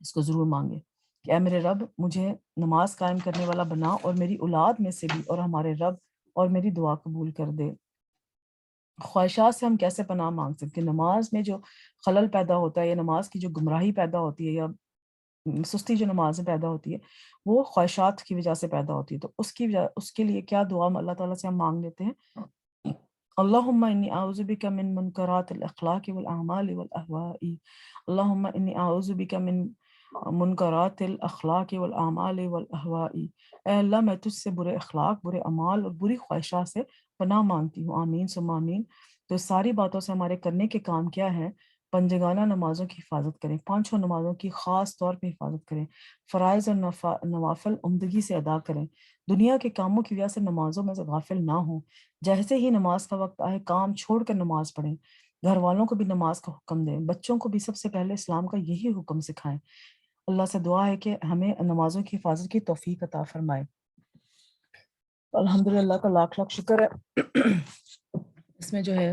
اس کو ضرور مانگے کہ اے میرے رب مجھے نماز قائم کرنے والا بنا اور میری اولاد میں سے بھی، اور ہمارے رب اور میری دعا قبول کر دے۔ خواہشات سے ہم کیسے پناہ مانگ سکتے ہیں؟ نماز میں جو خلل پیدا ہوتا ہے یا نماز کی جو گمراہی پیدا ہوتی ہے یا سستی جو نماز میں پیدا ہوتی ہے وہ خواہشات کی وجہ سے پیدا ہوتی ہے، تو اس کے لیے کیا دعا اللہ تعالیٰ سے ہم مانگ لیتے ہیں؟ اللہم انی اعوذ بک من منکرات الاخلاق والاعمال والاہواء، اللہم انی اعوذ بک من منکرات الاخلاق والاعمال والاہواء، اے اللہ میں تجھ سے برے اخلاق، برے اعمال اور بری خواہشات سے پناہ مانگتی ہوں۔ آمین ثم آمین۔ تو ساری باتوں سے ہمارے کرنے کے کام کیا ہے؟ پنجگانہ نمازوں کی حفاظت کریں، 5 نمازوں کی خاص طور پہ حفاظت کریں، فرائض اور نوافل عمدگی سے ادا کریں، دنیا کے کاموں کی وجہ سے نمازوں میں سے غافل نہ ہوں، جیسے ہی نماز کا وقت آئے کام چھوڑ کر نماز پڑھیں، گھر والوں کو بھی نماز کا حکم دیں، بچوں کو بھی سب سے پہلے اسلام کا یہی حکم سکھائیں۔ اللہ سے دعا ہے کہ ہمیں نمازوں کی حفاظت کی توفیق عطا فرمائے۔ الحمدللہ کا لاکھ لاکھ شکر ہے اس میں جو ہے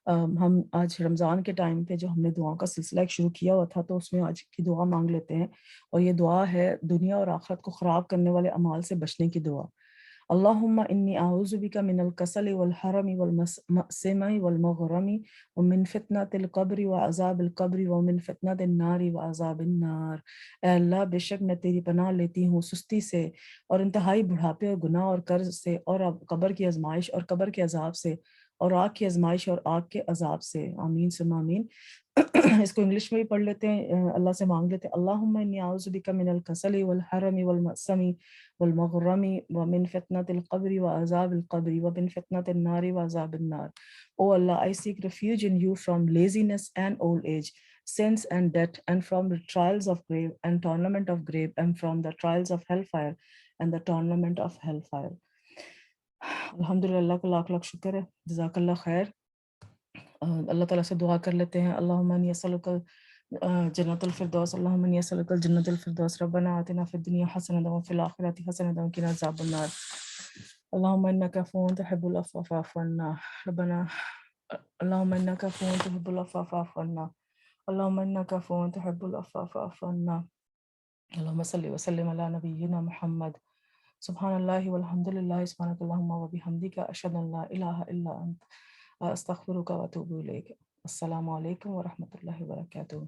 ہم آج رمضان کے ٹائم پہ جو ہم نے دعاؤں کا سلسلہ ایک شروع کیا ہوا تھا، تو اس میں آج کی دعا مانگ لیتے ہیں، اور یہ دعا ہے دنیا اور آخرت کو خراب کرنے والے اعمال سے بچنے کی دعا۔ اللہم انی اعوذ بک من الکسل والحرم والمأثم والمغرم ومن فتنة القبر وعذاب القبر ومن فتنة النار وعذاب النار۔ اے اللہ بے شک میں تیری پناہ لیتی ہوں سستی سے اور انتہائی بڑھاپے اور گناہ اور قرض سے، اور قبر کی آزمائش اور قبر کے عذاب سے، اور آگ کی آزمائش اور آگ کے عذاب سے۔ آمین ثم آمین۔ اس کو انگلش میں بھی پڑھ لیتے ہیں، اللہ سے مانگ لیتے ہیں۔ اللہم انی اعوذ بک من الکسل والحرم والمأثم والمغرم ومن فتنة القبر وعذاب القبر ومن فتنة النار وعذاب النار۔ Oh Allah, I seek refuge in you from laziness and old age, sins and death, and from the trials of grave and torment of grave, and from the trials of hellfire and the torment of hellfire۔ الحمدللہ، اللہ کا لاکھ لاکھ شکر ہے، جزاک اللہ خیر۔ اللہ تعالیٰ سے دعا کر لیتے ہیں۔ اللہم انی اسألک جنت الفردوس، اللہم انی اسألک الجنت الفردوس، ربنا آتنا فی الدنیا حسنۃ وفی الآخرۃ حسنۃ وقنا عذاب النار، اللہم انک عفو تحب العفو فاعف عنا، ربنا اللهم إنك عفو تحب العفو فاعف عنا. اللهم إنك عفو تحب العفو فاعف عنا. اللهم صل وسلم على نبينا محمد. سبحان الله والحمد لله سبحانك اللهم وبحمدك أشهد أن لا إله إلا أنت أستغفرك وأتوب إليك. السلام عليكم ورحمة الله وبركاته.